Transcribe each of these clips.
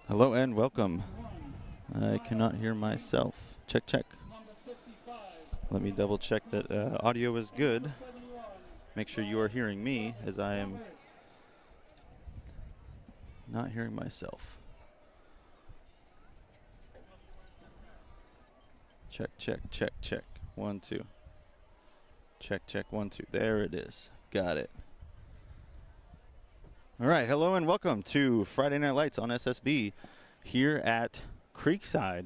Hello and welcome. I cannot hear myself. Check, check. Let me double check that audio is good. Make sure you are hearing me as I am not hearing myself. Check, check, check, check. 1, 2. Check, check, 1, 2. There it is. Got it. All right, hello and welcome to Friday Night Lights on SSB here at Creekside.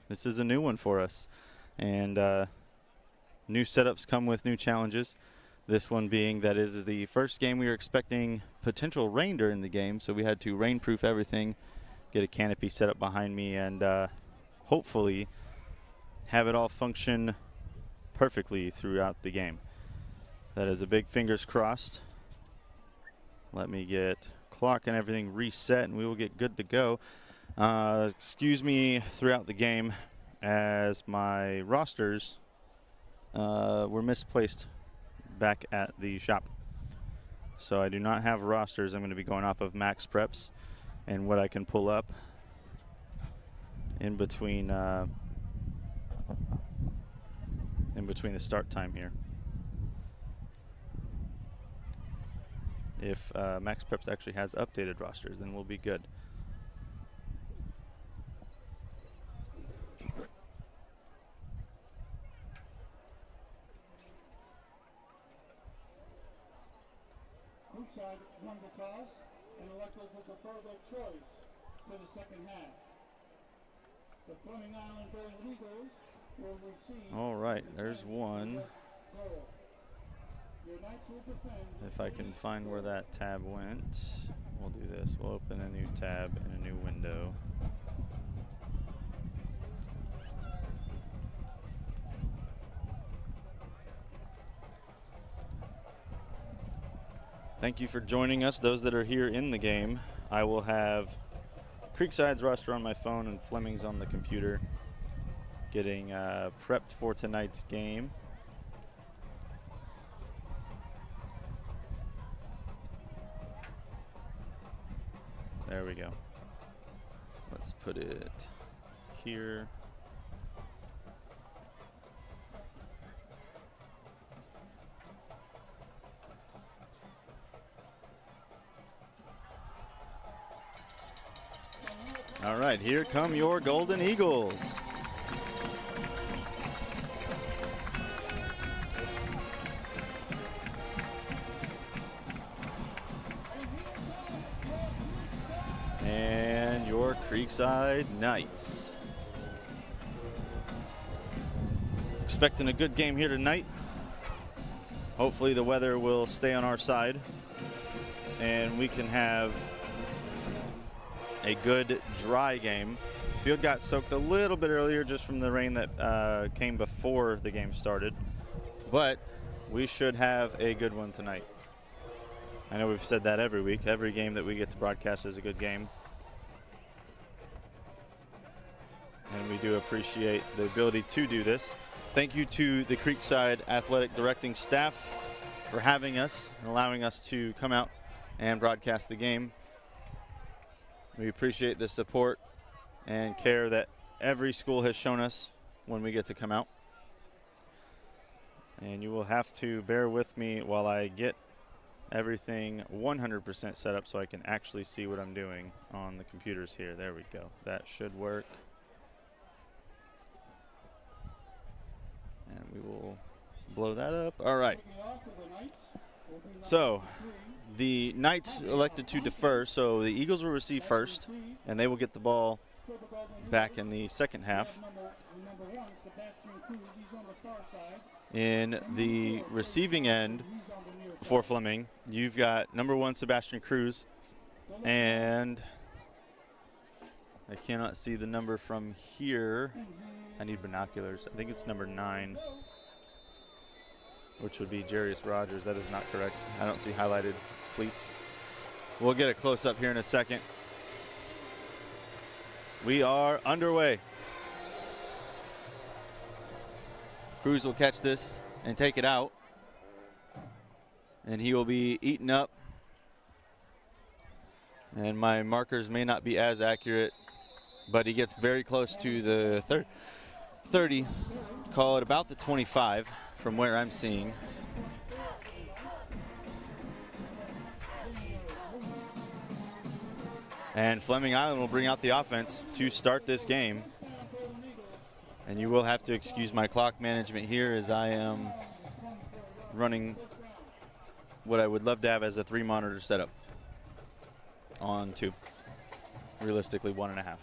This is a new one for us, and new setups come with new challenges. This one being that is the first game we were expecting potential rain during the game, so we had to rainproof everything, get a canopy set up behind me, and hopefully have it all function perfectly throughout the game. That is a big fingers crossed. Let me get clock and everything reset, and we will get good to go. Excuse me throughout the game as my rosters were misplaced back at the shop. So I do not have rosters. I'm going to be going off of max preps and what I can pull up in between the start time here. If Max Preps actually has updated rosters, then we'll be good. Creekside won the toss and elected to defer their choice to the second half. The Fleming Island Eagles will receive. All right, there's one. If I can find where that tab went, we'll do this. We'll open a new tab in a new window. Thank you for joining us, those that are here in the game. I will have Creekside's roster on my phone and Fleming's on the computer, getting prepped for tonight's game. There we go. Let's put it here. All right, here come your Golden Eagles. And your Creekside Knights. Expecting a good game here tonight. Hopefully the weather will stay on our side and we can have a good dry game. Field got soaked a little bit earlier just from the rain that came before the game started, but we should have a good one tonight. I know we've said that every week. Every game that we get to broadcast is a good game. And we do appreciate the ability to do this. Thank you to the Creekside Athletic Directing staff for having us and allowing us to come out and broadcast the game. We appreciate the support and care that every school has shown us when we get to come out. And you will have to bear with me while I get everything 100% set up so I can actually see what I'm doing on the computers here. There we go. That should work. And we will blow that up. All right. So the Knights elected to defer, so the Eagles will receive first, and they will get the ball back in the second half. In the receiving end for Fleming, you've got number 1 Sebastian Cruz, and I cannot see the number from here. I need binoculars. I think it's number 9, which would be Jarius Rogers. That is not correct. I don't see highlighted cleats. We'll get a close-up here in a second. We are underway. Cruz will catch this and take it out, and he will be eaten up And my markers may not be as accurate, but he gets very close to the 30. Call it about the 25 from where I'm seeing. And Fleming Island will bring out the offense to start this game. And you will have to excuse my clock management here as I am running what I would love to have as a 3-monitor setup on 2. Realistically, 1.5.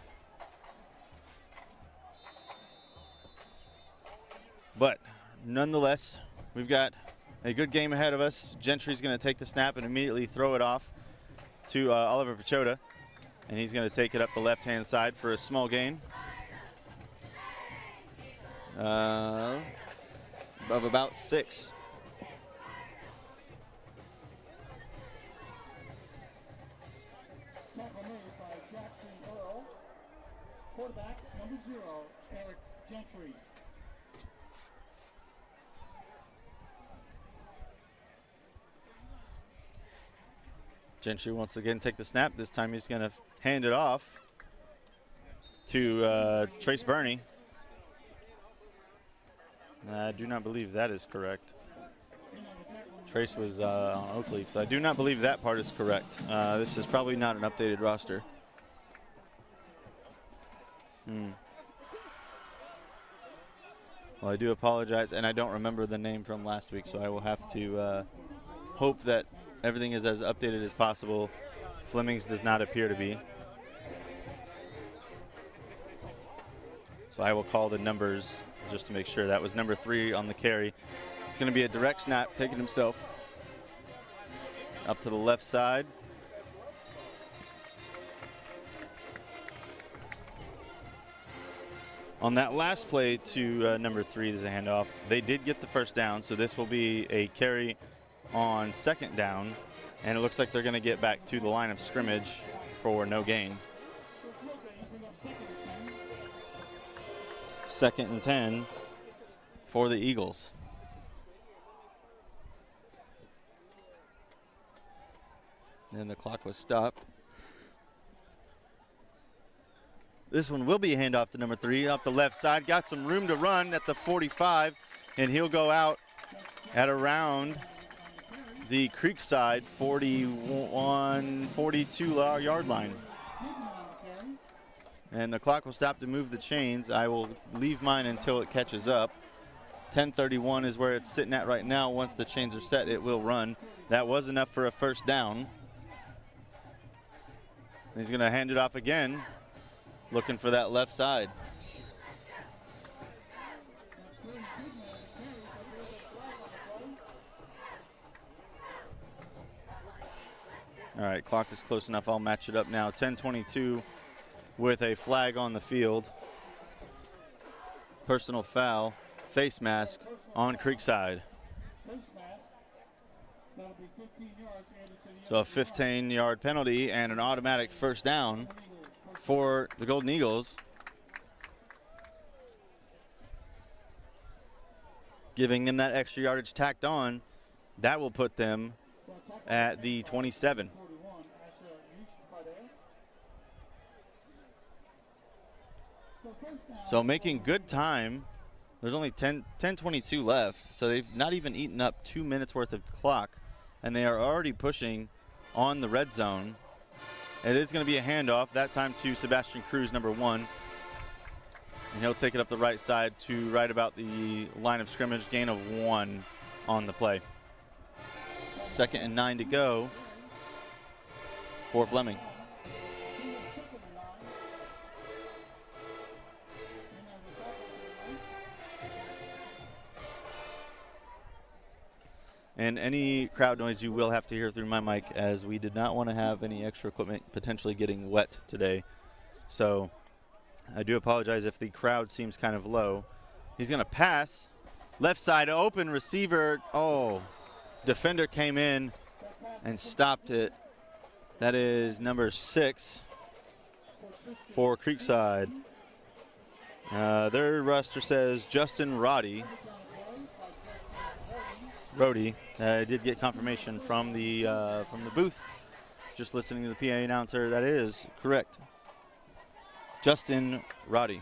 But nonetheless, we've got a good game ahead of us. Gentry's going to take the snap and immediately throw it off to Oliver Pachota. And he's going to take it up the left-hand side for a small gain of about 6. Tackle made by Jackson Earl. Quarterback, number 0, Eric Gentry. Gentry once again take the snap. This time he's going to hand it off to Trace Burney. I do not believe that is correct. Trace was on Oakleaf, so I do not believe that part is correct. This is probably not an updated roster. Well, I do apologize, and I don't remember the name from last week, so I will have to hope that everything is as updated as possible. Fleming's does not appear to be. So I will call the numbers just to make sure. That was number 3 on the carry. It's going to be a direct snap, taking himself up to the left side. On that last play to number 3, there's a handoff. They did get the first down, so this will be a carry on 2nd down, and it looks like they're going to get back to the line of scrimmage for no gain. 2nd and 10 for the Eagles. And the clock was stopped. This one will be a handoff to number 3 off the left side. Got some room to run at the 45, and he'll go out at around the Creekside 42-yard line. And the clock will stop to move the chains. I will leave mine until it catches up. 10:31 is where it's sitting at right now. Once the chains are set, it will run. That was enough for a first down. He's going to hand it off again, looking for that left side. All right, clock is close enough. I'll match it up now. 10:22 with a flag on the field. Personal foul, face mask on Creekside. So a 15-yard penalty and an automatic first down for the Golden Eagles, giving them that extra yardage tacked on. That will put them at the 27. So making good time. There's only 10:22 left, so they've not even eaten up 2 minutes worth of clock, and they are already pushing on the red zone. It is going to be a handoff, that time to Sebastian Cruz, number 1. And he'll take it up the right side to right about the line of scrimmage, gain of 1 on the play. 2nd and 9 to go for Fleming. And any crowd noise you will have to hear through my mic, as we did not want to have any extra equipment potentially getting wet today. So I do apologize if the crowd seems kind of low. He's going to pass. Left side open, receiver. Oh, defender came in and stopped it. That is number 6 for Creekside. Their roster says Justin Roddy. I did get confirmation from the booth Just listening to the PA announcer, that is correct. Justin Roddy.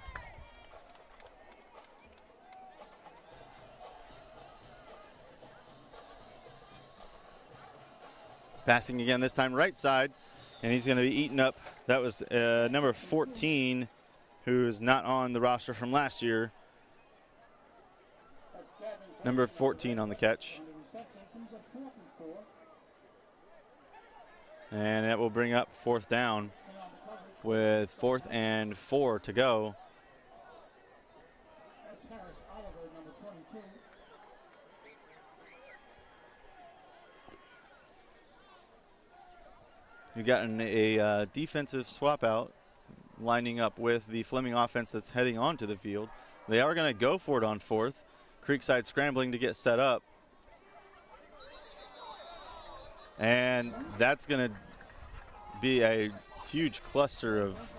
Passing again, this time right side, and he's going to be eaten up. That was number 14, who's not on the roster from last year. Number 14 on the catch. And that will bring up 4th down with 4th and 4 to go. You've gotten a defensive swap out lining up with the Fleming offense that's heading onto the field. They are going to go for it on 4th. Creekside scrambling to get set up. And that's going to be a huge cluster of,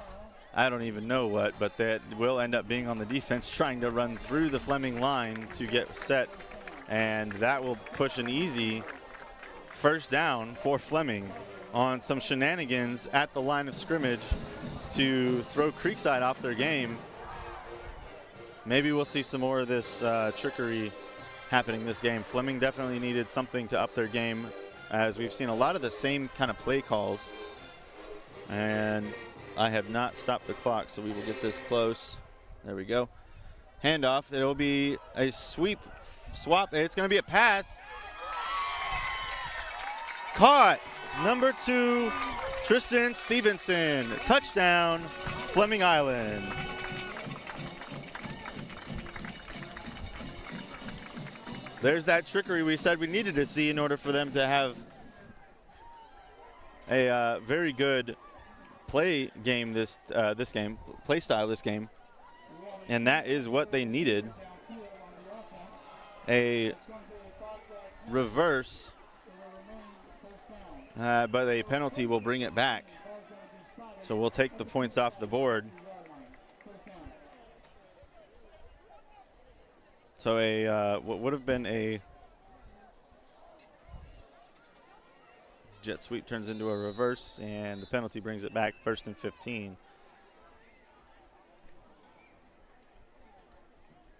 I don't even know what, but that will end up being on the defense trying to run through the Fleming line to get set. And that will push an easy 1st down for Fleming on some shenanigans at the line of scrimmage to throw Creekside off their game. Maybe we'll see some more of this trickery happening this game. Fleming definitely needed something to up their game, as we've seen a lot of the same kind of play calls. And I have not stopped the clock, so we will get this close. There we go. Handoff. It'll be a swap. It's going to be a pass. Caught. Number 2, Tristan Stevenson. Touchdown, Fleming Island. There's that trickery we said we needed to see in order for them to have a very good play game play style this game. And that is what they needed. A reverse. But a penalty will bring it back. So we'll take the points off the board. So what would have been a jet sweep turns into a reverse, and the penalty brings it back 1st and 15.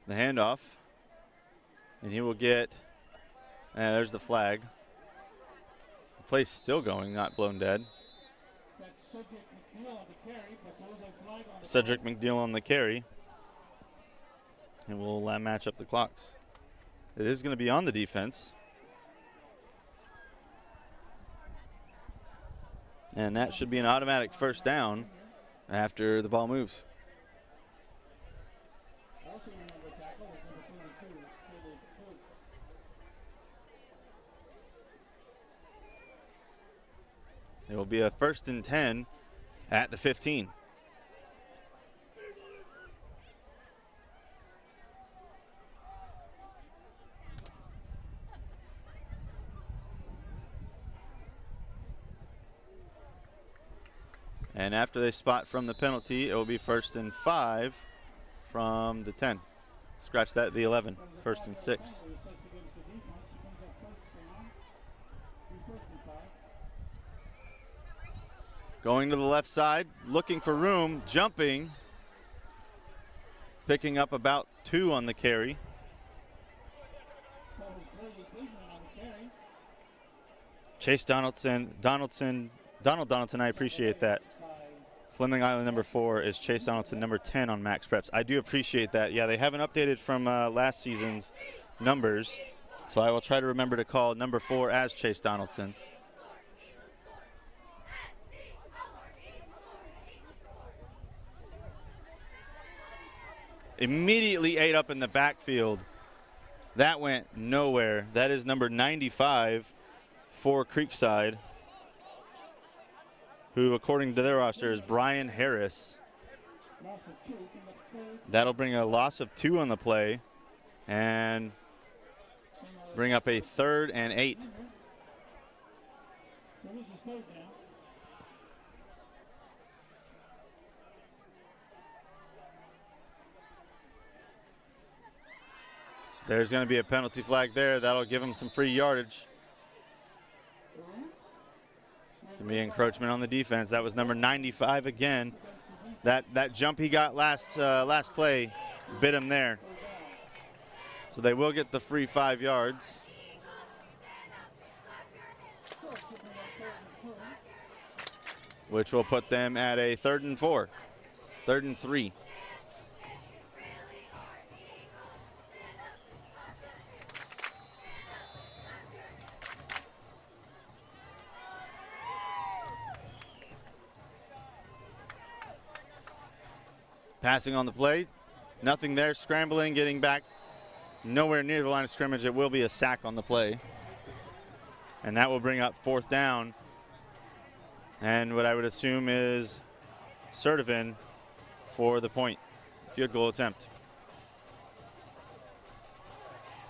The handoff, and he will get, there's the flag. The play's still going, not blown dead. Cedric McNeil on the carry. And we'll match up the clocks. It is going to be on the defense. And that should be an automatic 1st down after the ball moves. It will be a 1st and 10 at the 15. And after they spot from the penalty, it will be 1st and 5 from the 10. Scratch that, the 11, 1st and 6. Going to the left side, looking for room, jumping, picking up about 2 on the carry. Chase Donald Donaldson, I appreciate that. Fleming Island number 4 is Chase Donaldson, number 10 on Max Preps. I do appreciate that. Yeah, they haven't updated from last season's numbers, so I will try to remember to call number 4 as Chase Donaldson. Immediately ate up in the backfield. That went nowhere. That is number 95 for Creekside, who, according to their roster, is Brian Harris. That'll bring a loss of 2 on the play and bring up a 3rd and 8. There's going to be a penalty flag there. That'll give them some free yardage. It's going to be encroachment on the defense. That was number 95 again. That jump he got last play bit him there. So they will get the free 5 yards. Which will put them at a 3rd and 4, 3rd and 3. Passing on the play, nothing there, scrambling, getting back nowhere near the line of scrimmage. It will be a sack on the play. And that will bring up 4th down. And what I would assume is Sertivin for the point, field goal attempt.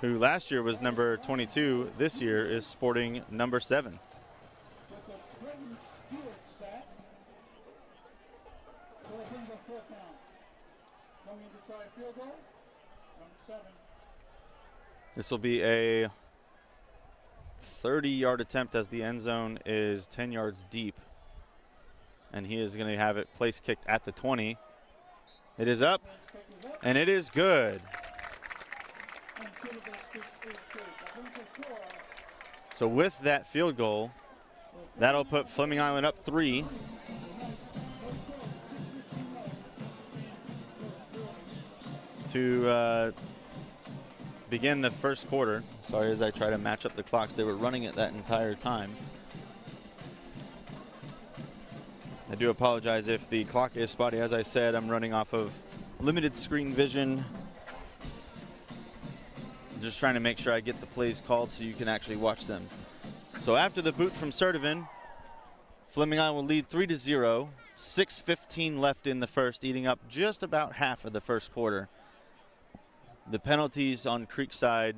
Who last year was number 22, this year is sporting number 7. This will be a 30-yard attempt as the end zone is 10 yards deep. And he is going to have it place kicked at the 20. It is up, and it is good. So with that field goal, that'll put Fleming Island up 3. To begin the first quarter. Sorry, as I try to match up the clocks. They were running it that entire time. I do apologize if the clock is spotty. As I said, I'm running off of limited screen vision. Just trying to make sure I get the plays called so you can actually watch them. So after the boot from Sertivin, Fleming Island will lead 3-0. 6:15 left in the first, eating up just about half of the first quarter. The penalties on Creekside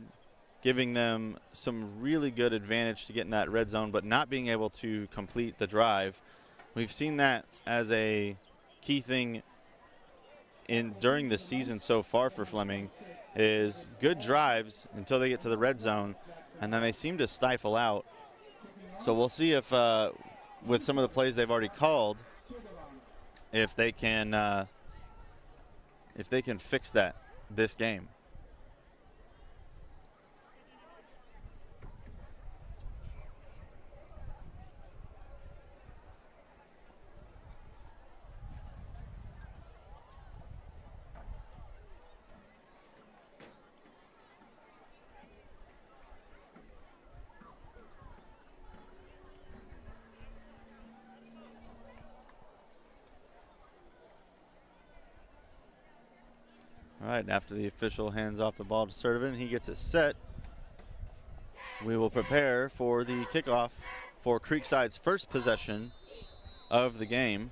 giving them some really good advantage to get in that red zone, but not being able to complete the drive. We've seen that as a key thing during the season so far for Fleming, is good drives until they get to the red zone, and then they seem to stifle out. So we'll see if, with some of the plays they've already called, if they can fix that this game. All right, after the official hands off the ball to Sertivin, he gets it set. We will prepare for the kickoff for Creekside's first possession of the game.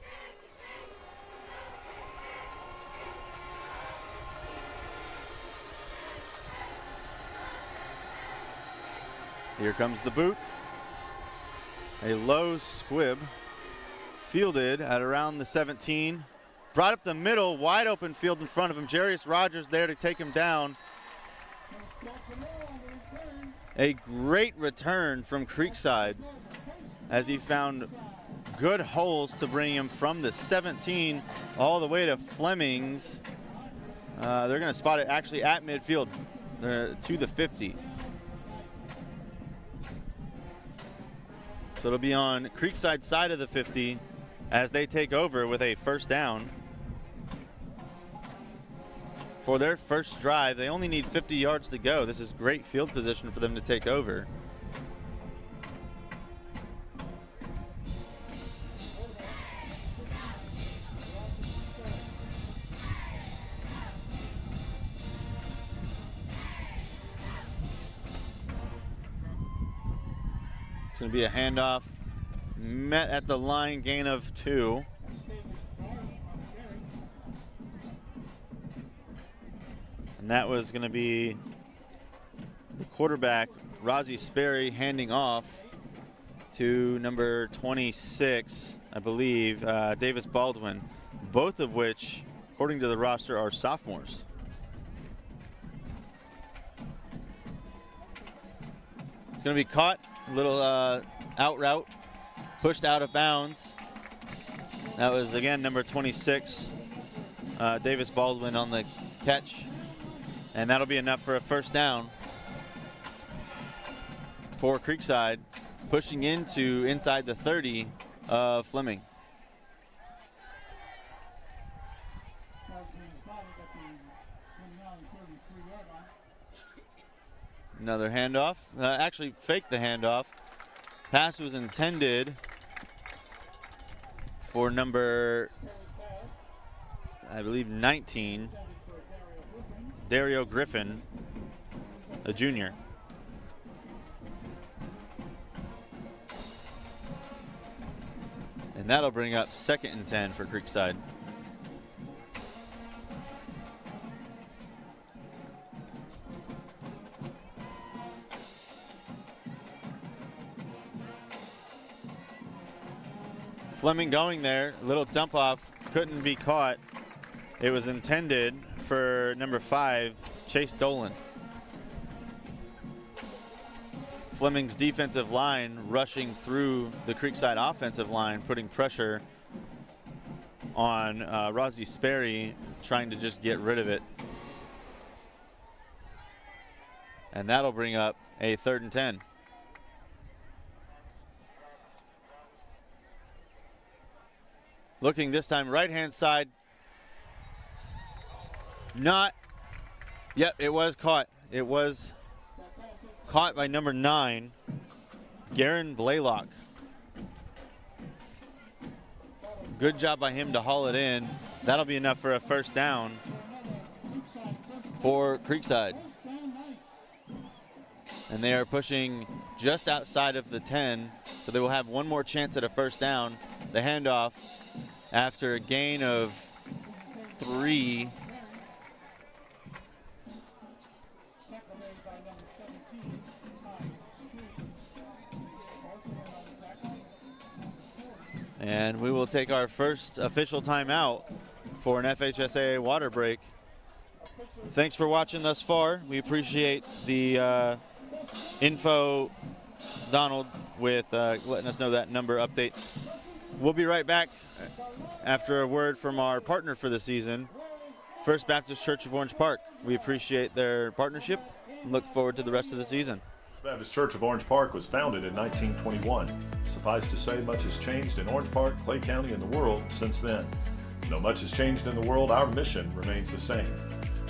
Here comes the boot. A low squib, fielded at around the 17. Brought up the middle, wide open field in front of him. Jarius Rogers there to take him down. A great return from Creekside as he found good holes to bring him from the 17 all the way to Fleming's. They're going to spot it actually at midfield to the 50. So it'll be on Creekside's side of the 50 as they take over with a first down. For their first drive, they only need 50 yards to go. This is great field position for them to take over. It's going to be a handoff, met at the line, gain of 2. And that was going to be the quarterback, Rozzy Sperry, handing off to number 26, I believe, Davis Baldwin, both of which, according to the roster, are sophomores. It's going to be caught, a little out route pushed out of bounds. That was, again, number 26, Davis Baldwin on the catch. And that'll be enough for a first down for Creekside, pushing into inside the 30 of Fleming. Another handoff. Actually faked the handoff. Pass was intended for number, I believe, 19, Dario Griffin, a junior. And that'll bring up 2nd and 10 for Creekside. Fleming going there, little dump off, couldn't be caught. It was intended for number 5, Chase Dolan. Fleming's defensive line rushing through the Creekside offensive line, putting pressure on Rozzy Sperry, trying to just get rid of it. And that'll bring up a 3rd and 10. Looking this time, right-hand side. Not, yep, it was caught. It was caught by number 9, Garen Blaylock. Good job by him to haul it in. That'll be enough for a first down for Creekside. And they are pushing just outside of the 10, so they will have one more chance at a first down. The handoff after a gain of 3. And we will take our first official timeout for an FHSAA water break. Thanks for watching thus far. We appreciate the info, Donald, with letting us know that number update. We'll be right back after a word from our partner for the season, First Baptist Church of Orange Park. We appreciate their partnership and look forward to the rest of the season. Baptist Church of Orange Park was founded in 1921. Suffice to say, much has changed in Orange Park, Clay County, and the world since then. Though much has changed in the world, our mission remains the same.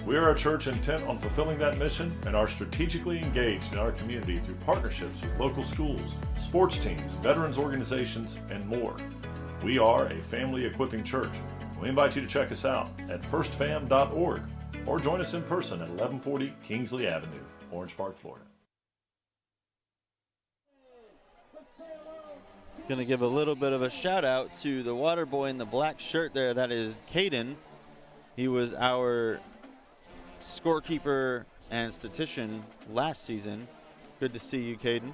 We are a church intent on fulfilling that mission and are strategically engaged in our community through partnerships with local schools, sports teams, veterans organizations, and more. We are a family equipping church. We invite you to check us out at firstfam.org or join us in person at 1140 Kingsley Avenue, Orange Park, Florida. Going to give a little bit of a shout out to the water boy in the black shirt there. That is Caden. He was our scorekeeper and statistician last season. Good to see you, Caden.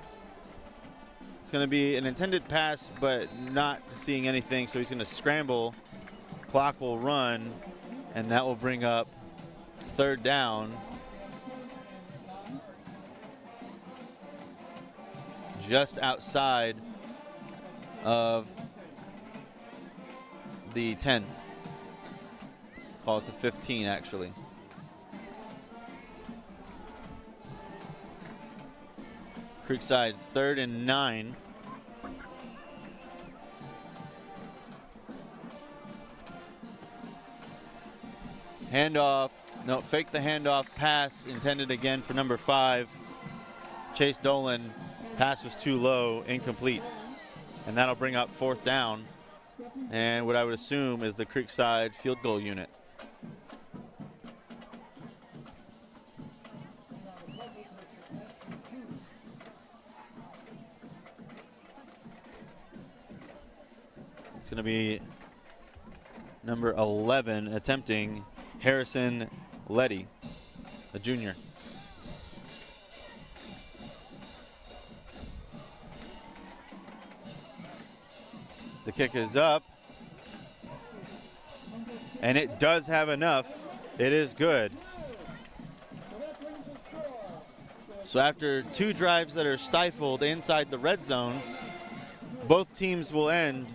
It's going to be an intended pass, but not seeing anything, so he's going to scramble. Clock will run, and that will bring up 3rd down. Just outside of the 10. Call it the 15, actually. Creekside 3rd and 9. Handoff, no, fake the handoff, pass intended again for number 5, Chase Dolan. Pass was too low, incomplete. And that'll bring up 4th down. And what I would assume is the Creekside field goal unit. It's going to be number 11 attempting, Harrison Letty, a junior. The kick is up, and it does have enough. It is good. So after 2 drives that are stifled inside the red zone, Both teams will end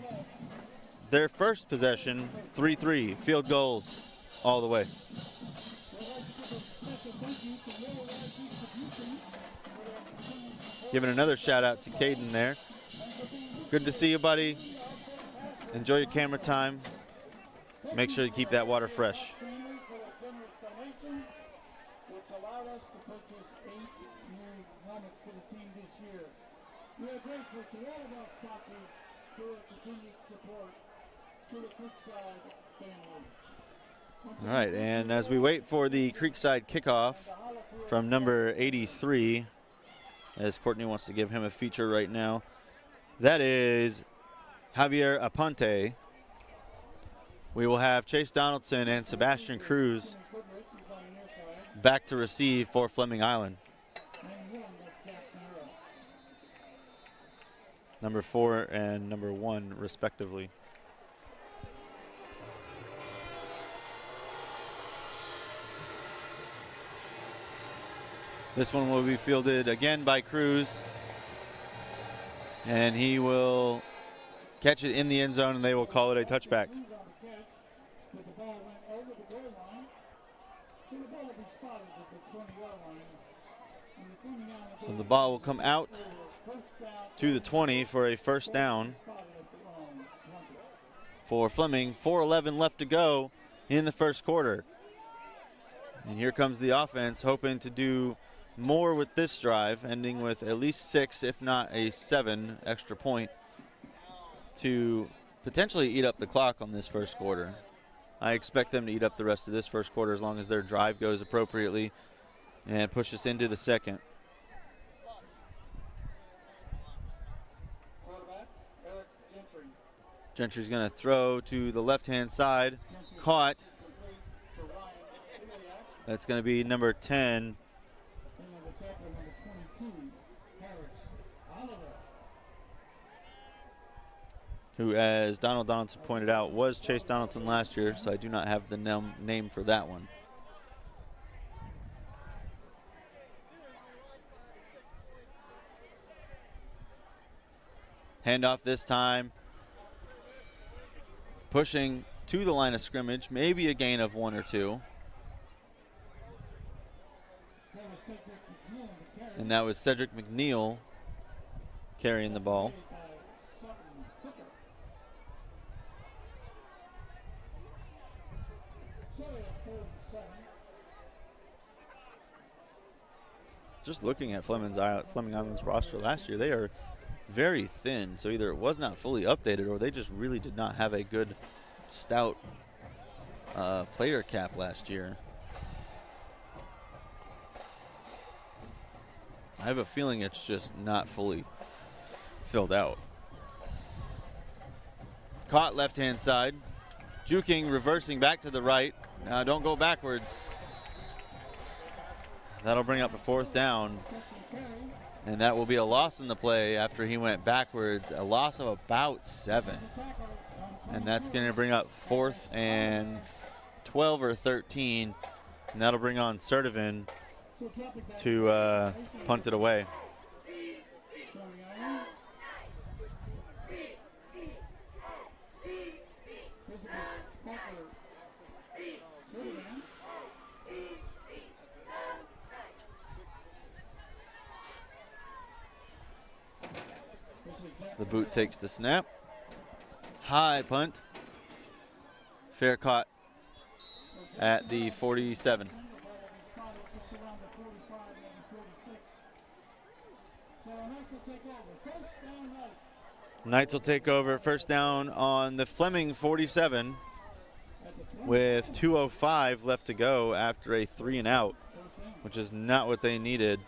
their first possession 3-3, field goals all the way. Giving another shout out to Caden there. Good to see you, buddy. Enjoy your camera time. Make sure you keep that water fresh. Which allowed us to purchase 8 new helmets for the team this year. We are grateful to all of our sponsors for their continued support to the Creekside family. All right, and as we wait for the Creekside kickoff from number 83, as Courtney wants to give him a feature right now, that is Javier Aponte. We will have Chase Donaldson and Sebastian Cruz back to receive for Fleming Island. Number 4 and number 1, respectively. This one will be fielded again by Cruz, and he will catch it in the end zone, and they will call it a touchback. So the ball will come out to the 20 for a first down for Fleming. 4:11 left to go in the first quarter. And here comes the offense, hoping to do more with this drive, ending with at least 6, if not a 7 extra point to potentially eat up the clock on this first quarter. I expect them to eat up the rest of this first quarter as long as their drive goes appropriately and push us into the second. Gentry's going to throw to the left-hand side. Caught. That's going to be number 10. Who, as Donald Donaldson pointed out, was Chase Donaldson last year, so I do not have the name for that one. Handoff this time. Pushing to the line of scrimmage, maybe a gain of 1 or 2. And that was Cedric McNeil carrying the ball. Just looking at Fleming Island's roster last year, they are very thin. So either it was not fully updated or they just really did not have a good, stout player cap last year. I have a feeling it's just not fully filled out. Caught left-hand side. Juking, reversing back to the right. Now don't go backwards. That'll bring up a 4th down. And that will be a loss in the play after he went backwards. A loss of about 7. And that's going to bring up 4th and 12 or 13. And that'll bring on Sertivin to punt it away. The boot takes the snap. High punt. Fair caught at the 47. Knights will take over. First down on the Fleming 47 with 2:05 left to go after a 3-and-out, which is not what they needed.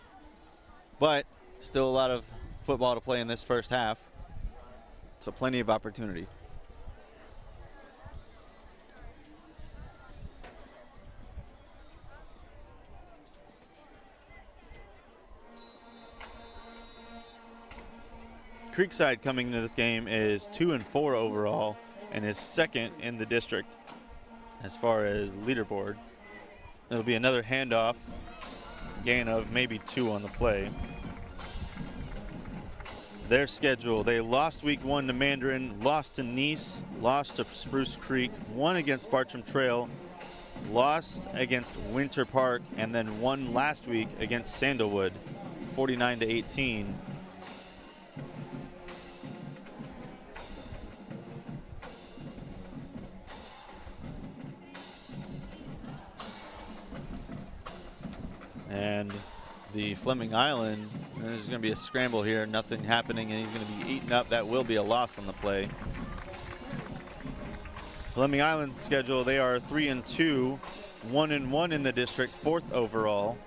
But still a lot of football to play in this first half. So plenty of opportunity. Creekside coming into this game is 2-4 overall and is second in the district as far as leaderboard. It'll be another handoff, gain of maybe 2 on the play. their schedule. They lost week 1 to Mandarin, lost to Nice, lost to Spruce Creek, won against Bartram Trail, lost against Winter Park, and then won last week against Sandalwood, 49-18. And the Fleming Island, there's going to be a scramble here, nothing happening, and he's going to be eaten up. That will be a loss on the play. Fleming Island's schedule, they are 3-2, 1-1 in the district, 4th overall.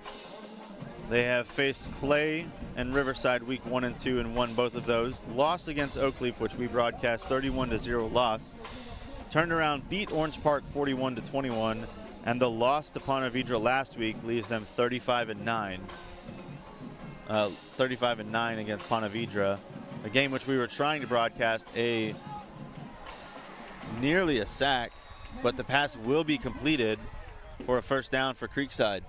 They have faced Clay and Riverside week 1 and 2 and won both of those. Loss against Oakleaf, which we broadcast, 31-0 loss. Turned around, beat Orange Park 41-21. And the loss to Ponte Vedra last week leaves them 35-9. 35-9 against Ponte Vedra, a game which we were trying to broadcast nearly a sack, but the pass will be completed for a first down for Creekside.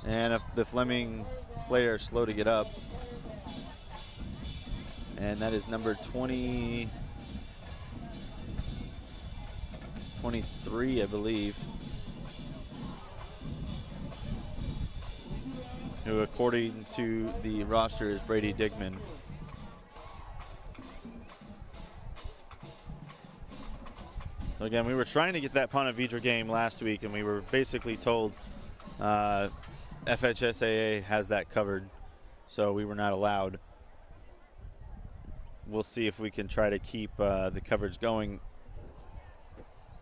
And if the Fleming player is slow to get up, and that is number 23, I believe, who according to the roster is Brady Digman. So again, we were trying to get that Ponte Vedra game last week, and we were basically told FHSAA has that covered, so we were not allowed. We'll see if we can try to keep the coverage going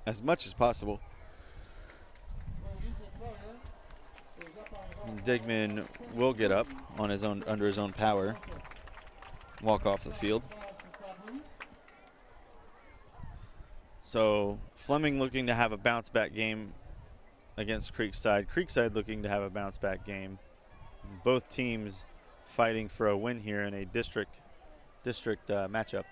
as much as possible. And Digman will get up on his own, under his own power, walk off the field. So Fleming looking to have a bounce back game against Creekside. Creekside looking to have a bounce back game. Both teams fighting for a win here in a district matchup.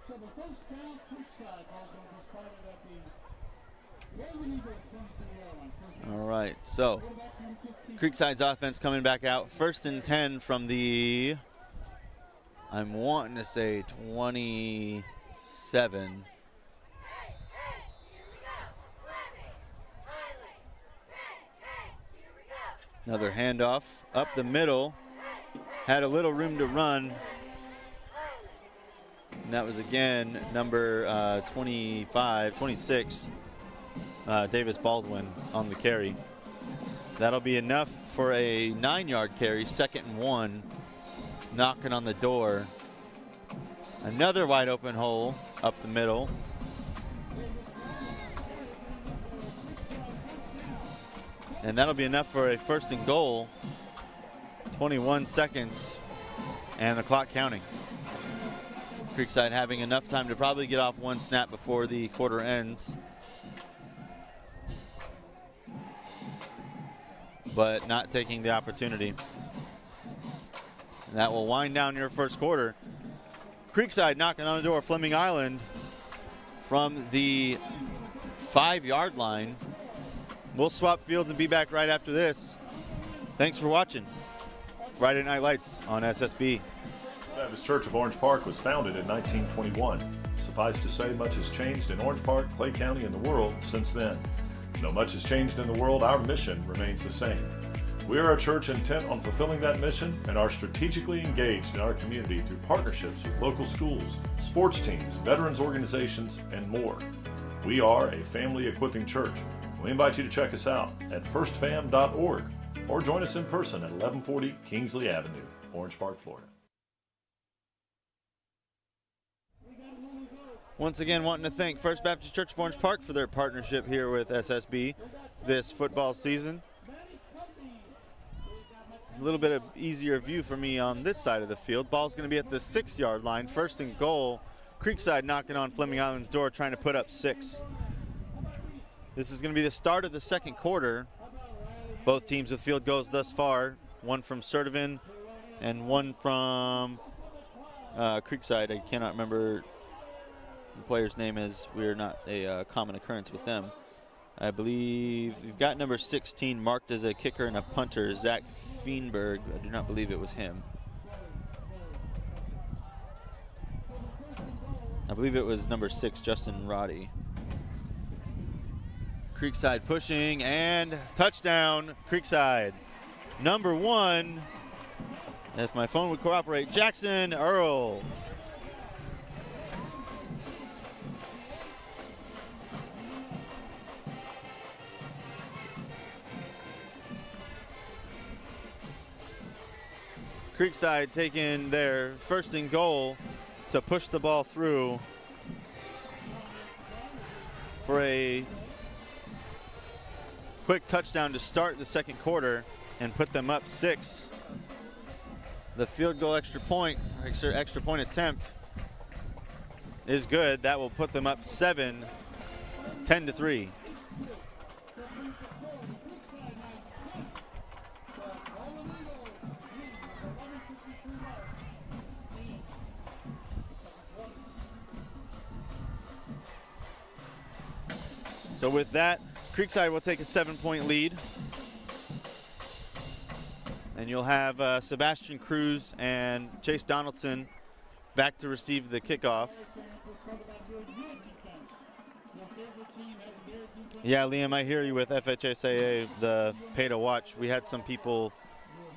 So the first down, Creekside ball's going to be spotted at the Golden Eagle 23-yard line. All right, so Creekside's offense coming back out. 1st and 10 from the, I'm wanting to say 27. Another handoff up the middle. Had a little room to run. And that was again number 26, Davis Baldwin on the carry. That'll be enough for a 9-yard carry, 2nd and 1. Knocking on the door. Another wide open hole up the middle. And that'll be enough for a 1st and goal. 21 seconds and the clock counting. Creekside having enough time to probably get off one snap before the quarter ends, but not taking the opportunity. And that will wind down your first quarter. Creekside knocking on the door, Fleming Island from the 5-yard line. We'll swap fields and be back right after this. Thanks for watching Friday Night Lights on SSB. Baptist Church of Orange Park was founded in 1921. Suffice to say, much has changed in Orange Park, Clay County, and the world since then. Though much has changed in the world, our mission remains the same. We are a church intent on fulfilling that mission and are strategically engaged in our community through partnerships with local schools, sports teams, veterans organizations, and more. We are a family equipping church. We invite you to check us out at firstfam.org or join us in person at 1140 Kingsley Avenue, Orange Park, Florida. Once again, wanting to thank First Baptist Church of Orange Park for their partnership here with SSB this football season. A little bit of easier view for me on this side of the field. Ball's going to be at the 6-yard line. 1st and goal. Creekside knocking on Fleming Island's door, trying to put up 6. This is going to be the start of the second quarter. Both teams with field goals thus far. One from Sturtevant and one from Creekside, I cannot remember the player's name is. We're not a common occurrence with them. I believe we've got number 16 marked as a kicker and a punter, Zach Feenberg. I do not believe it was him. I believe it was number 6, Justin Roddy. Creekside pushing and touchdown, Creekside. Number 1, if my phone would cooperate, Jackson Earl. Creekside taking their first and goal to push the ball through for a quick touchdown to start the second quarter and put them up 6. The field goal extra point attempt is good. That will put them up 7, 10-3. So with that, Creekside will take a 7-point lead. And you'll have Sebastian Cruz and Chase Donaldson back to receive the kickoff. Yeah, Liam, I hear you with FHSAA, the pay to watch. We had some people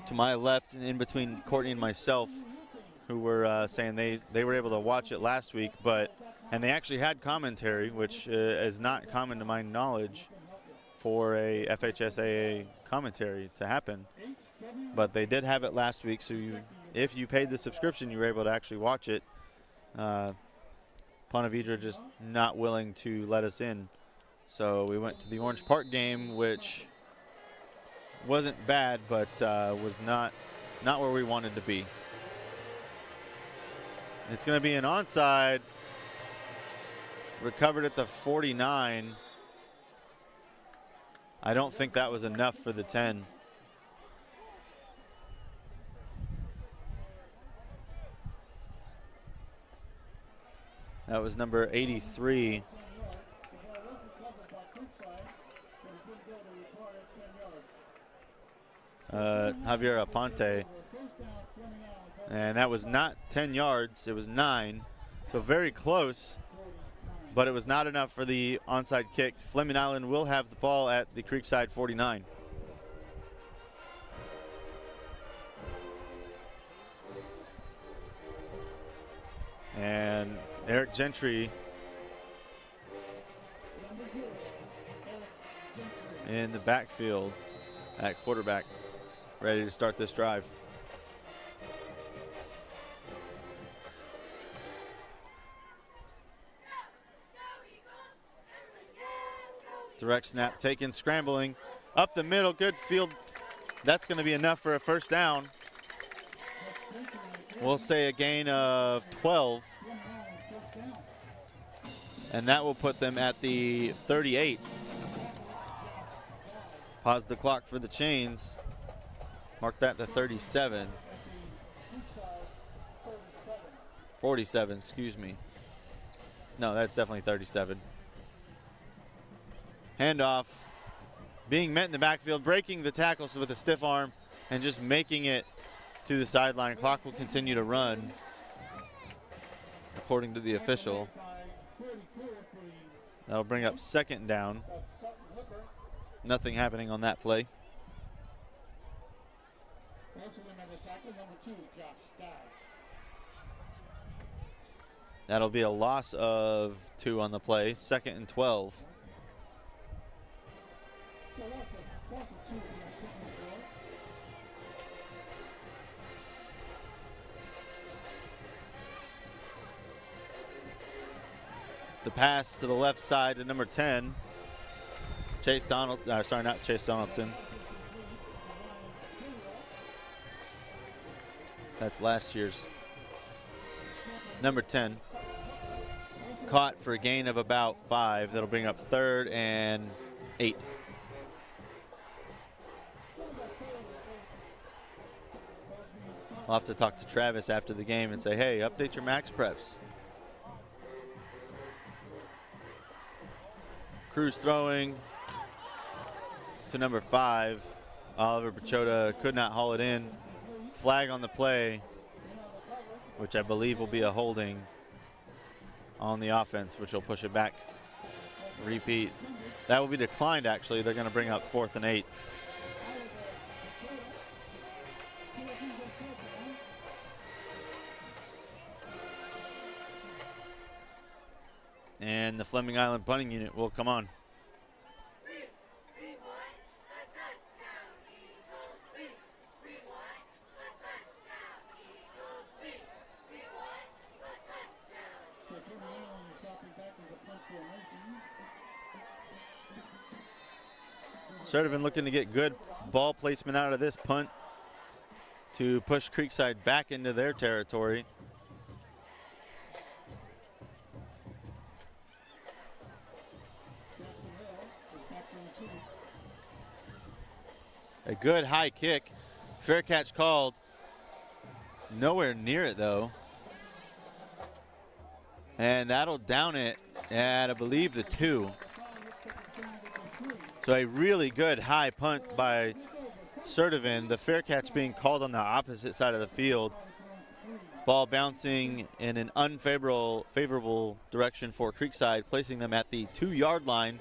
to my left and in between Courtney and myself who were saying they were able to watch it last week, and they actually had commentary, which is not common to my knowledge for a FHSAA commentary to happen. But they did have it last week, so if you paid the subscription, you were able to actually watch it. Ponte Vedra just not willing to let us in. So we went to the Orange Park game, which wasn't bad, but was not where we wanted to be. It's going to be an onside. Recovered at the 49. I don't think that was enough for the 10. That was number 83. Javier Aponte. And that was not 10 yards, it was 9. So very close, but it was not enough for the onside kick. Fleming Island will have the ball at the Creekside 49. And Eric Gentry in the backfield at quarterback, ready to start this drive. Direct snap taken, scrambling up the middle, good field. That's going to be enough for a first down. We'll say a gain of 12. And that will put them at the 38. Pause the clock for the chains. Mark that to 37. 47, excuse me. No, that's definitely 37. Handoff, being met in the backfield, breaking the tackles with a stiff arm and just making it to the sideline. Clock will continue to run, according to the official. That'll bring up second down. Nothing happening on that play. That'll be a loss of 2 on the play, 2nd and 12. The pass to the left side to number 10, Chase Donald. Sorry, not Chase Donaldson. That's last year's. Number 10. Caught for a gain of about 5. That'll bring up 3rd and 8. I'll have to talk to Travis after the game and say, hey, update your max preps. Cruz throwing to number 5. Oliver Pachota could not haul it in. Flag on the play, which I believe will be a holding on the offense, which will push it back. Repeat. That will be declined, actually. They're going to bring up 4th and 8. And the Fleming Island punting unit will come on. Sertoven looking to get good ball placement out of this punt to push Creekside back into their territory. A good high kick. Fair catch called. Nowhere near it, though. And that'll down it at, I believe, the 2. So a really good high punt by Sertoven. The fair catch being called on the opposite side of the field. Ball bouncing in an unfavorable direction for Creekside, placing them at the 2-yard line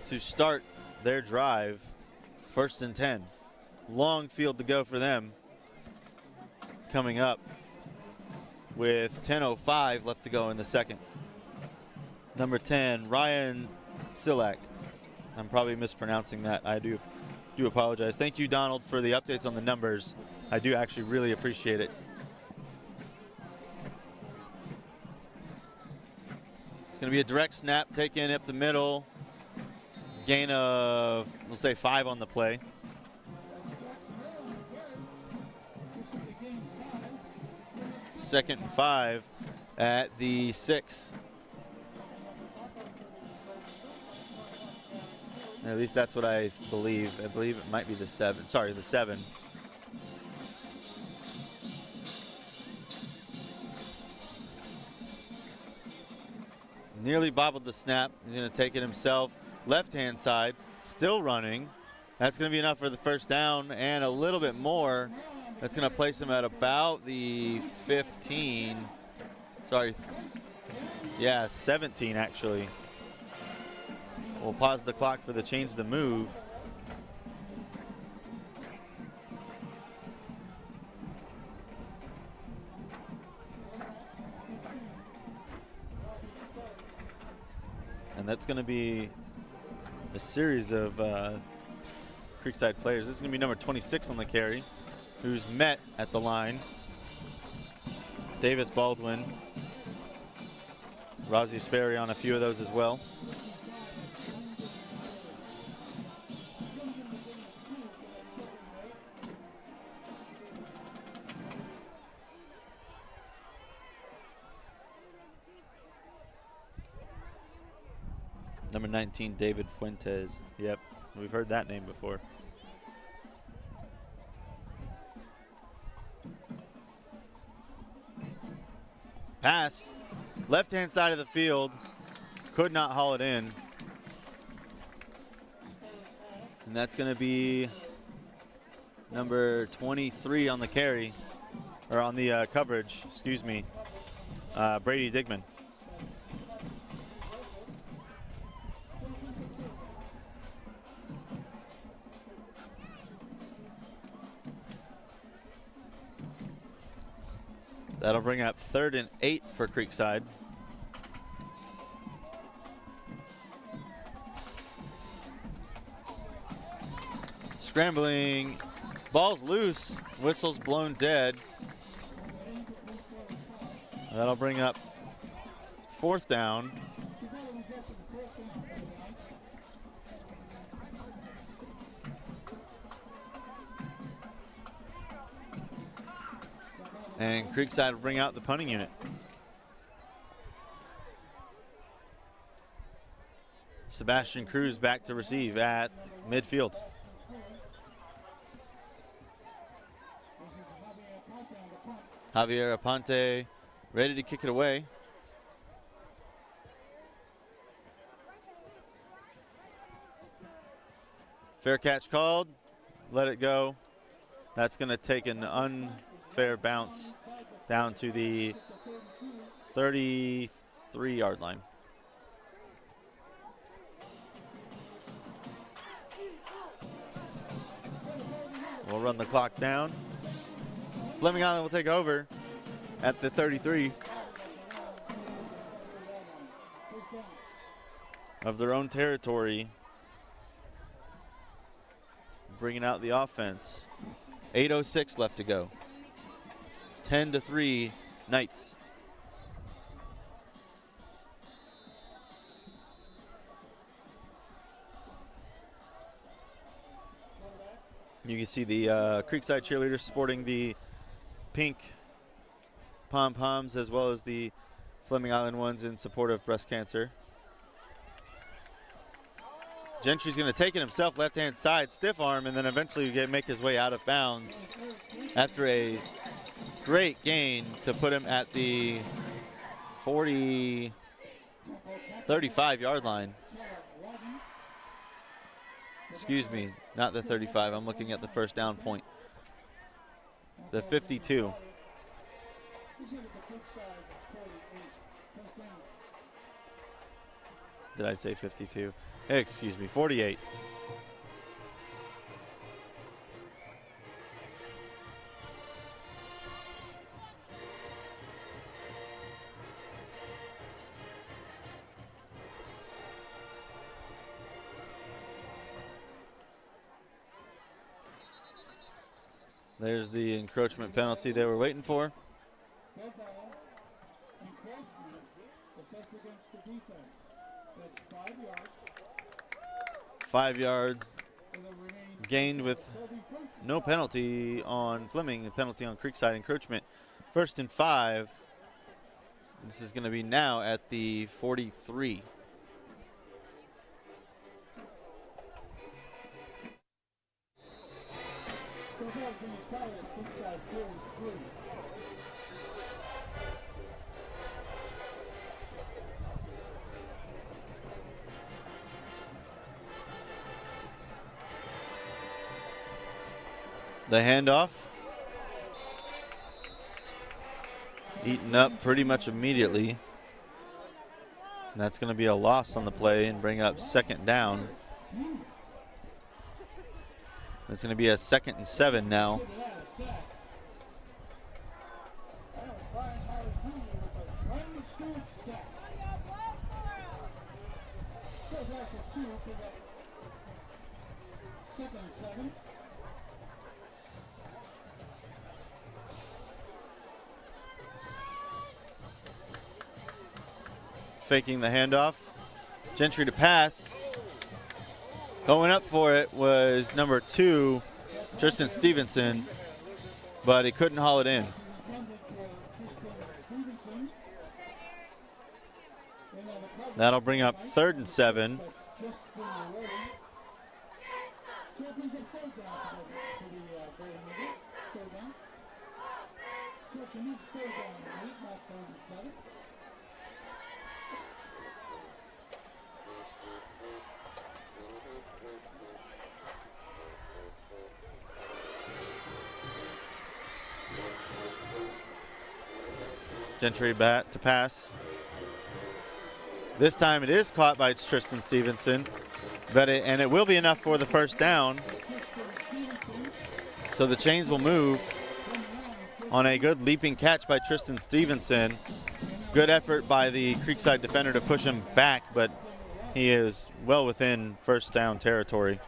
to start their drive. 1st and 10. Long field to go for them. Coming up with 10:05 left to go in the second. Number 10, Ryan Silak. I'm probably mispronouncing that. I do apologize. Thank you, Donald, for the updates on the numbers. I do actually really appreciate it. It's going to be a direct snap taken up the middle. Gain of, we'll say 5 on the play. Second and 5 at the 6. At least that's what I believe. I believe it might be the 7. Sorry, the 7. Nearly bobbled the snap. He's going to take it himself. Left-hand side, still running. That's going to be enough for the first down and a little bit more. That's going to place him at about the 15. Sorry. Yeah, 17 actually. We'll pause the clock for the change to move. And that's going to be a series of Creekside players. This is going to be number 26 on the carry, who's met at the line. Davis Baldwin. Rozzy Sperry on a few of those as well. Number 19, David Fuentes. Yep, we've heard that name before. Pass, left-hand side of the field, could not haul it in. And that's going to be number 23 on the carry, or on the coverage, excuse me, Brady Digman. That'll bring up 3rd and 8 for Creekside. Scrambling, ball's loose, whistle's blown dead. That'll bring up 4th down. And Creekside will bring out the punting unit. Sebastian Cruz back to receive at midfield. Javier Aponte ready to kick it away. Fair catch called. Let it go. That's going to take an unfair bounce down to the 33-yard line. We'll run the clock down. Fleming Island will take over at the 33 of their own territory, bringing out the offense. 8:06 left to go. 10-3 Knights. You can see the Creekside cheerleaders sporting the pink pom-poms as well as the Fleming Island ones in support of breast cancer. Gentry's going to take it himself, left-hand side, stiff arm, and then eventually make his way out of bounds after a great gain to put him at the 35-yard line. Excuse me, not the 35. I'm looking at the first down point. The 52. Did I say 52? Excuse me, 48. There's the encroachment penalty they were waiting for. Dead ball, encroachment, assessed against the defense. That's 5 yards. 5 yards And it remains gained with no penalty on Fleming, a penalty on Creekside encroachment. 1st and 5. This is going to be now at the 43. the ball's being started at Creekside 43. The handoff. Eaten up pretty much immediately. And that's going to be a loss on the play and bring up 2nd down. It's going to be a 2nd and 7 now. Faking the handoff. Gentry to pass. Going up for it was number 2, Tristan Stevenson, but he couldn't haul it in. That'll bring up 3rd and 7. Gentry bat to pass. This time it is caught by Tristan Stevenson, but it will be enough for the 1st down. So the chains will move on a good leaping catch by Tristan Stevenson. Good effort by the Creekside defender to push him back, but he is well within 1st down territory.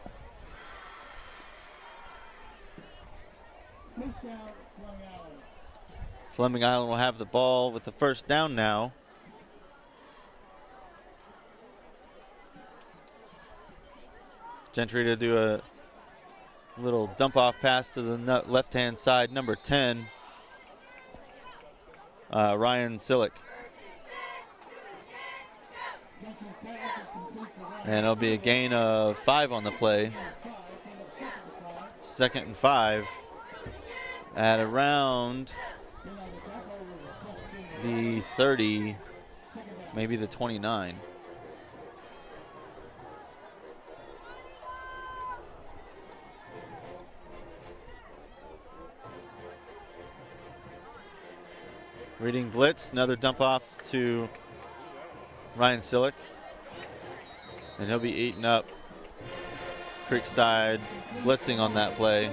Fleming Island will have the ball with the 1st down now. Gentry to do a little dump off pass to the left-hand side, number 10, Ryan Sillick. And it'll be a gain of 5 on the play. 2nd and 5 at around the 30, maybe the 29. Reading blitz, another dump off to Ryan Sillick. And he'll be eaten up. Creekside blitzing on that play.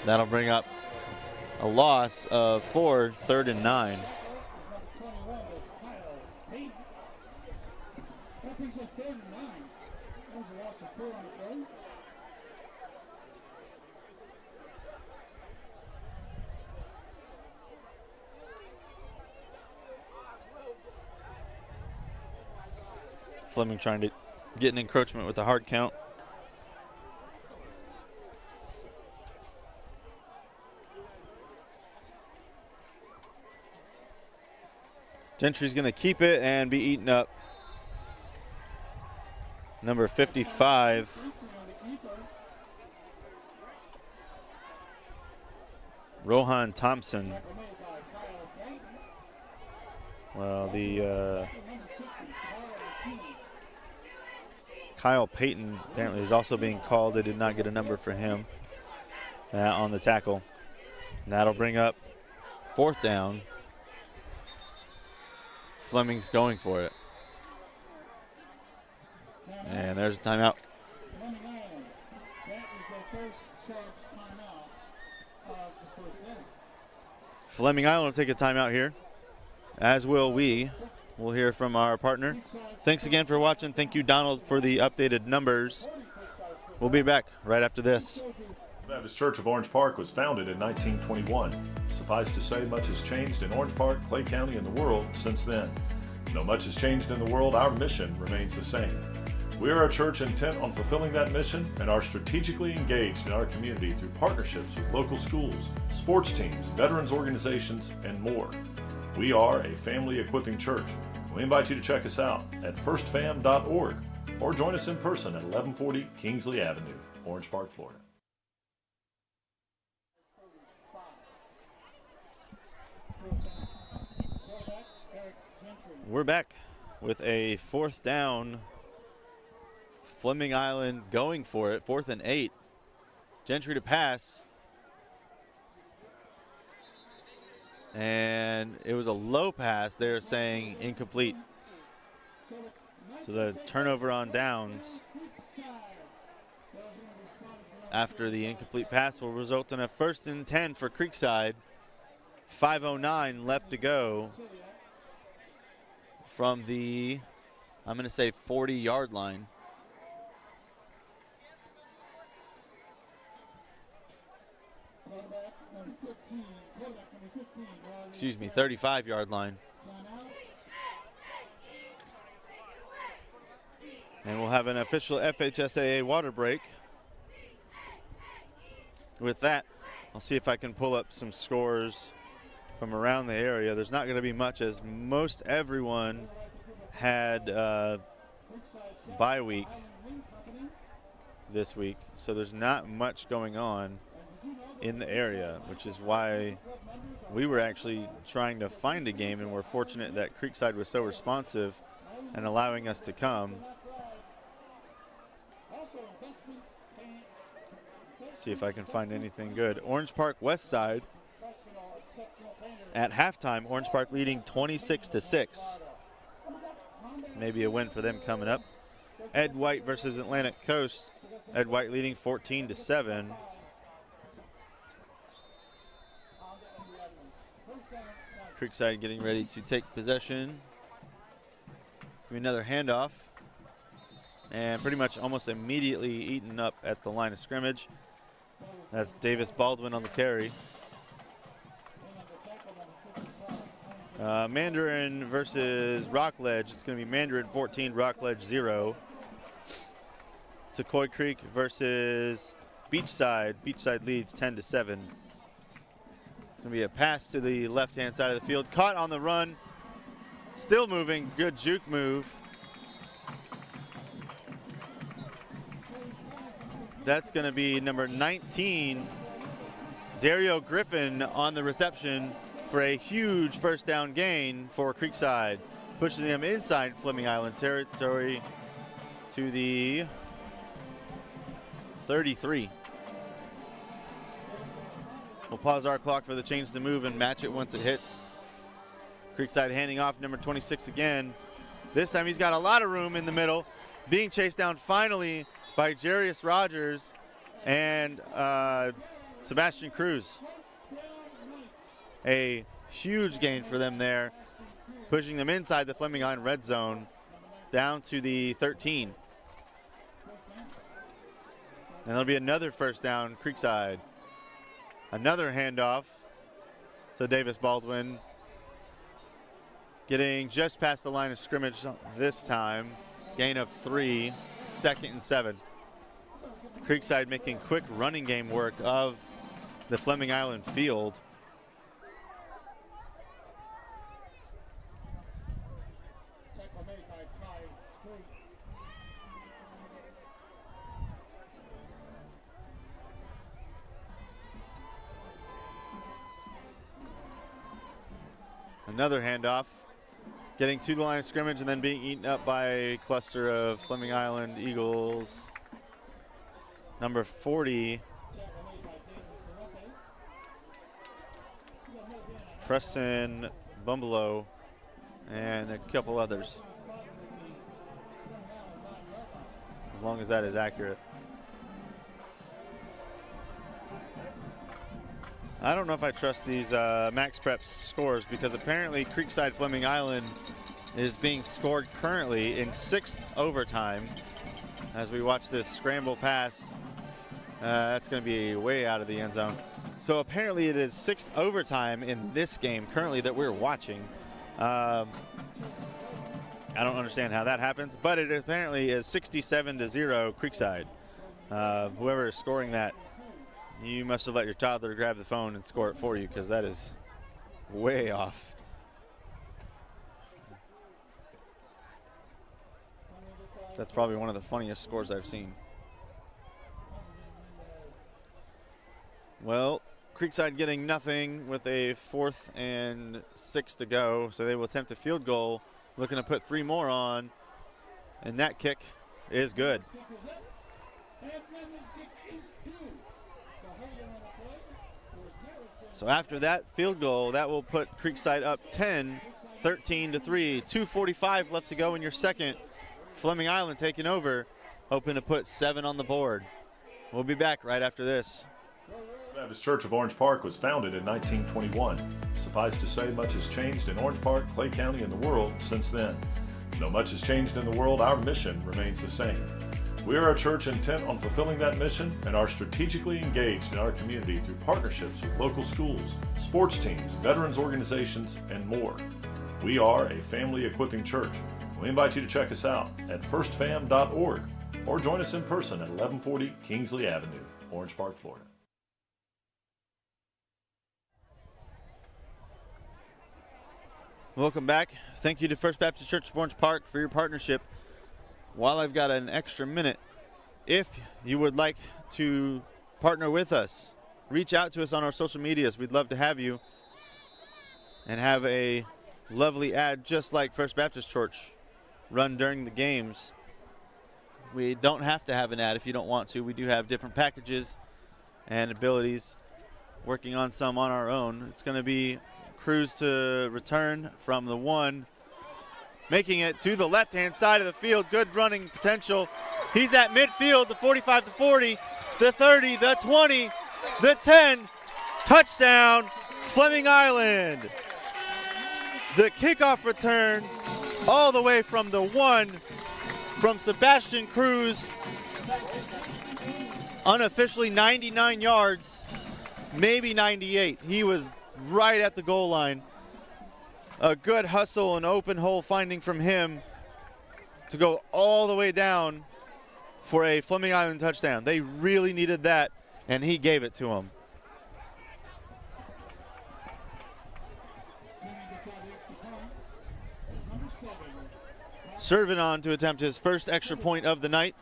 That'll bring up a loss of 4, 3rd and 9. Fleming trying to get an encroachment with the hard count. Gentry's going to keep it and be eaten up. Number 55. Rohan Thompson. Well, the Kyle Payton apparently is also being called. They did not get a number for him on the tackle. And that'll bring up 4th down. Fleming's going for it. And there's a timeout. Fleming Island will take a timeout here, as will we. We'll hear from our partner. Thanks again for watching. Thank you, Donald, for the updated numbers. We'll be back right after this. The Baptist Church of Orange Park was founded in 1921. Suffice to say, much has changed in Orange Park, Clay County, and the world since then. Though much has changed in the world, our mission remains the same. We are a church intent on fulfilling that mission and are strategically engaged in our community through partnerships with local schools, sports teams, veterans organizations, and more. We are a family equipping church. We invite you to check us out at firstfam.org or join us in person at 1140 Kingsley Avenue, Orange Park, Florida. We're back with a 4th down. Fleming Island going for it, 4th and 8. Gentry to pass. And it was a low pass. They're saying incomplete. So the turnover on downs after the incomplete pass will result in a 1st and 10 for Creekside. 5:09 left to go from the, I'm going to say, 40-yard line. Excuse me, 35-yard line. And we'll have an official FHSAA water break. With that, I'll see if I can pull up some scores from around the area. There's not going to be much, as most everyone had bye week this week. So there's not much going on in the area, which is why we were actually trying to find a game, and we're fortunate that Creekside was so responsive and allowing us to come. See if I can find anything good. Orange Park West Side at halftime, Orange Park leading 26-6. Maybe a win for them coming up. Ed White versus Atlantic Coast. Ed White leading 14-7. Creekside getting ready to take possession. It's going to be another handoff. And pretty much almost immediately eaten up at the line of scrimmage. That's Davis Baldwin on the carry. Mandarin versus Rockledge. It's going to be Mandarin 14, Rockledge 0. Tecoy Creek versus Beachside. Beachside leads 10-7. It's going to be a pass to the left-hand side of the field. Caught on the run. Still moving. Good juke move. That's going to be number 19, Dario Griffin on the reception for a huge first down gain for Creekside, pushing them inside Fleming Island territory to the 33. We'll pause our clock for the change to move and match it once it hits. Creekside handing off number 26 again. This time he's got a lot of room in the middle, being chased down finally by Jarius Rogers and Sebastian Cruz. A huge gain for them there, pushing them inside the Fleming Island red zone down to the 13. And there'll be another first down, Creekside. Another handoff to Davis Baldwin. Getting just past the line of scrimmage this time. Gain of 3, 2nd and 7. Creekside making quick running game work of the Fleming Island field. Tackle made by Ty Street. Another handoff. Getting to the line of scrimmage and then being eaten up by a cluster of Fleming Island Eagles. Number 40, Preston Bumbalo, and a couple others, as long as that is accurate. I don't know if I trust these Max Prep scores, because apparently Creekside Fleming Island is being scored currently in 6th overtime. As we watch this scramble pass, that's going to be way out of the end zone. So apparently it is 6th overtime in this game currently that we're watching. I don't understand how that happens, but it apparently is 67-0 Creekside. Whoever is scoring that, you must have let your toddler grab the phone and score it for you, because that is way off. That's probably one of the funniest scores I've seen. Well, Creekside getting nothing with a 4th and 6 to go, so they will attempt a field goal, looking to put 3 more on, and that kick is good. So after that field goal, that will put Creekside up 10, 13-3. 2:45 left to go in your second. Fleming Island taking over, hoping to put 7 on the board. We'll be back right after this. Baptist Church of Orange Park was founded in 1921. Suffice to say, much has changed in Orange Park, Clay County, and the world since then. Though much has changed in the world, our mission remains the same. We are a church intent on fulfilling that mission and are strategically engaged in our community through partnerships with local schools, sports teams, veterans organizations, and more. We are a family equipping church. We invite you to check us out at firstfam.org or join us in person at 1140 Kingsley Avenue, Orange Park, Florida. Welcome back. Thank you to First Baptist Church of Orange Park for your partnership. While I've got an extra minute, if you would like to partner with us, reach out to us on our social medias. We'd love to have you and have a lovely ad just like First Baptist Church run during the games. We don't have to have an ad if you don't want to. We do have different packages and abilities, working on some on our own. It's going to be Cruz to return from the 1, making it to the left-hand side of the field. Good running potential. He's at midfield, the 45, the 40, the 30, the 20, the 10. Touchdown, Fleming Island. The kickoff return all the way from the 1 from Sebastian Cruz. Unofficially 99 yards, maybe 98. He was right at the goal line. A good hustle and open hole finding from him to go all the way down for a Fleming Island touchdown. They really needed that, and he gave it to them. Serving on to attempt his first extra point of the night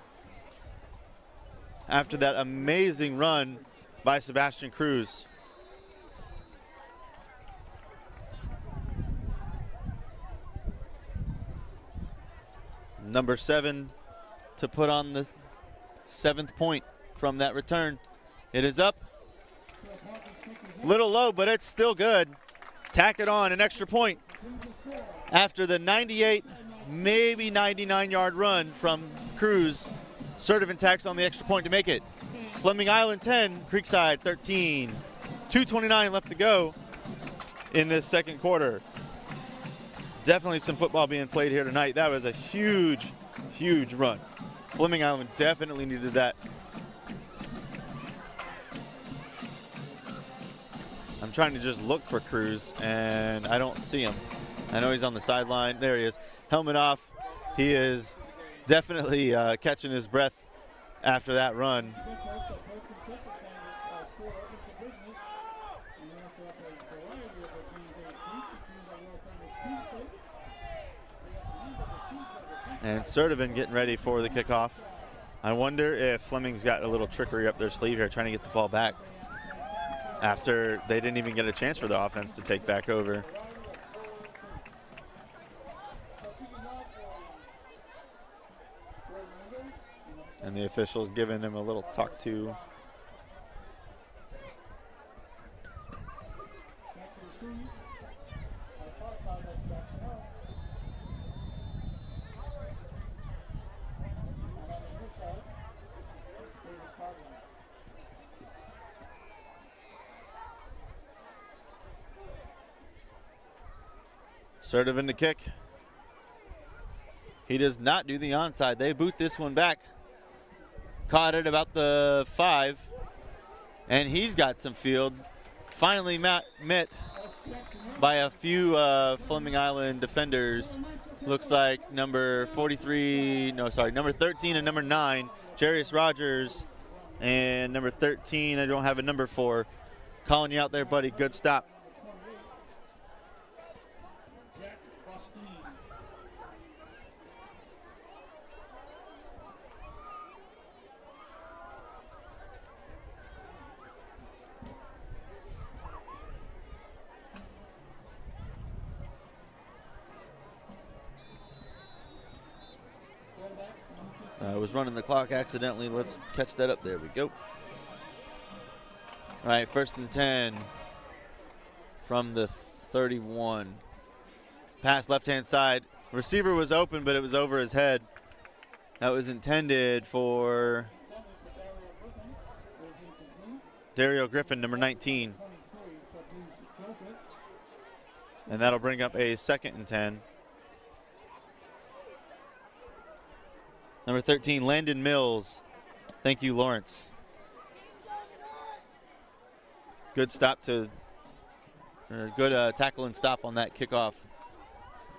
after that amazing run by Sebastian Cruz. Number 7 to put on the 7th point from that return. It is up. Little low, but it's still good. Tack it on, an extra point. After the 98, maybe 99-yard run from Cruz, Sturdivant tacks on the extra point to make it. Fleming Island 10, Creekside 13. 2:29 left to go in this second quarter. Definitely some football being played here tonight. That was a huge, huge run. Fleming Island definitely needed that. I'm trying to just look for Cruz, and I don't see him. I know he's on the sideline. There he is. Helmet off. He is definitely catching his breath after that run. And Sturdivant getting ready for the kickoff. I wonder if Fleming's got a little trickery up their sleeve here, trying to get the ball back after they didn't even get a chance for the offense to take back over. And the officials giving him a little talk to. Sturdivant to kick. He does not do the onside. They boot this one back. Caught it about the 5. And he's got some field. Finally met by a few Fleming Island defenders. Looks like number 13 and number 9, Jarius Rogers, and number 13, I don't have a number for. Calling you out there, buddy. Good stop. I was running the clock accidentally. Let's catch that up. There we go. All right, 1st and 10 from the 31. Pass left-hand side. Receiver was open, but it was over his head. That was intended for Dario Griffin, number 19. And that'll bring up a 2nd and 10. Number 13, Landon Mills. Thank you, Lawrence. Good stop good tackle and stop on that kickoff,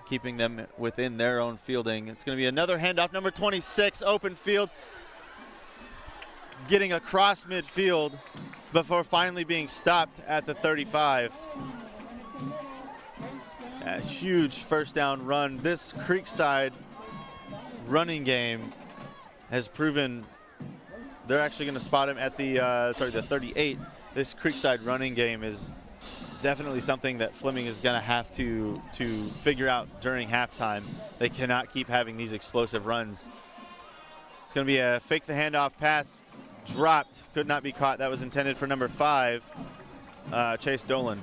keeping them within their own fielding. It's going to be another handoff. Number 26, open field. It's getting across midfield before finally being stopped at the 35. A huge first down run. This Creekside running game has proven they're actually going to spot him at the 38. This Creekside running game is definitely something that Fleming is going to have to figure out during halftime. They cannot keep having these explosive runs. It's going to be a fake the handoff pass, dropped, could not be caught. That was intended for number 5, Chase Dolan.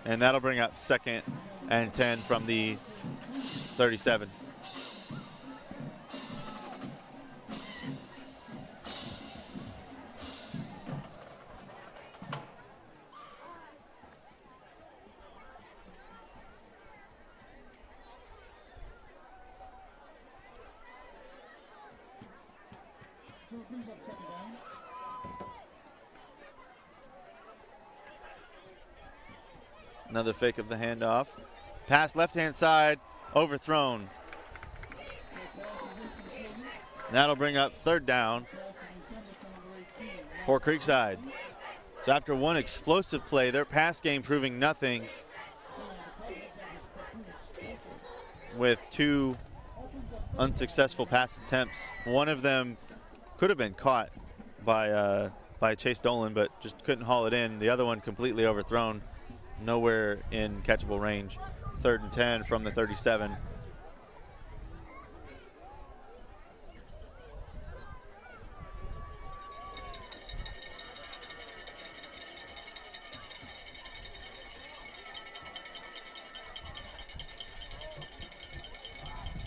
And that'll bring up 2nd and 10 from the 37. Another fake of the handoff. Pass left-hand side, overthrown. That'll bring up 3rd down for Creekside. So after one explosive play, their pass game proving nothing with 2 unsuccessful pass attempts. One of them could have been caught by Chase Dolan, but just couldn't haul it in. The other one completely overthrown, nowhere in catchable range. 3rd and 10 from the 37.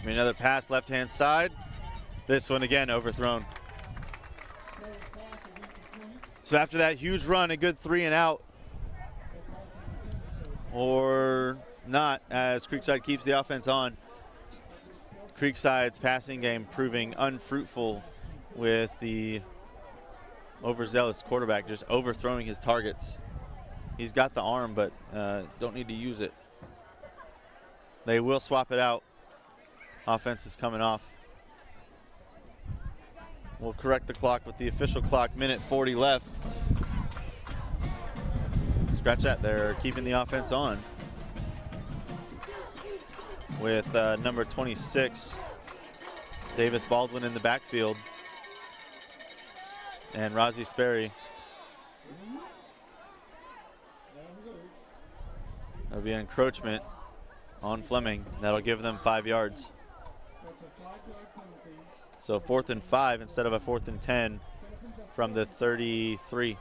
Another pass left-hand side. This one again overthrown. So after that huge run, a good 3 and out. Or not, as Creekside keeps the offense on. Creekside's passing game proving unfruitful with the overzealous quarterback just overthrowing his targets. He's got the arm, but don't need to use it. They will swap it out. Offense is coming off. We'll correct the clock with the official clock, minute 40 left. Scratch that, they're keeping the offense on. With number 26, Davis Baldwin in the backfield. And Rozzy Sperry. That'll be an encroachment on Fleming. That'll give them 5 yards. So 4th and 5 instead of a 4th and 10 from the 33.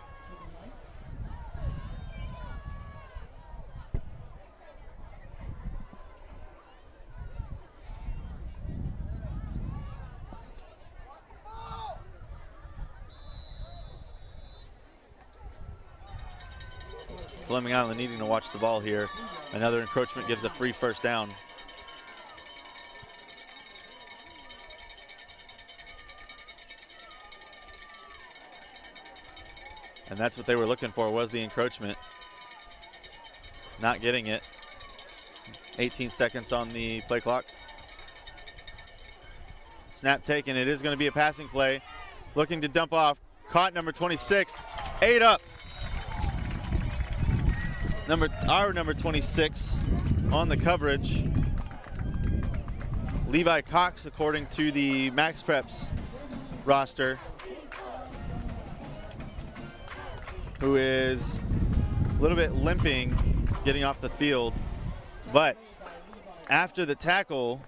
Fleming Island needing to watch the ball here. Another encroachment gives a free first down. And that's what they were looking for, was the encroachment. Not getting it. 18 seconds on the play clock. Snap taken. It is going to be a passing play. Looking to dump off. Caught number 26. 8 up. Our number 26 on the coverage. Levi Cox, according to the Max Preps roster, who is a little bit limping getting off the field. But after the tackle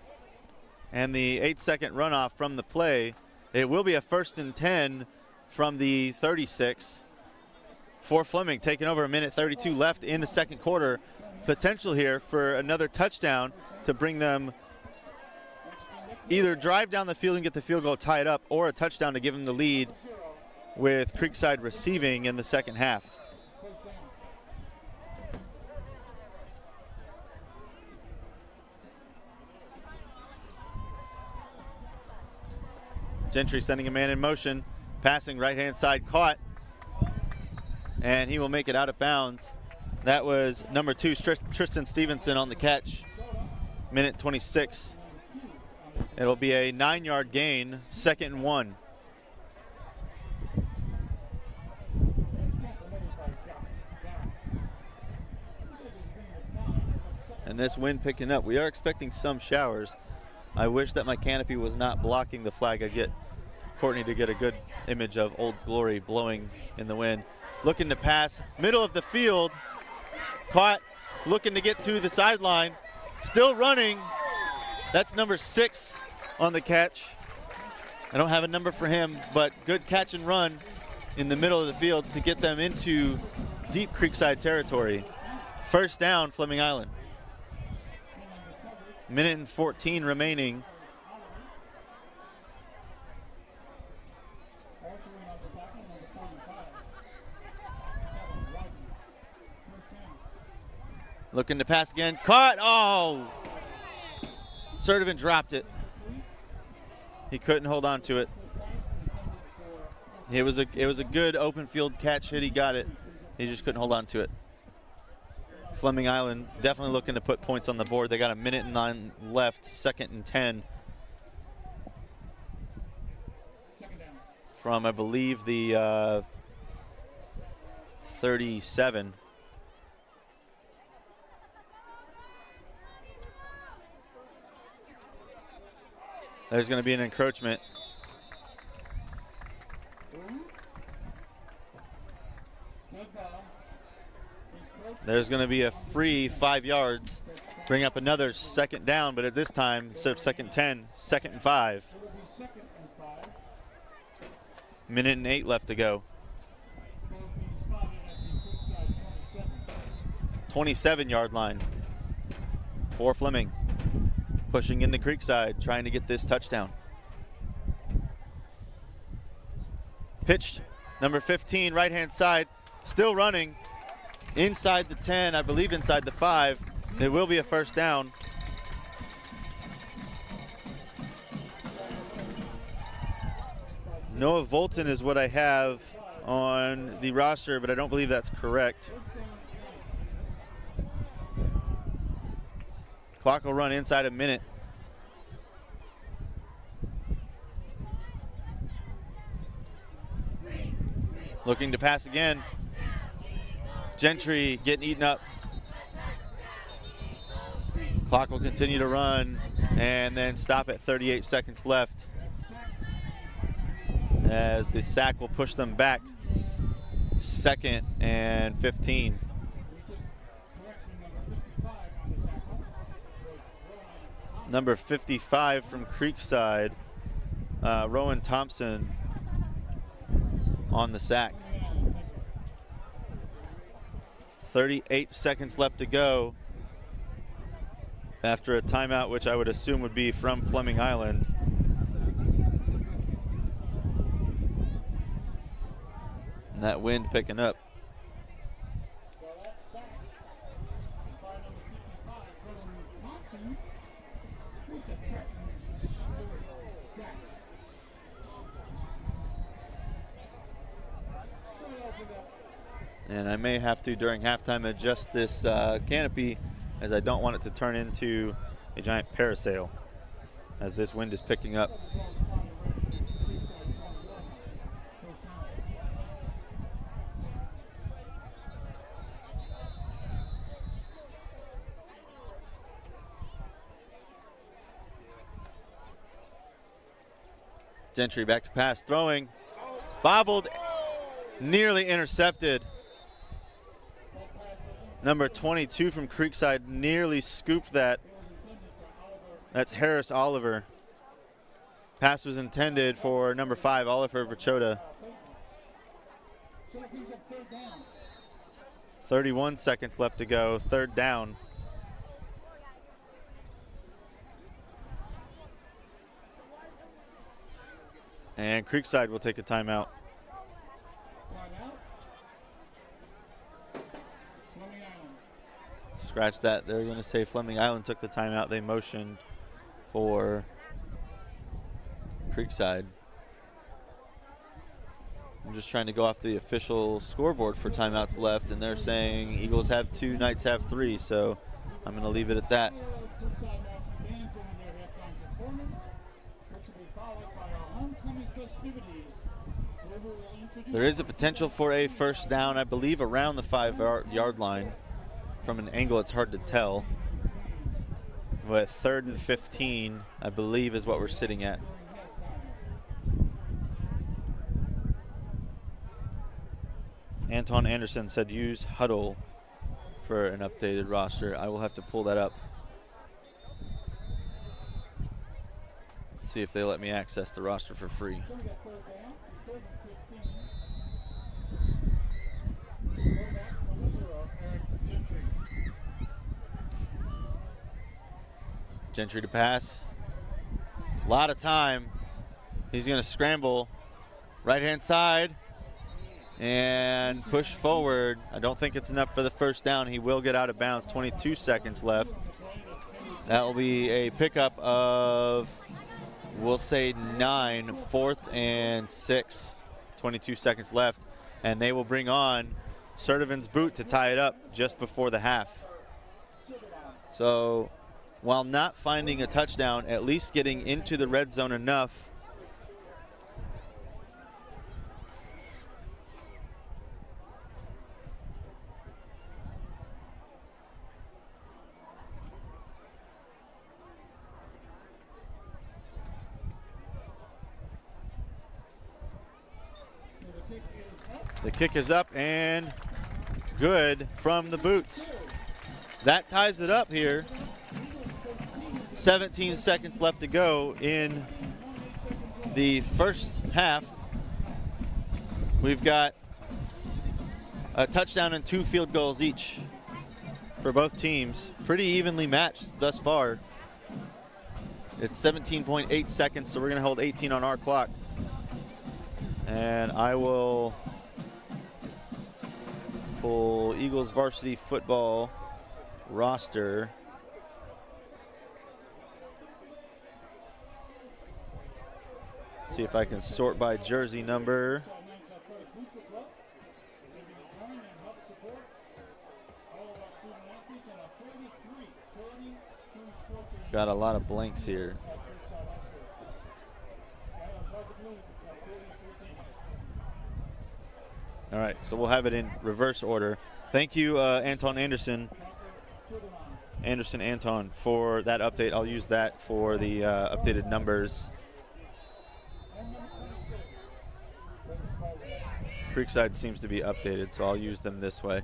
and the 8-second runoff from the play, it will be a 1st and 10 from the 36 for Fleming, taking over, a minute 32 left in the second quarter. Potential here for another touchdown to bring them either drive down the field and get the field goal tied up, or a touchdown to give them the lead, with Creekside receiving in the second half. Gentry sending a man in motion, passing right-hand side, caught, and he will make it out of bounds. That was number 2, Tristan Stevenson on the catch. Minute 26. It'll be a 9-yard gain, 2nd and 1. And this wind picking up. We are expecting some showers. I wish that my canopy was not blocking the flag. I get Courtney to get a good image of Old Glory blowing in the wind. Looking to pass, middle of the field. Caught, looking to get to the sideline. Still running. That's number 6 on the catch. I don't have a number for him, but good catch and run in the middle of the field to get them into deep Creekside territory. First down, Fleming Island. Minute and 14 remaining. Looking to pass again. Caught. Oh! Sertivant dropped it. He couldn't hold on to it. It was a good open field catch hit. He got it. He just couldn't hold on to it. Fleming Island definitely looking to put points on the board. They got a minute and 9 left, 2nd and 10. From, I believe, the 37. There's going to be an encroachment. There's going to be a free 5 yards bring up another second down, but at this time, instead of second 10, 2nd and 5. It'll be 2nd and 5. Minute and 8 left to go. Ball being spotted at the Creekside 27. 27-yard line for Fleming. Pushing into Creekside, trying to get this touchdown. Pitched, number 15, right-hand side, still running. Inside the 10, I believe inside the 5. There will be a first down. Noah Volton is what I have on the roster, but I don't believe that's correct. Clock will run inside a minute. Looking to pass again. Gentry getting eaten up. Clock will continue to run and then stop at 38 seconds left, as the sack will push them back. 2nd and 15. Number 55 from Creekside, Rowan Thompson on the sack. 38 seconds left to go after a timeout, which I would assume would be from Fleming Island. And that wind picking up. And I may have to, during halftime, adjust this canopy, as I don't want it to turn into a giant parasail as this wind is picking up. Gentry back to pass, throwing, bobbled, nearly intercepted. Number 22 from Creekside nearly scooped that. That's Harris Oliver. Pass was intended for number 5, Oliver Brachoda. 31 seconds left to go, 3rd down. And Creekside will take a timeout. Scratch that. They're going to say Fleming Island took the timeout. They motioned for Creekside. I'm just trying to go off the official scoreboard for timeouts left, and they're saying Eagles have 2, Knights have 3, so I'm going to leave it at that. There is a potential for a first down, I believe, around the 5-yard line. From an angle, it's hard to tell. But 3rd and 15, I believe, is what we're sitting at. Anton Anderson said use huddle for an updated roster. I will have to pull that up. Let's see if they let me access the roster for free. Gentry to pass. A lot of time. He's going to scramble. Right-hand side. And push forward. I don't think it's enough for the first down. He will get out of bounds. 22 seconds left. That will be a pickup of, we'll say 9, 4th and 6. 22 seconds left. And they will bring on Sertivan's boot to tie it up just before the half. So, while not finding a touchdown, at least getting into the red zone enough. The kick is up and good from the boots. That ties it up here. 17 seconds left to go in the first half. We've got a touchdown and 2 field goals each for both teams. Pretty evenly matched thus far. It's 17.8 seconds, so we're going to hold 18 on our clock. And I will pull Eagles varsity football roster. See if I can sort by jersey number. Got a lot of blanks here. All right, so we'll have it in reverse order. Thank you, Anton, for that update. I'll use that for the updated numbers. Creekside seems to be updated, so I'll use them this way.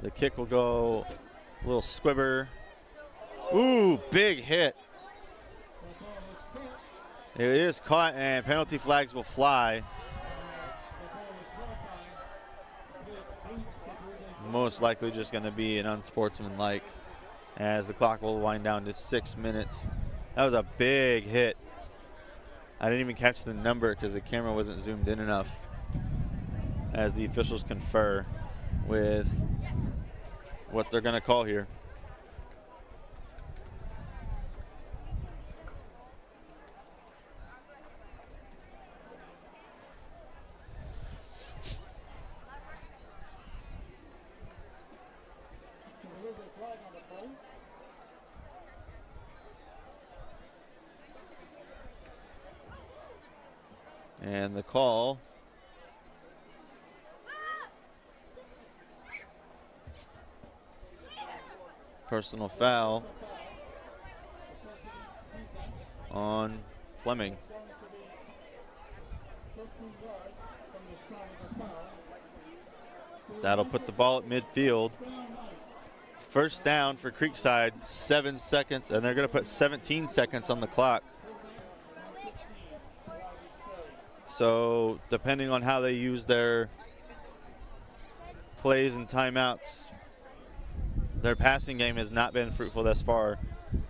The kick will go a little squibber. Ooh, big hit. It is caught, and penalty flags will fly. Most likely just going to be an unsportsmanlike, as the clock will wind down to 6 minutes. That was a big hit. I didn't even catch the number because the camera wasn't zoomed in enough, as the officials confer with what they're going to call here. And the call personal foul on Fleming. That'll put the ball at midfield. First down for Creekside, 7 seconds, and they're going to put 17 seconds on the clock. So depending on how they use their plays and timeouts, their passing game has not been fruitful thus far.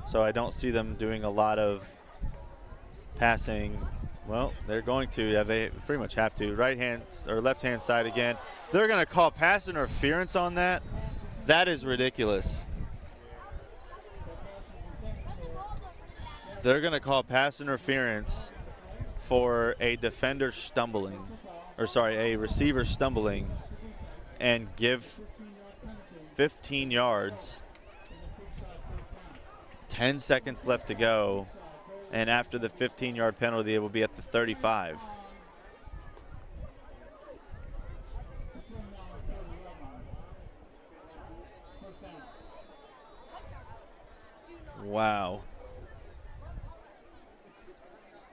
So I don't see them doing a lot of passing. Well, they're going to. Yeah, they pretty much have to. Right hand or left hand side again. They're going to call pass interference on that. That is ridiculous. They're going to call pass interference for a defender stumbling, or sorry, a receiver stumbling, and give 15 yards, 10 seconds left to go, and after the 15-yard penalty, it will be at the 35. Wow.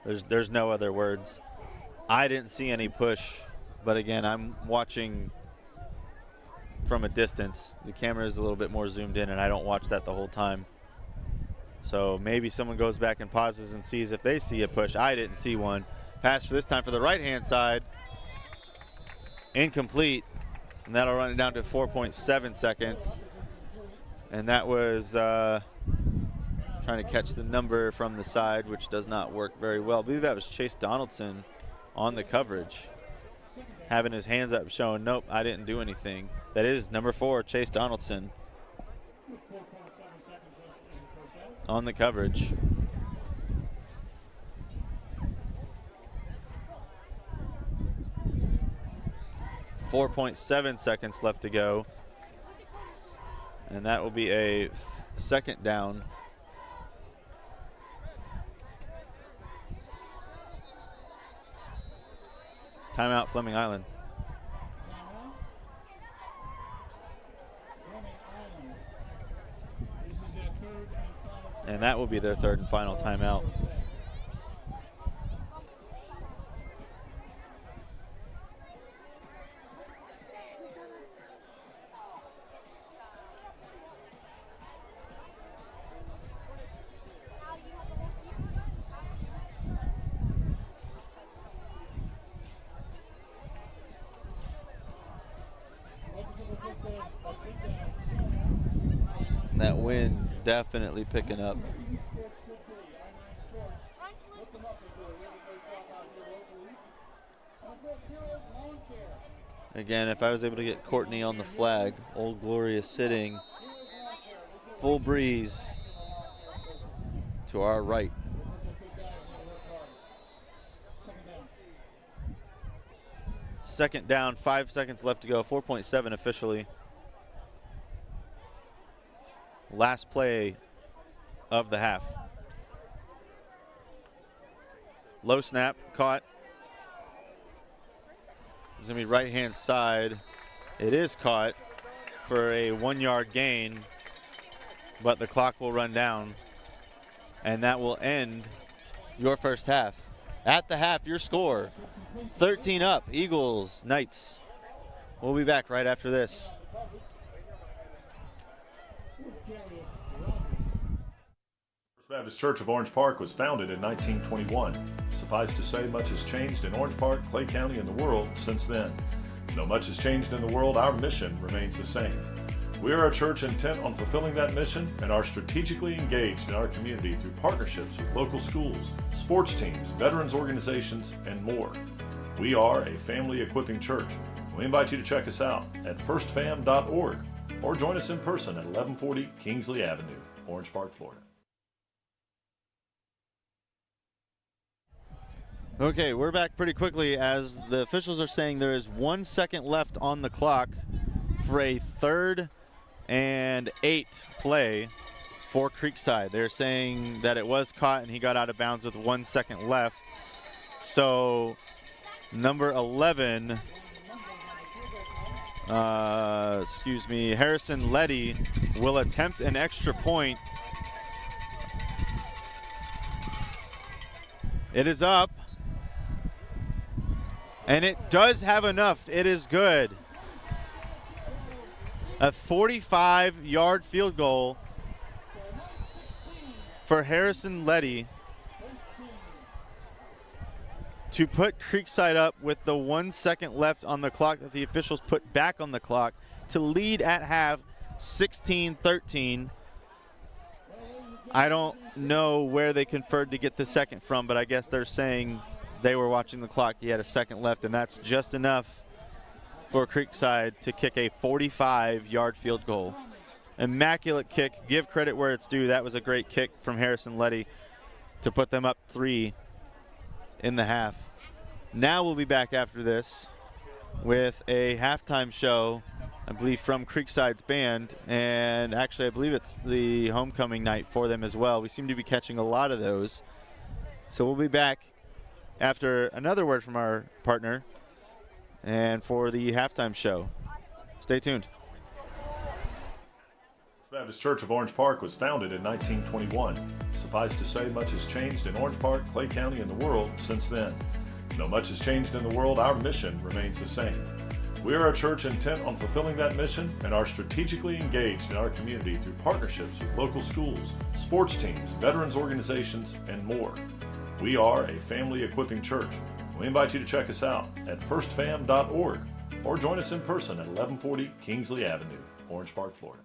There's no other words. I didn't see any push, but again, I'm watching from a distance. The camera is a little bit more zoomed in, and I don't watch that the whole time. So maybe someone goes back and pauses and sees if they see a push. I didn't see one. Pass for this time for the right-hand side. Incomplete, and that'll run it down to 4.7 seconds. And that was trying to catch the number from the side, which does not work very well. I believe that was Chase Donaldson on the coverage, having his hands up showing, nope, I didn't do anything. That is number 4, Chase Donaldson, on the coverage. .7 seconds left to go, and that will be a second down. Timeout, Fleming Island. And that will be their third and final timeout. that wind definitely picking up. Again, if I was able to get Courtney on the flag, Old Glory is sitting full breeze to our right. Second down, 5 seconds left to go, 4.7 officially. Last play of the half. Low snap, caught. It's going to be right-hand side. It is caught for a 1-yard gain, but the clock will run down, and that will end your first half. At the half, your score, 13 up, Eagles, Knights. We'll be back right after this. First Baptist Church of Orange Park was founded in 1921. Suffice to say, much has changed in Orange Park, Clay County, and the world since then. Though much has changed in the world, our mission remains the same. We are a church intent on fulfilling that mission and are strategically engaged in our community through partnerships with local schools, sports teams, veterans organizations, and more. We are a family equipping church. We invite you to check us out at firstfam.org or join us in person at 1140 Kingsley Avenue, Orange Park, Florida. Okay, we're back pretty quickly as the officials are saying there is 1 second left on the clock for a 3rd and 8 play for Creekside. They're saying that it was caught and he got out of bounds with 1 second left. So number 11, Harrison Letty will attempt an extra point. It is up. And it does have enough. It is good. A 45-yard field goal for Harrison Letty to put Creekside up with the 1 second left on the clock that the officials put back on the clock to lead at half 16-13. I don't know where they conferred to get the second from, but I guess they're saying they were watching the clock. He had a second left, and that's just enough for Creekside to kick a 45-yard field goal. Immaculate kick. Give credit where it's due. That was a great kick from Harrison Letty to put them up 3 in the half. Now we'll be back after this with a halftime show, I believe, from Creekside's band, and actually I believe it's the homecoming night for them as well. We seem to be catching a lot of those. So we'll be back after another word from our partner and for the halftime show. Stay tuned. Baptist Church of Orange Park was founded in 1921. Suffice to say, much has changed in Orange Park, Clay County, and the world since then. Though much has changed in the world, our mission remains the same. We are a church intent on fulfilling that mission and are strategically engaged in our community through partnerships with local schools, sports teams, veterans organizations, and more. We are a family equipping church. We invite you to check us out at firstfam.org or join us in person at 1140 Kingsley Avenue, Orange Park, Florida.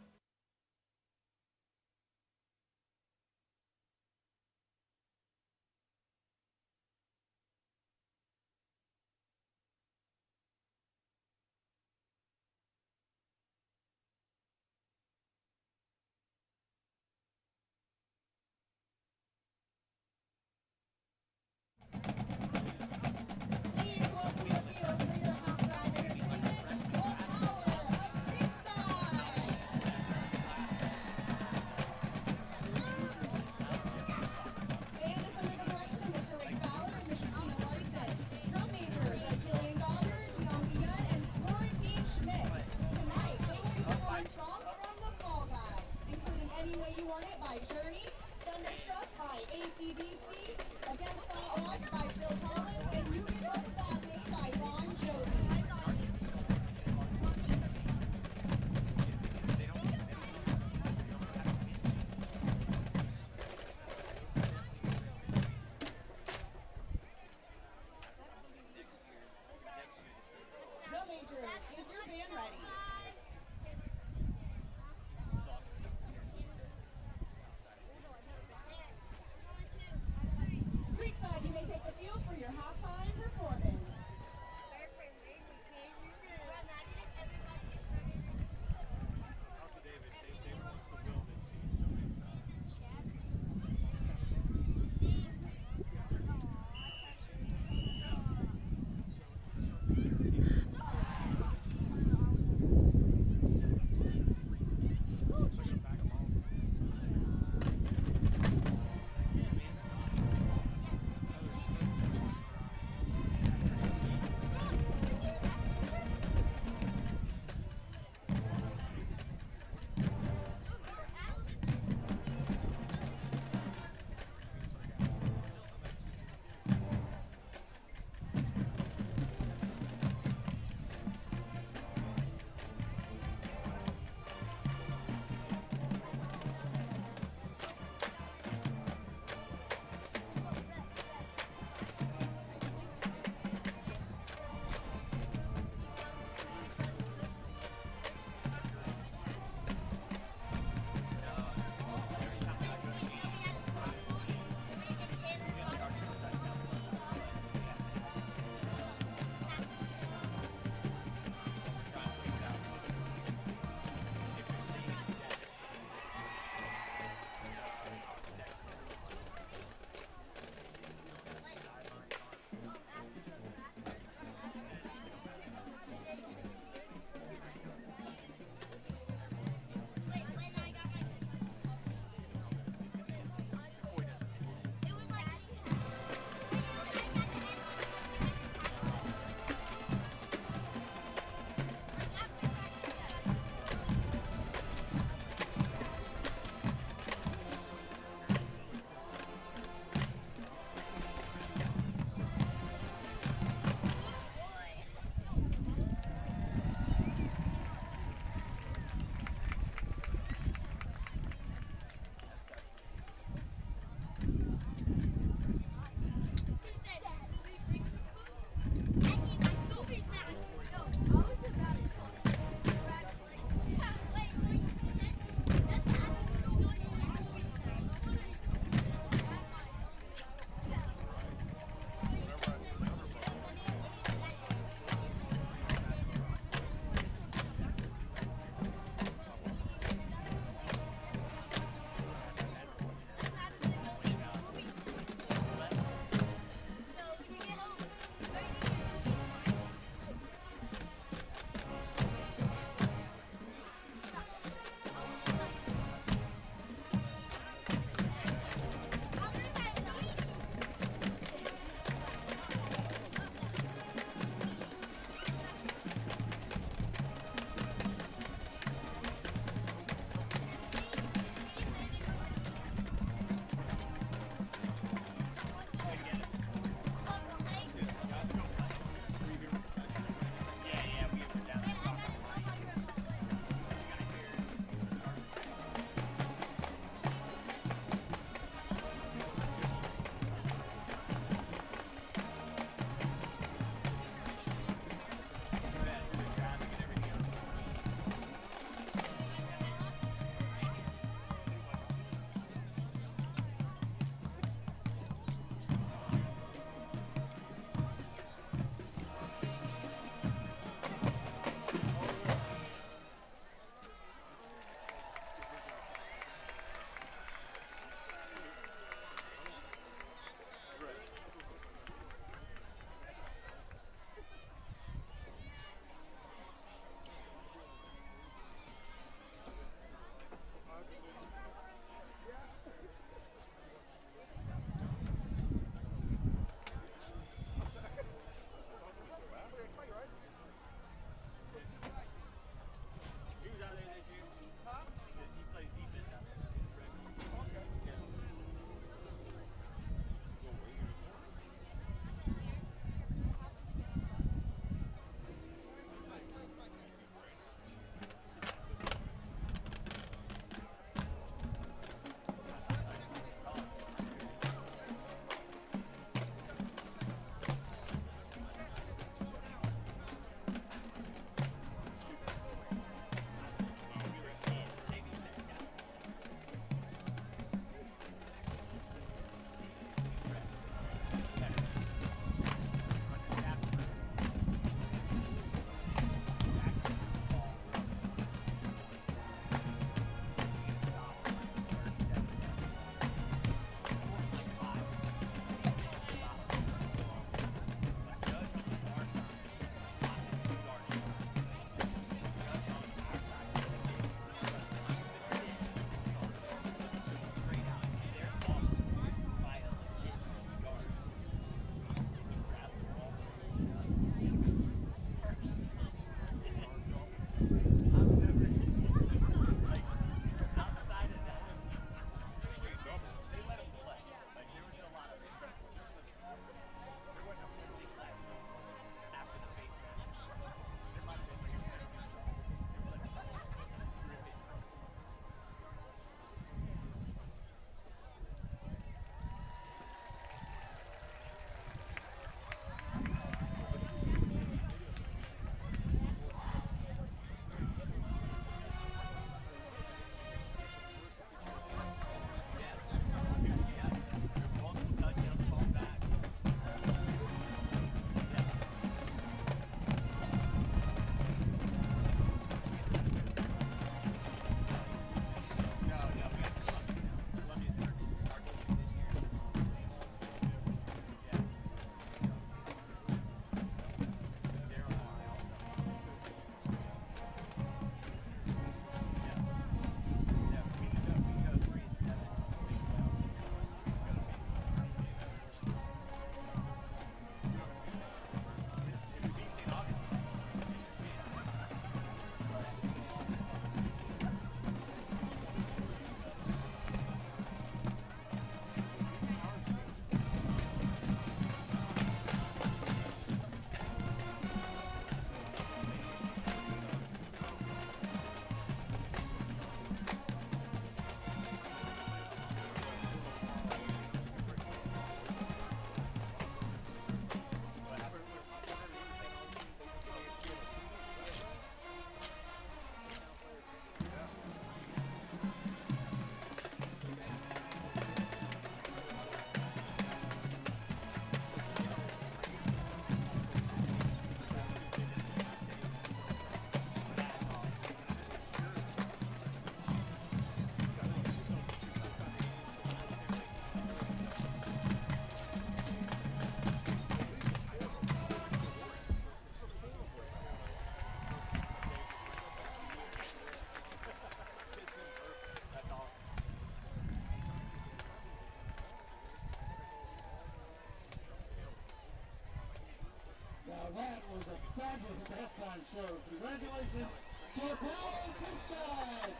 fabulous halftime show. Congratulations to the Brown Creekside.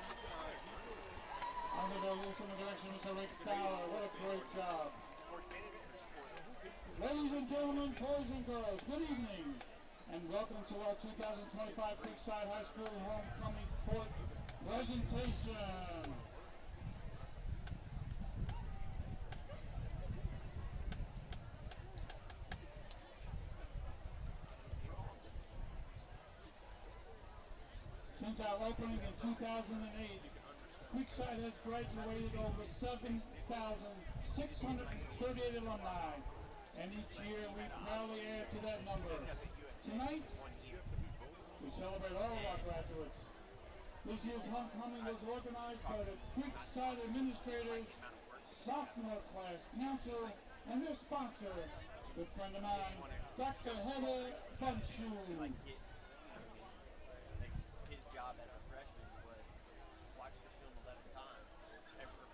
Under the Wilson direction, Mr. Rick Fowler. What a great job. Ladies and gentlemen, boys and girls, good evening, and welcome to our 2025 Creekside High School Homecoming Court presentation. Since our opening in 2008, Creekside has graduated over 7,638 alumni, and each year we proudly add to that number. Tonight, we celebrate all of our graduates. This year's homecoming was organized by the Creekside administrators, sophomore class council, and their sponsor, good friend of mine, Dr. Heather Bunchu. His job as a freshman was watch the film 11 times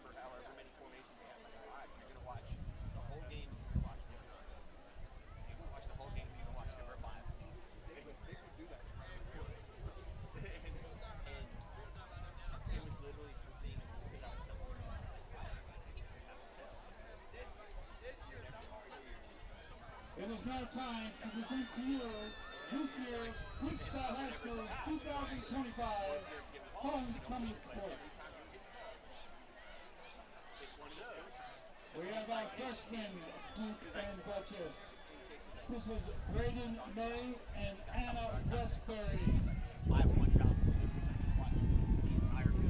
for however many formations they have. Like, all right, you're going to watch the whole game, you're going to watch number 9. You're going to watch the whole game, you're going to watch number 5. They could do that. and it was literally for things because I was telling them, I would tell. It is now time to present to you this year's Creekside High School's 2025 Homecoming Court. We have our freshmen, Duke and Duchess. This is Braden May and Anna Westbury. I have one job. Watch the entire film. You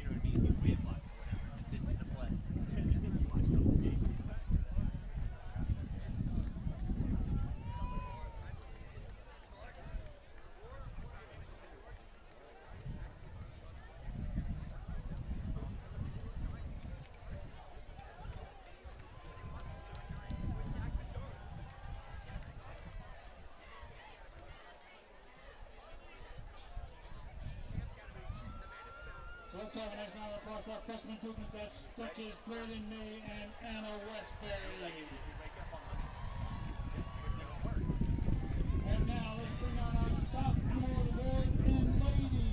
know what I mean? You win, but whatever. This is the play. You watch the whole game. So let's have a nice round of applause for our freshman Duke and Duchess, Braden May and Anna Westbury. And now let's bring on our sophomore boy and lady.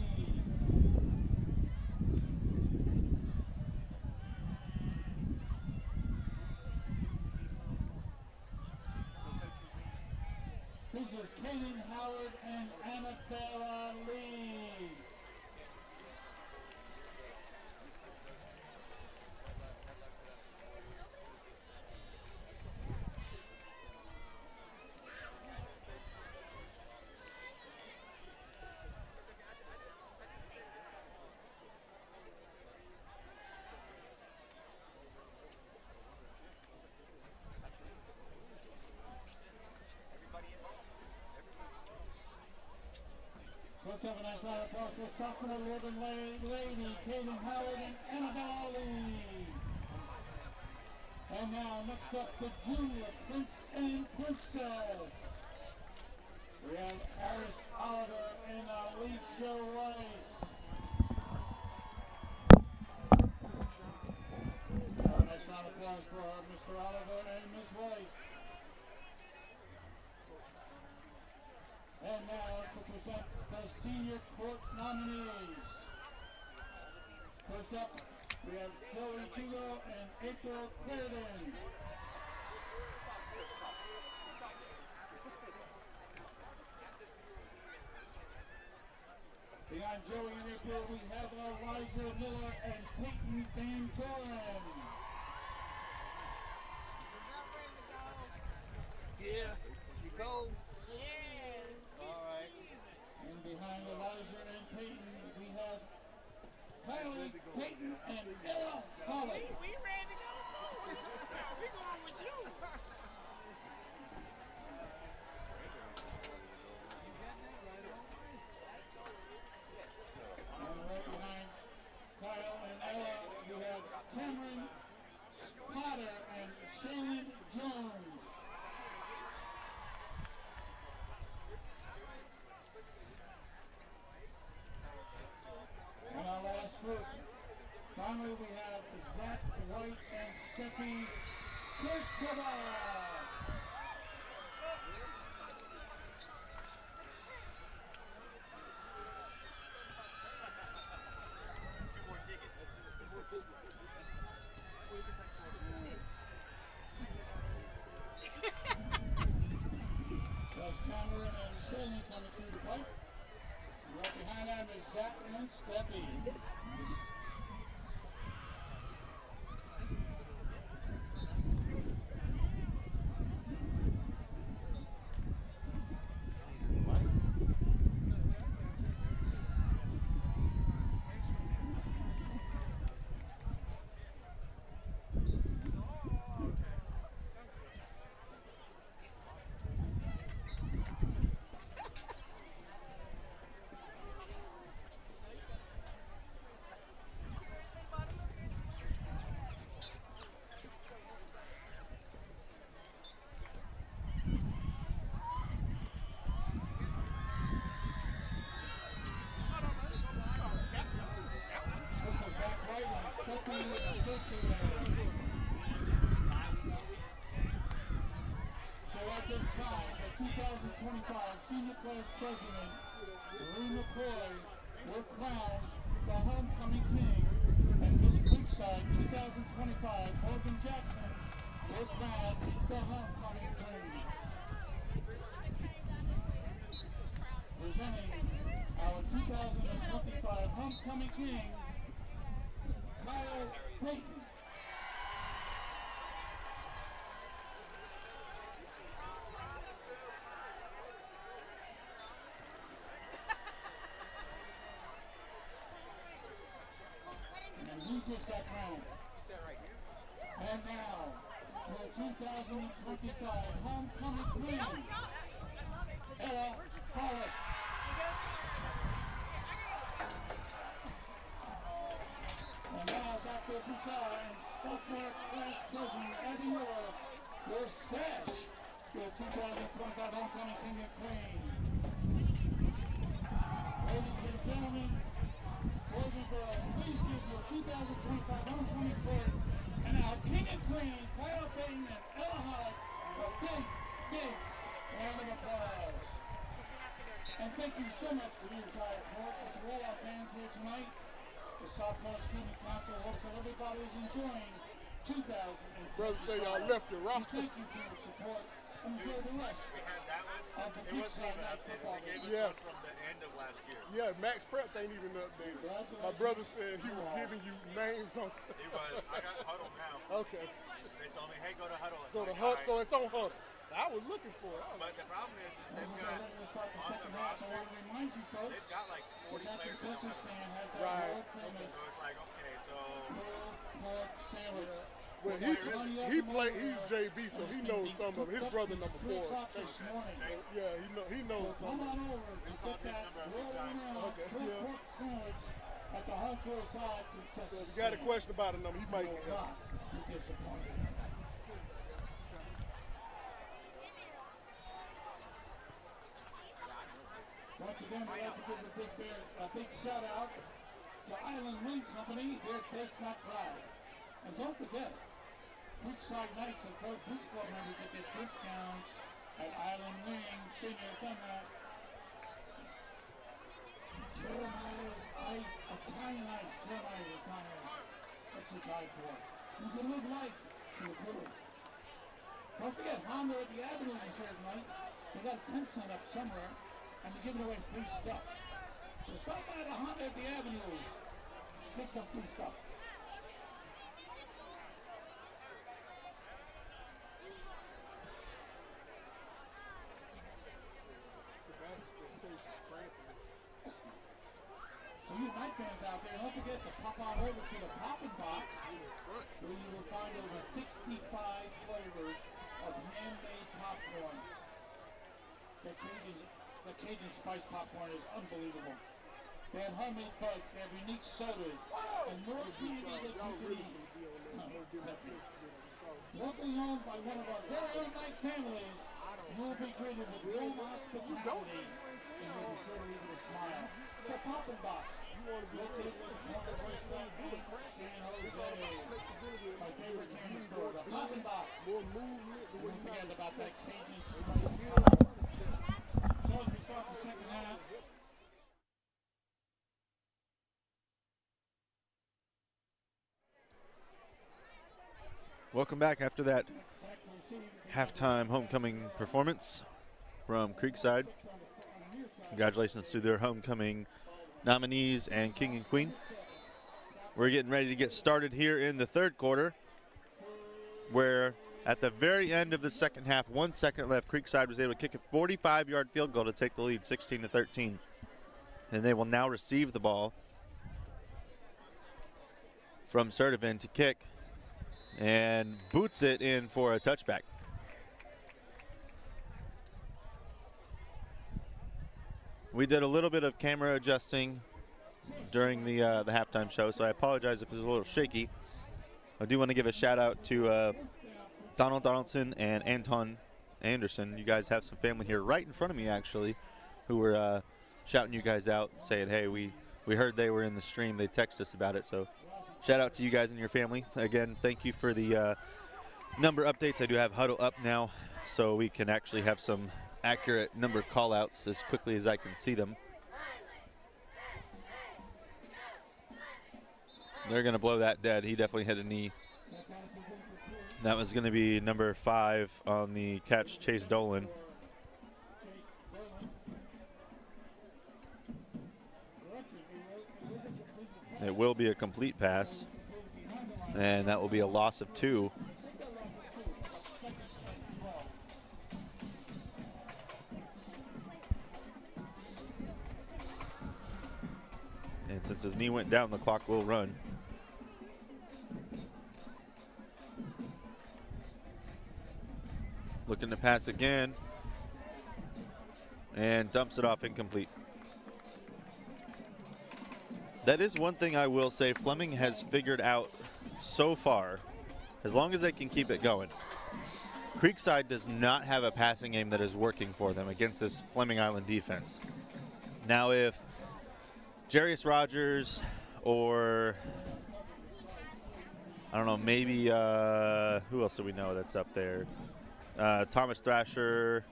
This is Kaden Howard and Annabella Lee. Let's have a nice round of applause for sophomore Northern lady, Kaden Howard and Annabelle Lee. And now, next up, the junior Prince and Princess. We have Aris Oliver and Alicia Rice. A nice round of applause for Mr. Oliver and Miss Rice. And now, let's present the senior court nominees. First up, we have Joey Hugo and April Clarendon. Behind Joey and April, we have Elijah Miller and Peyton Van Doren. Yeah, you go. And behind Elijah and Peyton, we have Kylie, Peyton, and Ella Holly. We ready to go too. We going with you. And right behind Kyle and Ella, we have Cameron Potter and Shaylin Jones. And our last group, finally we have Zach White and Steffi Kurtova. and Stanley coming through the pipe. Right behind that is Zach and Steffi. This is Zach White and Steffi Kirchner. So at this time, the 2025 Senior Class President, Marie McCoy, will crown the Homecoming King, and Miss Creekside 2025, Morgan Jackson, will crown the Homecoming Queen. Presenting our 2025 Homecoming King, Kyle Payton. And he gets that crown. And now, the 2025 Homecoming Queen, Ella Pollock. And now Dr. Bouchard and Sophomore Class President Abby Miller will sash the 2025 Homecoming King and Queen. Ladies and gentlemen, boys and girls, please give your 2025 Homecoming Queen and our King and Queen, Kyle Payton and Ella Pollock, a big, big round of applause. And thank you so much to the entire court and to all our fans here tonight. The Sophomore Student Council hopes that everybody is enjoying 2025. Brothers say y'all left your roster. Thank you for your support and enjoy the rest of the Creekside Night football game. Yeah. From the end of last year. Yeah, Max Preps ain't even updated. My brother said he was giving you names on. He was. I got Huddle now. Okay. They told me, hey, go to Huddle. Go to Like, Huddle, so all right. it's on Huddle. I was looking for it. But the problem is they've got on the roster, Remind you folks, they've got like 40 that players. in the concession roster. stand has that Right. world famous So it's like, okay, so pulled pork sandwich. Well, he's JB, so he knows some of them. His brother number 4. This morning. Yeah, he knows Come some of on them. over to get that world-renowned Okay, pulled yeah. pork sandwich at the home court side concession If you got a stand. question about him, he might You can will help. not be disappointed. Once again, we'd like to give a big shout out to Island Wing Company, their Best Not Cloud. And don't forget, Creekside Nights and Third Boost Club members that get discounts at Island Wing. Been there, done that. Jeremiah's Ice, Italian Ice, Jeremiah's Italian Ice. That's the guy for. You can live life to the fullest. Don't forget, Honda at the Avenues is here tonight. They got a tent set up somewhere, and they're giving away free stuff. So stop by the Honda at the Avenues. Get some free stuff. So you night fans out there, don't forget to pop on over to the Poppin' Box, where you will find over 65 flavors of handmade popcorn. The Cajun spice popcorn is unbelievable. They have homemade bugs, they have unique sodas, and more candy that you can eat. Locally owned by one of our very own night families, you will be greeted with warm hospitality, and you'll be sure to leave with a smile. The Poppin' Box, located in Morgan Restaurant in San Jose. My favorite candy store, the Poppin' Box. Don't forget about that Cajun spice popcorn. So as we start the second half, Welcome back after that halftime homecoming performance. from Creekside. Congratulations to their homecoming nominees and king and queen. We're getting ready to get started here in the third quarter, where at the very end of the second half, 1 second left, Creekside was able to kick a 45-yard field goal to take the lead 16-13. And they will now receive the ball from Sturdivant to kick and boots it in for a touchback. We did a little bit of camera adjusting during the halftime show, so I apologize if it was a little shaky. I do want to give a shout out to Donald Donaldson and Anton Anderson. You guys have some family here right in front of me, actually, who were shouting you guys out, saying, hey, we heard they were in the stream. They texted us about it, so shout out to you guys and your family. Again, thank you for the number updates. I do have Huddle up now, so we can actually have some accurate number call-outs as quickly as I can see them. They're going to blow that dead. He definitely hit a knee. That was going to be number 5 on the catch, Chase Dolan. It will be a complete pass, and that will be a loss of 2. And since his knee went down, the clock will run. Looking to pass again, and dumps it off incomplete. That is one thing I will say Fleming has figured out so far, as long as they can keep it going. Creekside does not have a passing game that is working for them against this Fleming Island defense. Now, if Jarius Rogers or, I don't know, maybe, who else do we know that's up there? Thomas Thrasher,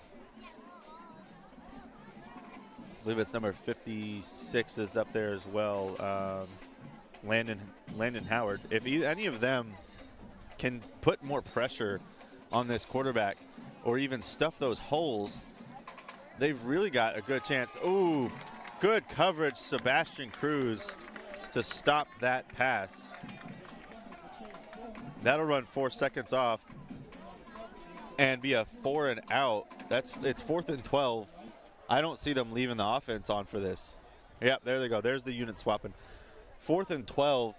I believe it's number 56 is up there as well. Landon Howard. If any of them can put more pressure on this quarterback or even stuff those holes, they've really got a good chance. Ooh, good coverage, Sebastian Cruz, to stop that pass. That'll run 4 seconds off and be a 4 and out. It's 4th and 12. I don't see them leaving the offense on for this. Yep, there they go. There's the unit swapping. 4th and 12.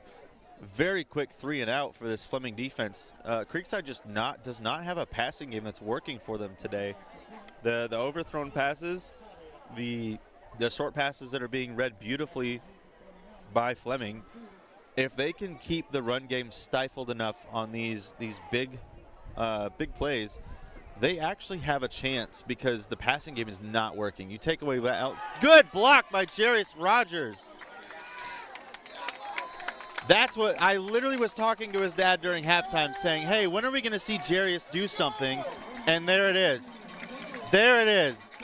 Very quick 3 and out for this Fleming defense. Creekside just does not have a passing game that's working for them today. The overthrown passes, the short passes that are being read beautifully by Fleming, if they can keep the run game stifled enough on these big plays, they actually have a chance because the passing game is not working. You take away that. Good block by Jarius Rogers. That's what I literally was talking to his dad during halftime saying, hey, when are we going to see Jarius do something? And there it is. There it is.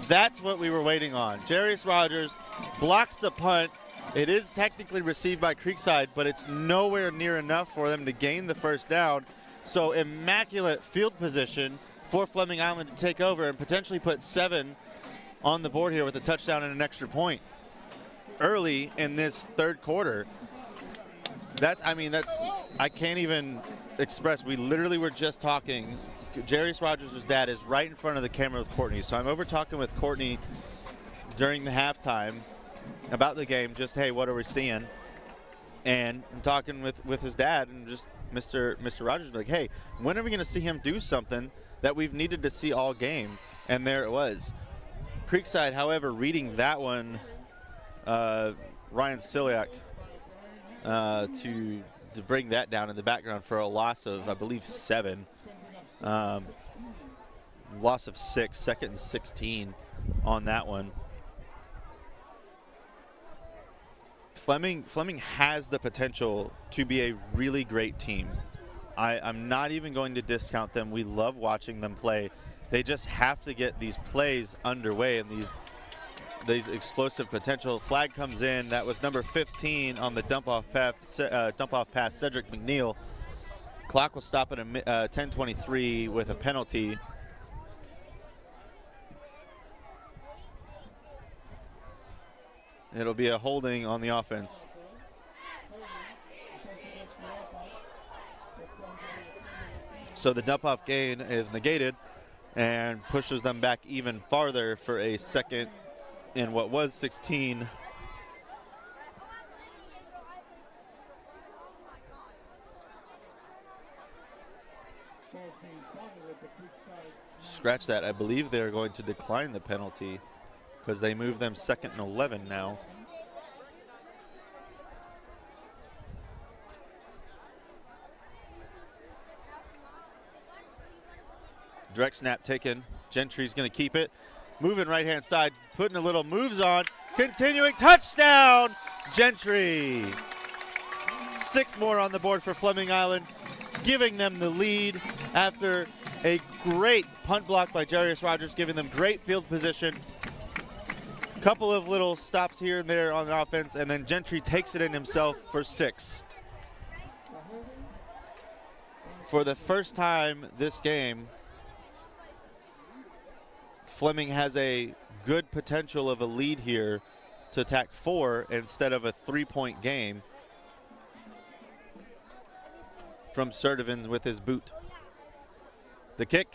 That's what we were waiting on. Jarius Rogers blocks the punt. It is technically received by Creekside, but it's nowhere near enough for them to gain the first down. So immaculate field position for Fleming Island to take over and potentially put 7 on the board here with a touchdown and an extra point early in this third quarter. I can't even express. We literally were just talking. Jarius Rogers' dad is right in front of the camera with Courtney. So I'm over talking with Courtney during the halftime about the game, just, hey, what are we seeing? And I'm talking with his dad, and just Mr. Rogers be like, hey, when are we going to see him do something that we've needed to see all game? And there it was. Creekside, however, reading that one, Ryan Ciliak, to bring that down in the background for a loss of, I believe, 7. Loss of 6, 2nd and 16 on that one. Fleming has the potential to be a really great team. I'm not even going to discount them. We love watching them play. They just have to get these plays underway and these explosive potential. Flag comes in. That was number 15 on the dump off pass, Cedric McNeil. Clock will stop at 10:23 with a penalty. It'll be a holding on the offense. So the dump-off gain is negated and pushes them back even farther for a second in what was 16. Scratch that. I believe they're going to decline the penalty because they move them 2nd and 11 now. Direct snap taken. Gentry's going to keep it. Moving right-hand side, putting a little moves on. Continuing touchdown, Gentry. 6 more on the board for Fleming Island, giving them the lead after a great punt block by Jarius Rogers, giving them great field position. Couple of little stops here and there on the offense, and then Gentry takes it in himself for 6. For the first time this game, Fleming has a good potential of a lead here to attack 4 instead of a 3-point game from Sturdivant with his boot. The kick,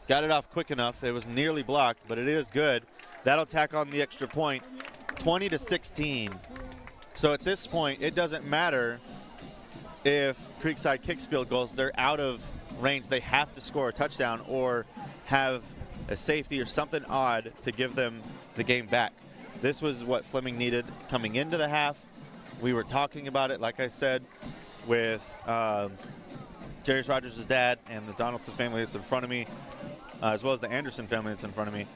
got it off quick enough. It was nearly blocked, but it is good. That'll tack on the extra point, 20-16. So at this point, it doesn't matter if Creekside kicks field goals. They're out of range. They have to score a touchdown or have a safety or something odd to give them the game back. This was what Fleming needed coming into the half. We were talking about it, like I said, with Jarius Rogers' dad and the Donaldson family that's in front of me, as well as the Anderson family that's in front of me.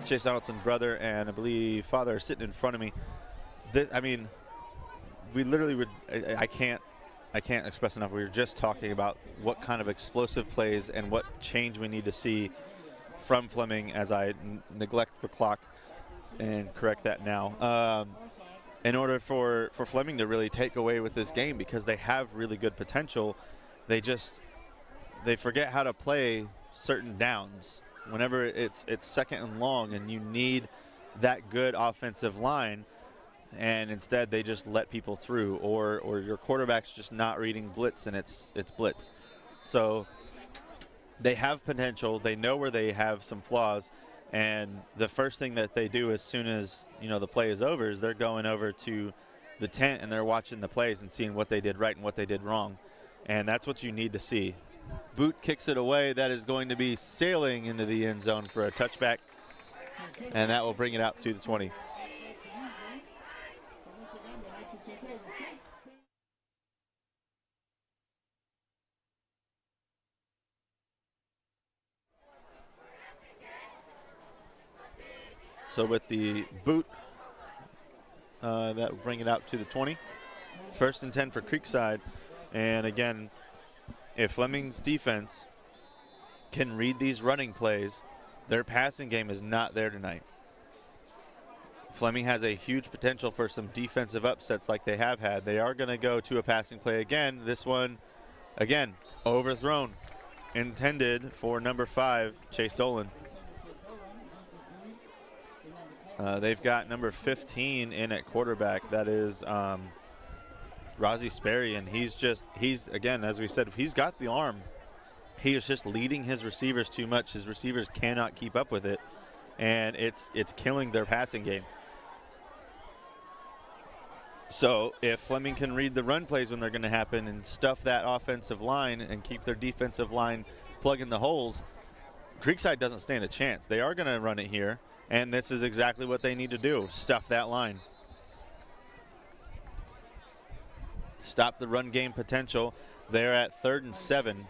Chase Donaldson's brother and I believe father are sitting in front of me. I mean, we literally would, I can't express enough. We were just talking about what kind of explosive plays and what change we need to see from Fleming as I neglect the clock and correct that now. In order for Fleming to really take away with this game, because they have really good potential, they forget how to play certain downs. Whenever it's 2nd and long and you need that good offensive line, and instead they just let people through, or your quarterback's just not reading blitz and it's blitz. So they have potential. They know where they have some flaws, and the first thing that they do as soon as the play is over is they're going over to the tent and they're watching the plays and seeing what they did right and what they did wrong, and that's what you need to see. Boot kicks it away. That is going to be sailing into the end zone for a touchback, and that will bring it out to the 20. So with the boot, that will bring it out to the 20. 1st and 10 for Creekside. And again, if Fleming's defense can read these running plays, their passing game is not there tonight. Fleming has a huge potential for some defensive upsets like they have had. They are going to go to a passing play again. This one, again, overthrown. Intended for number 5, Chase Dolan. They've got number 15 in at quarterback. That is Rozzy Sperry, and he's again, as we said, he's got the arm. He is just leading his receivers too much. His receivers cannot keep up with it, and it's killing their passing game. So if Fleming can read the run plays when they're going to happen and stuff that offensive line and keep their defensive line plugging the holes, Creekside doesn't stand a chance. They are going to run it here, and this is exactly what they need to do, stuff that line. Stop the run game potential. They're at 3rd and 7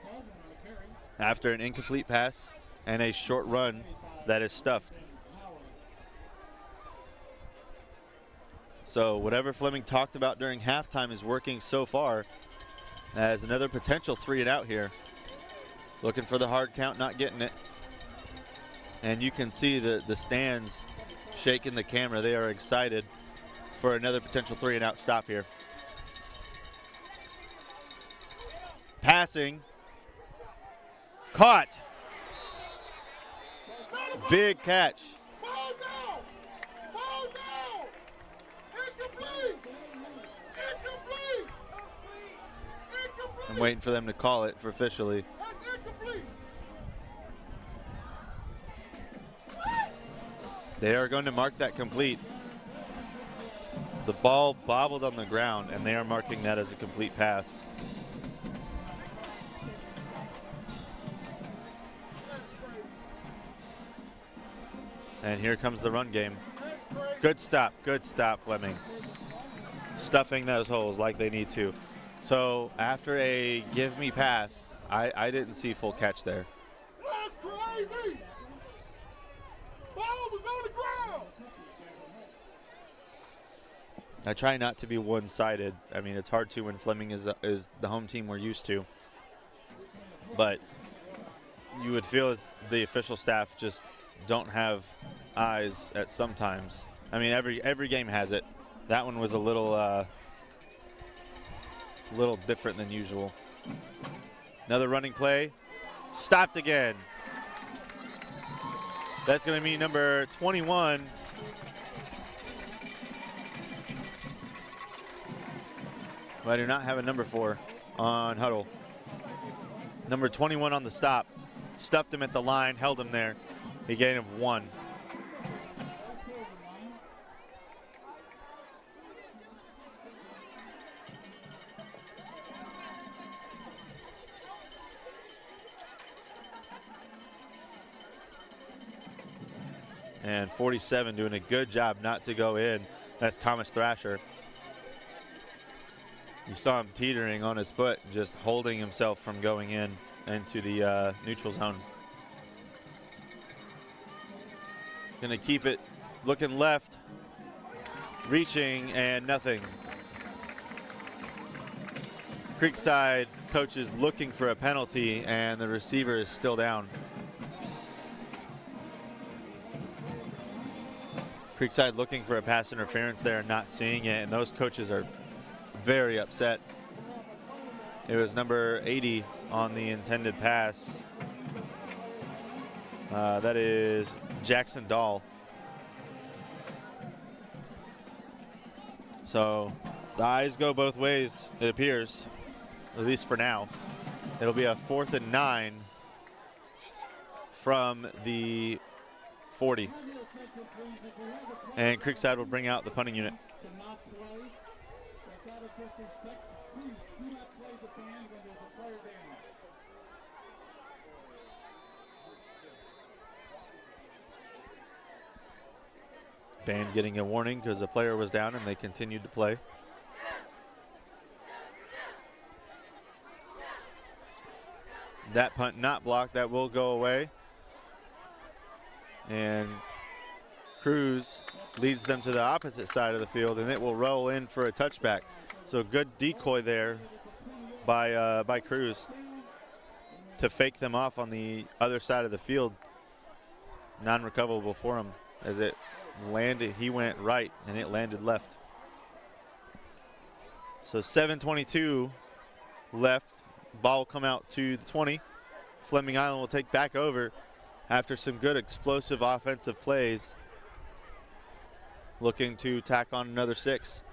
after an incomplete pass and a short run that is stuffed. So whatever Fleming talked about during halftime is working so far, as another potential 3 and out here. Looking for the hard count, not getting it. And you can see the stands shaking the camera. They are excited for another potential 3 and out stop here. Passing. Caught. Big catch. I'm waiting for them to call it for officially. That's incomplete. They are going to mark that complete. The ball bobbled on the ground, and they are marking that as a complete pass. And here comes the run game. Good stop, Fleming. Stuffing those holes like they need to. So after a give me pass, I didn't see full catch there. That's crazy. Ball was on the ground. I try not to be one-sided. I mean, it's hard to when Fleming is the home team we're used to. But you would feel as the official staff just don't have eyes at some times. I mean, every game has it. That one was a little different than usual. Another running play, stopped again. That's going to be number 21. Who I do not have a number for on huddle. Number 21 on the stop. Stuffed him at the line, held him there. He gained him 1. And 47 doing a good job not to go in. That's Thomas Thrasher. You saw him teetering on his foot, just holding himself from going into the neutral zone. Gonna keep it looking left, reaching, and nothing. Creekside coach is looking for a penalty, and the receiver is still down. Creekside looking for a pass interference there and not seeing it, and those coaches are very upset. It was number 80 on the intended pass. That is Jackson Dahl. So the eyes go both ways, it appears, at least for now. It'll be a 4th and 9 from the 40. And Creekside will bring out the punting unit. To not play, that's out of disrespect. Please do not play the band when there's a player down. Band getting a warning because the player was down and they continued to play. That punt not blocked, that will go away. And Cruz leads them to the opposite side of the field, and it will roll in for a touchback. So good decoy there by Cruz to fake them off on the other side of the field. Non-recoverable for him as it landed. He went right and it landed left. So 7:22 left. Ball will come out to the 20. Fleming Island will take back over after some good explosive offensive plays. Looking to tack on another 6.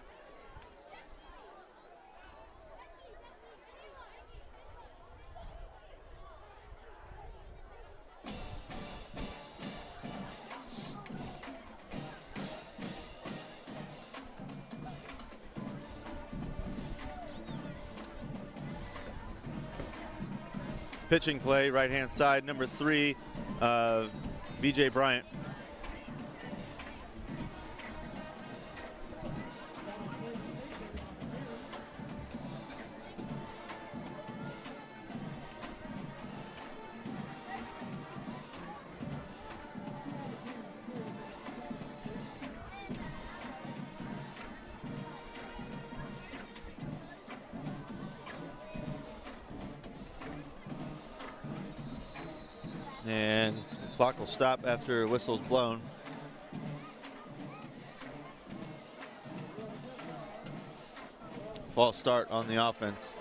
Pitching play, right-hand side, number 3, VJ Bryant. And the clock will stop after a whistle's blown. False start on the offense.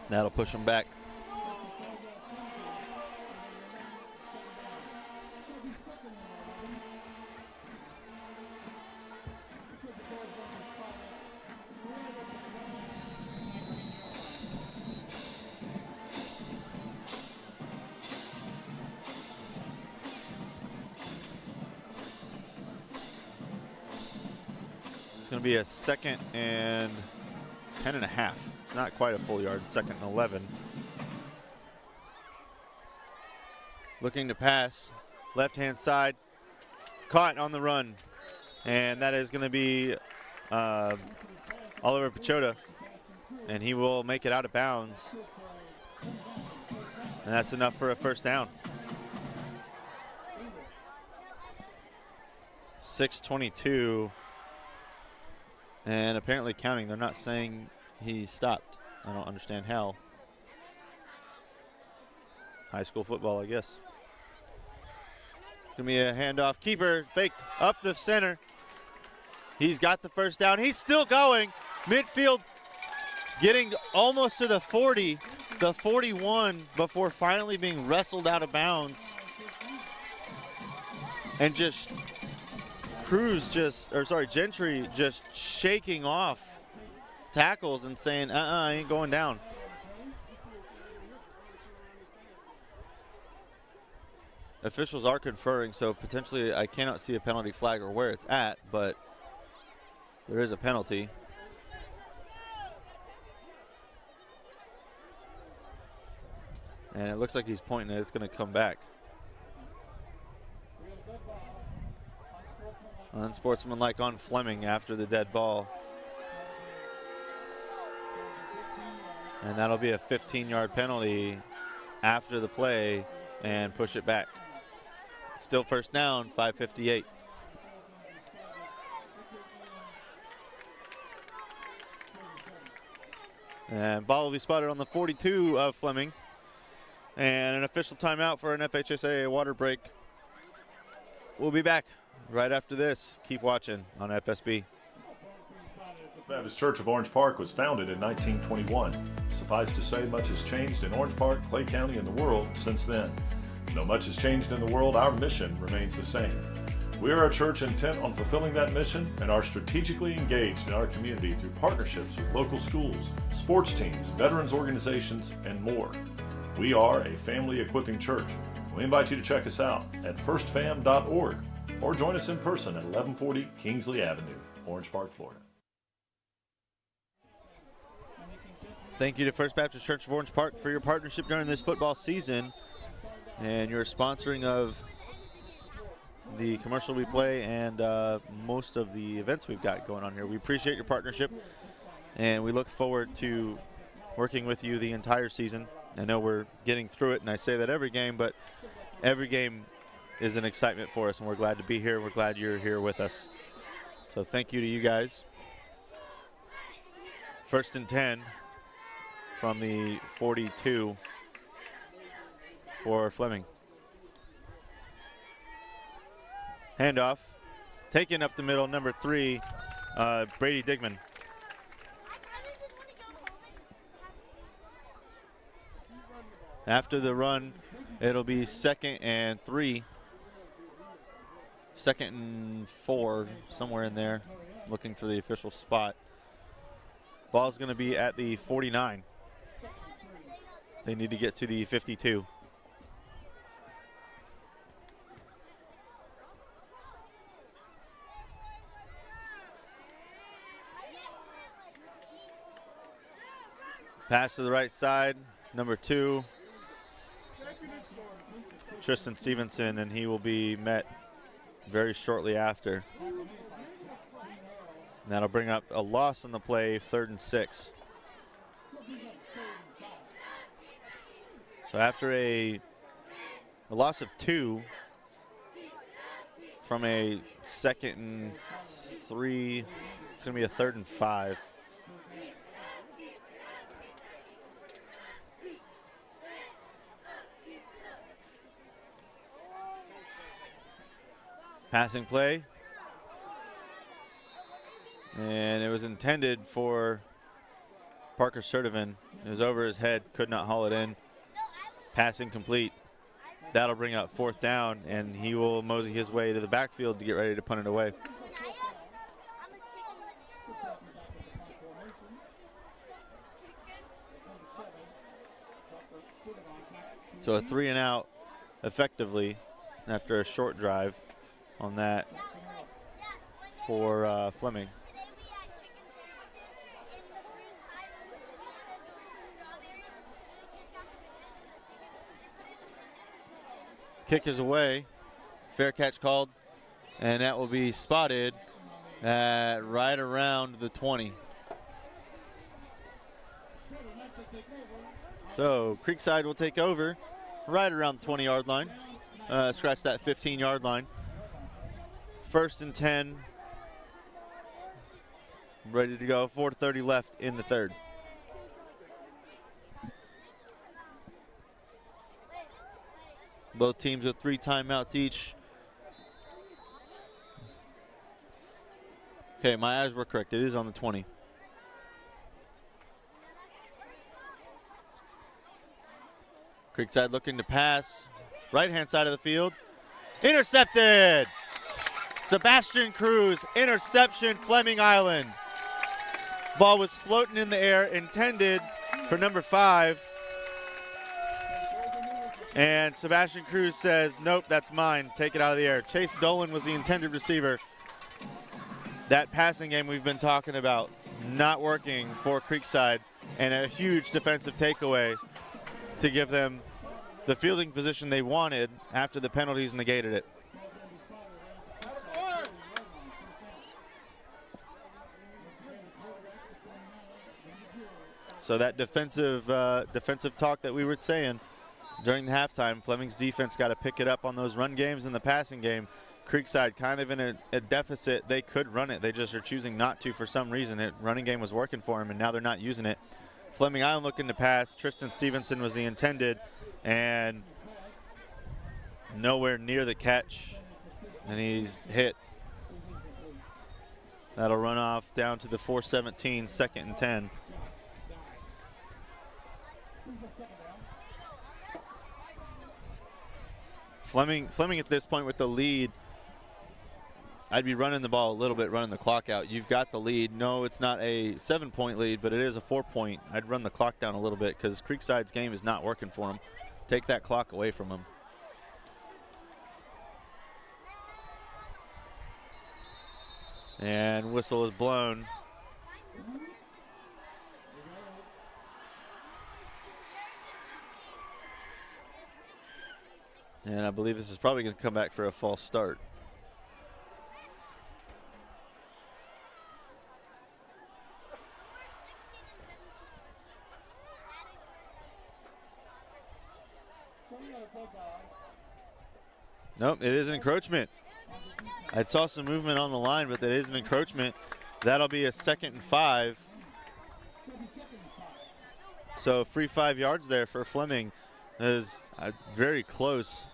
That'll push them back. It's going to be a 2nd and 10.5. It's not quite a full yard. 2nd and 11. Looking to pass. Left-hand side. Caught on the run. And that is going to be Oliver Pachota. And he will make it out of bounds. And that's enough for a first down. 6:22. And apparently counting. They're not saying he stopped. I don't understand how. High school football, I guess. It's going to be a handoff. Keeper faked up the center. He's got the first down. He's still going. Midfield getting almost to the 40, the 41, before finally being wrestled out of bounds. And just Gentry just shaking off tackles and saying, I ain't going down. Officials are conferring, so potentially I cannot see a penalty flag or where it's at, but there is a penalty. And it looks like he's pointing that it's going to come back. Unsportsmanlike on Fleming after the dead ball. And that'll be a 15-yard penalty after the play and push it back. Still first down, 5:58. And ball will be spotted on the 42 of Fleming. And an official timeout for an FHSAA water break. We'll be back right after this. Keep watching on FSB. Baptist Church of Orange Park was founded in 1921. Suffice to say, much has changed in Orange Park, Clay County, and the world since then. Though much has changed in the world, our mission remains the same. We are a church intent on fulfilling that mission and are strategically engaged in our community through partnerships with local schools, sports teams, veterans organizations, and more. We are a family equipping church. We invite you to check us out at firstfam.org or join us in person at 1140 Kingsley Avenue, Orange Park, Florida. Thank you to First Baptist Church of Orange Park for your partnership during this football season and your sponsoring of the commercial we play and most of the events we've got going on here. We appreciate your partnership, and we look forward to working with you the entire season. I know we're getting through it, and I say that every game, but every game is an excitement for us, and we're glad to be here. We're glad you're here with us. So thank you to you guys. 1st and 10 from the 42 for Fleming. Handoff. Taken up the middle, number 3, Brady Digman. After the run, it'll be 2nd and 3. 2nd and 4, somewhere in there, looking for the official spot. Ball's going to be at the 49. They need to get to the 52. Pass to the right side, number 2, Tristan Stevenson, and he will be met very shortly after. And that'll bring up a loss on the play, 3rd and 6. So after a loss of 2 from a 2nd and 3, it's going to be a 3rd and 5. Passing play. And it was intended for Parker Sertivan. It was over his head, could not haul it in. Passing complete. That'll bring up 4th down, and he will mosey his way to the backfield to get ready to punt it away. So a 3 and out effectively after a short drive on that for Fleming. Kick is away. Fair catch called, and that will be spotted at right around the 20. So Creekside will take over right around the 20-yard line. Scratch that 15-yard line. 1st and 10. Ready to go. 4:30 left in the third. Both teams with 3 timeouts each. Okay, my eyes were correct. It is on the 20. Creekside looking to pass. Right-hand side of the field. Intercepted! Sebastian Cruz, interception, Fleming Island. Ball was floating in the air, intended for number 5. And Sebastian Cruz says, nope, that's mine. Take it out of the air. Chase Dolan was the intended receiver. That passing game we've been talking about not working for Creekside, and a huge defensive takeaway to give them the fielding position they wanted after the penalties negated it. So that defensive talk that we were saying during the halftime, Fleming's defense got to pick it up on those run games and the passing game. Creekside kind of in a deficit. They could run it. They just are choosing not to for some reason. Running game was working for them, and now they're not using it. Fleming Island looking to pass. Tristan Stevenson was the intended, and nowhere near the catch, and he's hit. That'll run off down to the 4:17, 2nd and 10. Fleming at this point with the lead. I'd be running the ball a little bit, running the clock out. You've got the lead. No, it's not a 7-point lead, but it is a 4-point. I'd run the clock down a little bit because Creekside's game is not working for them. Take that clock away from them. And whistle is blown. And I believe this is probably going to come back for a false start. Nope, it is an encroachment. I saw some movement on the line, but that is an encroachment. That'll be a 2nd and 5. So free 5 yards there for Fleming. That is very close.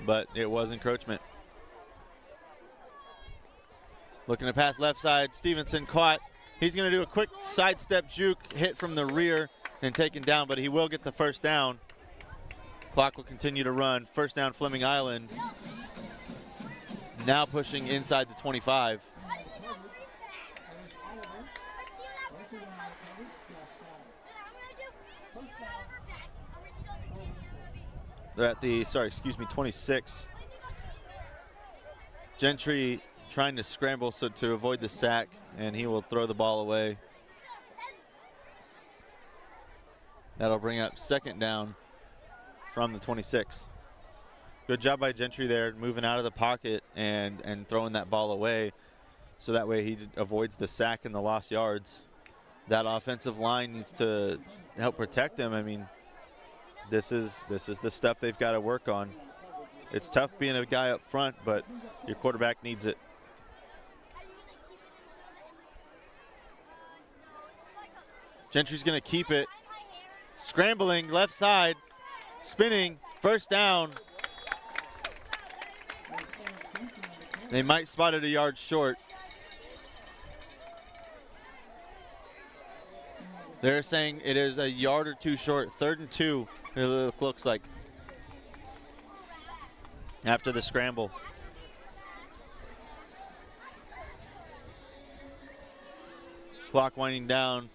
But it was encroachment. Looking to pass left side. Stevenson caught. He's going to do a quick sidestep juke, hit from the rear and taken down, but he will get the first down. Clock will continue to run. First down, Fleming Island. Now pushing inside the 25. They're at the, 26. Gentry trying to scramble to avoid the sack, and he will throw the ball away. That'll bring up 2nd down from the 26. Good job by Gentry there, moving out of the pocket and throwing that ball away, so that way he avoids the sack and the lost yards. That offensive line needs to help protect him. I mean, this is the stuff they've got to work on. It's tough being a guy up front, but your quarterback needs it. Gentry's going to keep it. Scrambling, left side, spinning, first down. They might spot it a yard short. They're saying it is a yard or 2 short, 3rd and 2, it looks like, after the scramble. Clock winding down,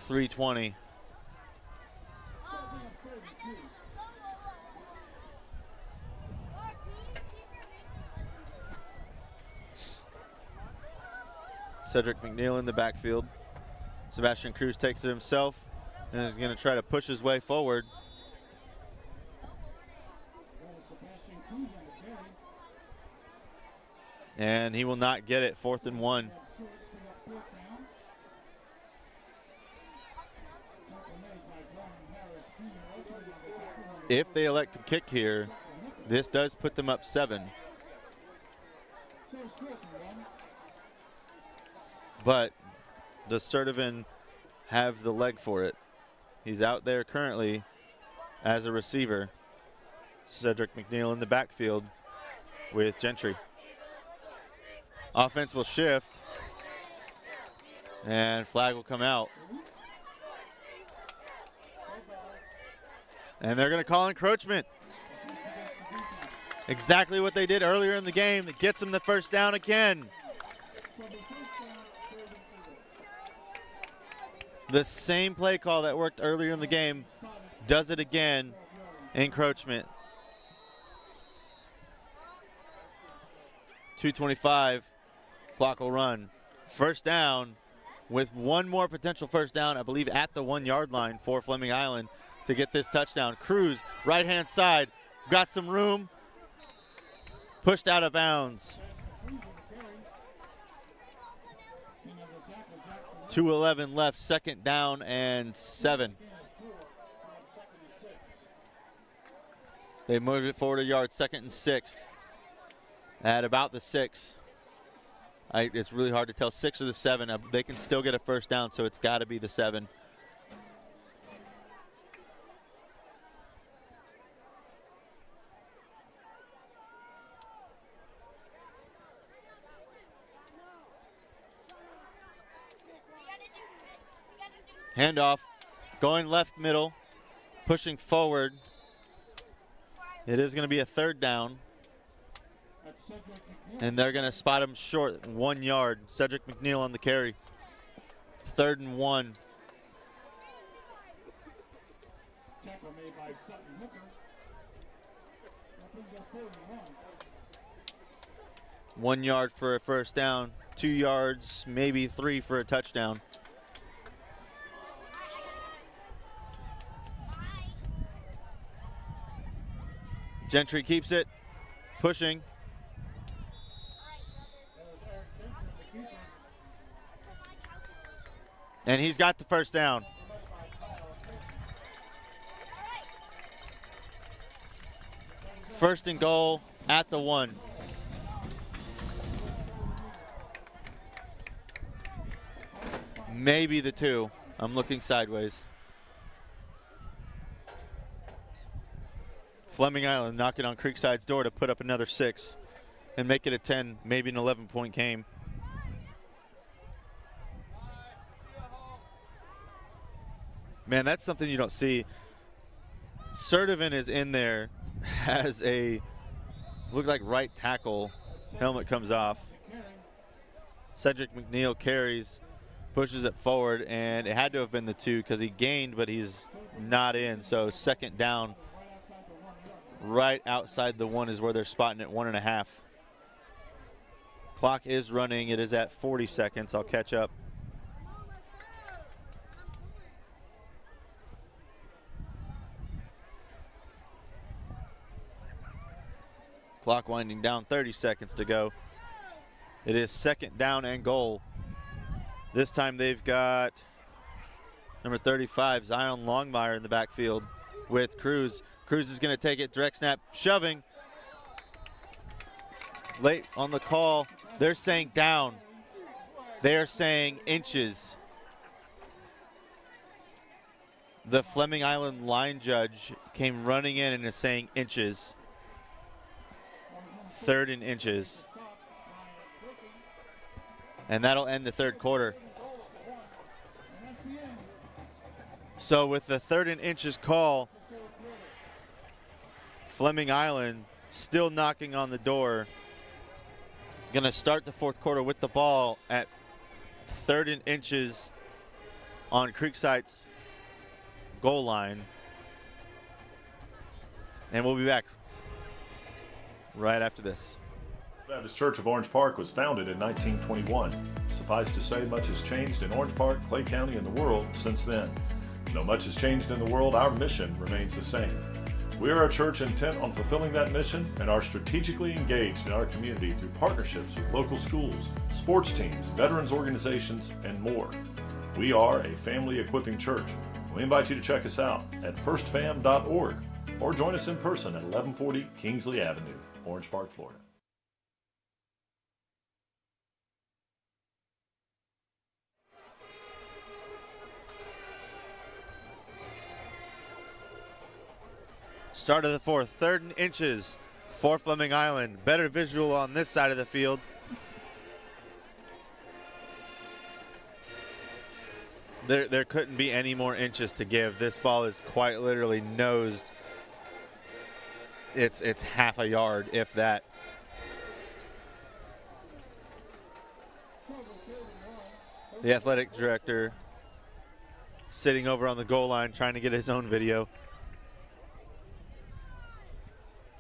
3:20. Cedric McNeil in the backfield. Sebastian Cruz takes it himself. and is going to try to push his way forward. And he will not get it. 4th and 1. If they elect to kick here, this does put them up 7. But does Sertivan have the leg for it? He's out there currently as a receiver. Cedric McNeil in the backfield with Gentry. Offense will shift, and flag will come out. And they're going to call encroachment. Exactly what they did earlier in the game that gets them the first down again. The same play call that worked earlier in the game does it again. Encroachment. 2:25. Clock will run. First down with one more potential first down, I believe, at the 1-yard line for Fleming Island to get this touchdown. Cruz, right-hand side, got some room, pushed out of bounds. 2:11 left, 2nd down and 7. They moved it forward a yard, 2nd and 6 at about the 6. It's really hard to tell, 6 or the 7. They can still get a first down, so it's got to be the 7. Handoff, going left middle, pushing forward. It is going to be a 3rd down. And they're going to spot him short, 1 yard. Cedric McNeil on the carry. 3rd and 1. 1 yard for a first down. 2 yards, maybe 3 for a touchdown. Gentry keeps it, pushing. And he's got the first down. First and goal at the 1. Maybe the 2. I'm looking sideways. Fleming Island knocking on Creekside's door to put up another 6 and make it a 10, maybe an 11-point game. Man, that's something you don't see. Sertivan is in there, has a, look like right tackle. Helmet comes off. Cedric McNeil carries, pushes it forward, and it had to have been the 2 because he gained, but he's not in. So 2nd down, right outside the 1 is where they're spotting it, 1.5. Clock is running. It is at 40 seconds. I'll catch up. Clock winding down, 30 seconds to go. It is 2nd down and goal. This time they've got number 35, Zion Longmire in the backfield with Cruz. Cruz is going to take it, direct snap, shoving. Late on the call, they're saying down. They are saying inches. The Fleming Island line judge came running in and is saying inches. 3rd and inches. And that'll end the 3rd quarter. So with the 3rd and inches call, Fleming Island still knocking on the door. Gonna start the 4th quarter with the ball at 3rd and inches on Creekside's goal line. And we'll be back right after this. Baptist Church of Orange Park was founded in 1921. Suffice to say, much has changed in Orange Park, Clay County, and the world since then. Though much has changed in the world, our mission remains the same. We are a church intent on fulfilling that mission and are strategically engaged in our community through partnerships with local schools, sports teams, veterans organizations, and more. We are a family equipping church. We invite you to check us out at firstfam.org or join us in person at 1140 Kingsley Avenue, Orange Park, Florida. Start of the fourth, 3rd and inches for Fleming Island. Better visual on this side of the field. There couldn't be any more inches to give. This ball is quite literally nosed. It's half a yard, if that. The athletic director sitting over on the goal line trying to get his own video.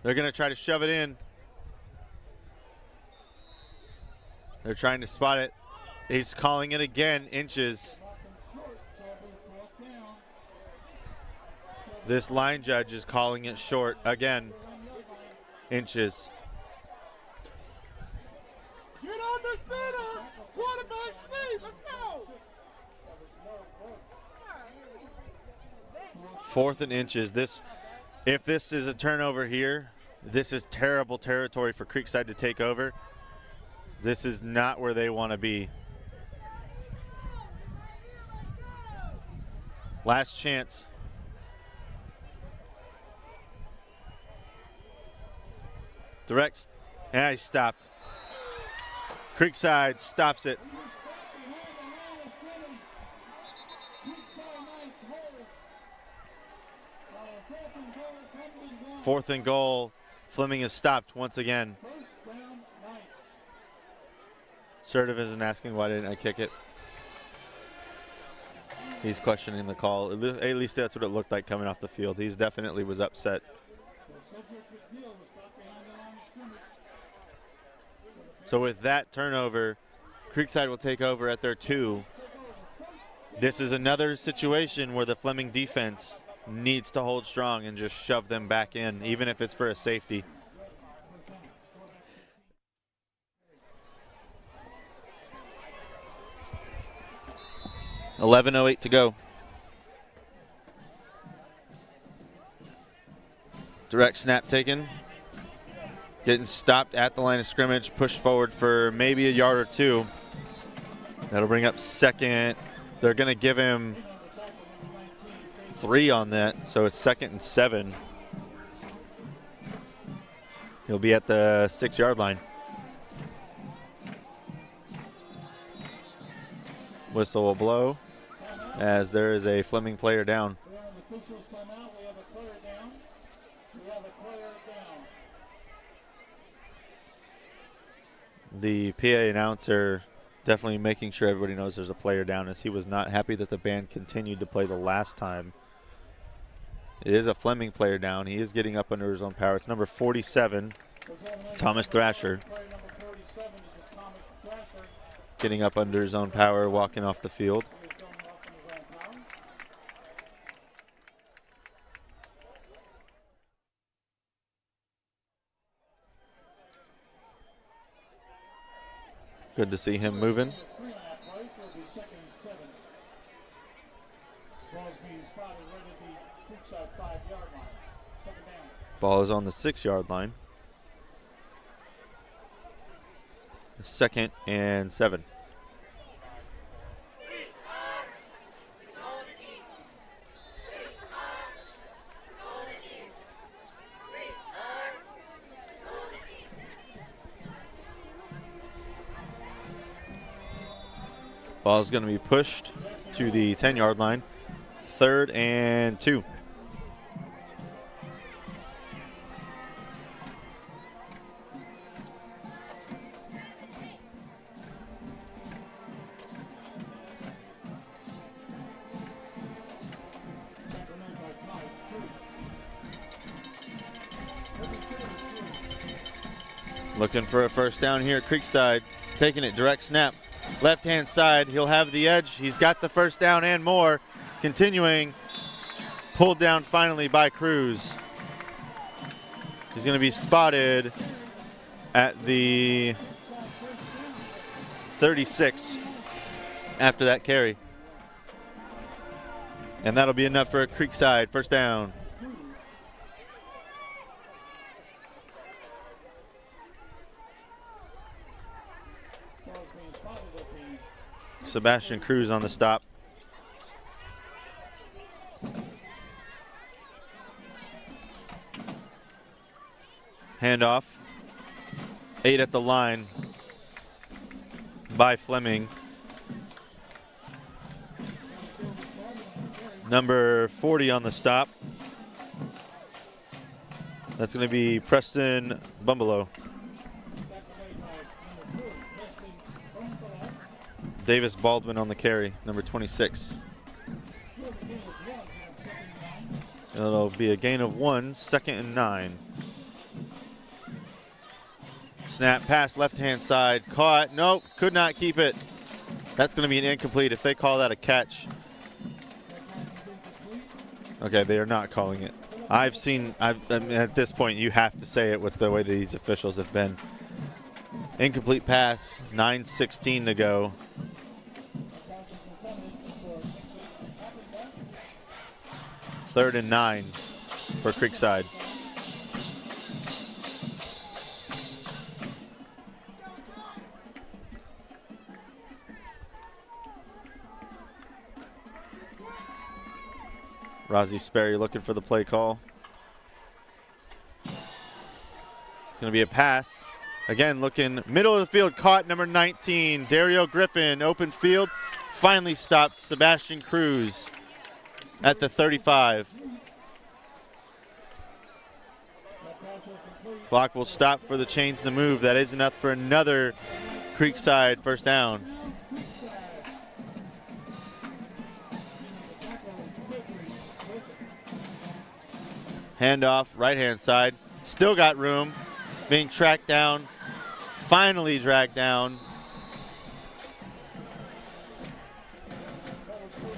They're going to try to shove it in. They're trying to spot it. He's calling it again, inches. This line judge is calling it short again, inches. Get on the center. Quarterback speed. Let's go. 4th and inches. If this is a turnover here, this is terrible territory for Creekside to take over. This is not where they want to be. Last chance. Directs. Yeah, he stopped. Creekside stops it. 4th and goal. Fleming is stopped once again. Sertiv isn't asking why didn't I kick it. He's questioning the call. At least that's what it looked like coming off the field. He definitely was upset. So with that turnover, Creekside will take over at their 2. This is another situation where the Fleming defense needs to hold strong and just shove them back in, even if it's for a safety. .11:08 to go. Direct snap taken. Getting stopped at the line of scrimmage, pushed forward for maybe a yard or 2. That'll bring up 2nd. They're going to give him 3 on that, so it's 2nd and 7. He'll be at the 6-yard line. Whistle will blow as there is a Fleming player down. The PA announcer definitely making sure everybody knows there's a player down, as he was not happy that the band continued to play the last time. It is a Fleming player down. He is getting up under his own power. It's number 47, Thomas Thrasher. Getting up under his own power, walking off the field. Good to see him moving. Ball is on the 6-yard line. 2nd and 7. Ball is going to be pushed to the 10-yard line. 3rd and 2. Looking for a first down here at Creekside. Taking it, direct snap. Left-hand side, he'll have the edge. He's got the first down and more. Continuing, Pulled down finally by Cruz. He's going to be spotted at the 36 after that carry. And that'll be enough for a Creekside first down. Sebastian Cruz on the stop. Handoff. 8 at the line by Fleming. Number 40 on the stop. That's going to be Preston Bumbalo. Davis Baldwin on the carry, number 26. It'll be a gain of 1, 2nd and 9. Snap pass left-hand side, caught, nope, could not keep it. That's going to be an incomplete if they call that a catch. Okay, they are not calling it. I mean, at this point, you have to say it with the way these officials have been. Incomplete pass, 9:16 to go. Third and 9 for Creekside. Rozzy Sperry looking for the play call. It's going to be a pass. Again, looking middle of the field, caught number 19, Dario Griffin, open field. Finally stopped Sebastian Cruz at the 35. Clock will stop for the chains to move. That is enough for another Creekside first down. Handoff, right-hand side. Still got room. Being tracked down. Finally dragged down.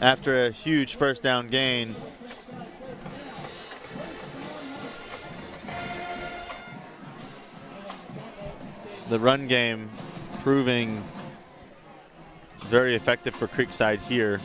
After a huge first down gain. The run game proving very effective for Creekside here.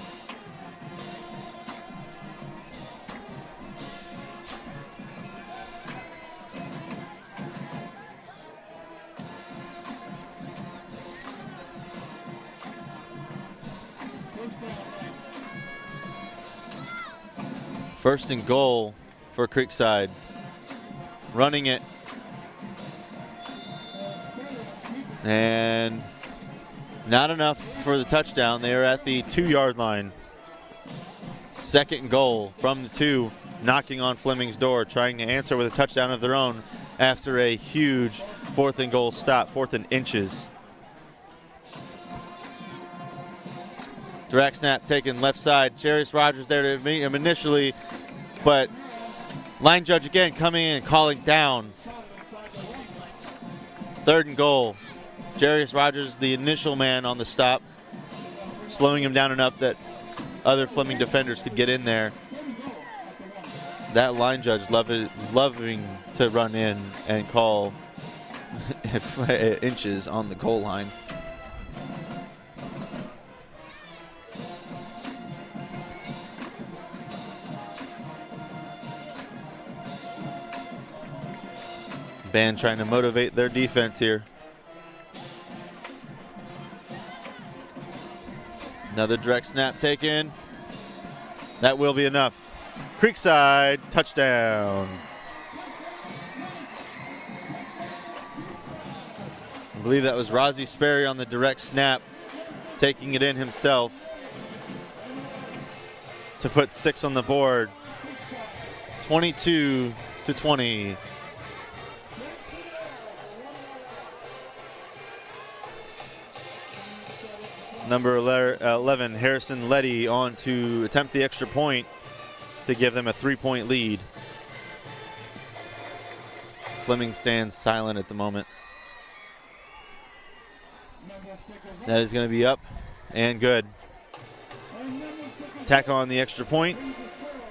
First and goal for Creekside. Running it. And not enough for the touchdown. They are at the 2-yard line. Second and goal from the 2, knocking on Fleming's door, trying to answer with a touchdown of their own after a huge 4th and goal stop, 4th and inches. Direct snap taken left side. Jarius Rogers there to meet him initially, but line judge again coming in and calling down. 3rd and goal. Jarius Rogers, the initial man on the stop, slowing him down enough that other Fleming defenders could get in there. That line judge loving to run in and call inches on the goal line. Band trying to motivate their defense here. Another direct snap taken. That will be enough. Creekside touchdown. I believe that was Rozzy Sperry on the direct snap, taking it in himself to put 6 on the board. 22-20. Number 11, Harrison Letty, on to attempt the extra point to give them a 3-point lead. Fleming stands silent at the moment. That is going to be up and good. Tackle on the extra point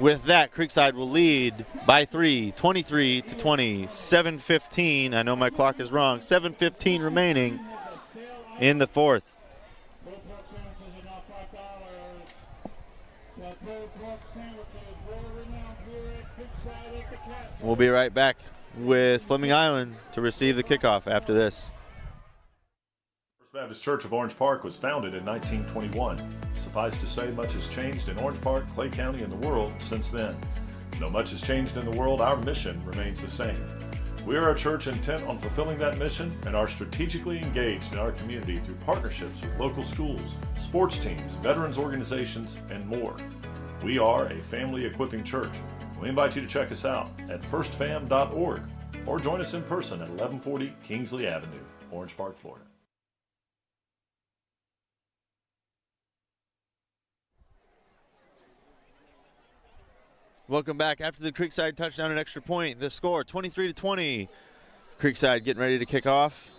With that, Creekside will lead by 3, 23-20, 7:15. I know my clock is wrong. 7:15 remaining in the fourth. Pulled pork sandwiches are now $5. The pulled pork sandwiches, world-renowned here at Creekside at the Castle. We'll be right back with Fleming Island to receive the kickoff after this. First Baptist Church of Orange Park was founded in 1921. Suffice to say, much has changed in Orange Park, Clay County, and the world since then. Though much has changed in the world, our mission remains the same. We are a church intent on fulfilling that mission and are strategically engaged in our community through partnerships with local schools, sports teams, veterans organizations, and more. We are a family equipping church. We invite you to check us out at firstfam.org or join us in person at 1140 Kingsley Avenue, Orange Park, Florida. Welcome back after the Creekside touchdown and extra point. The score 23-20. Creekside getting ready to kick off.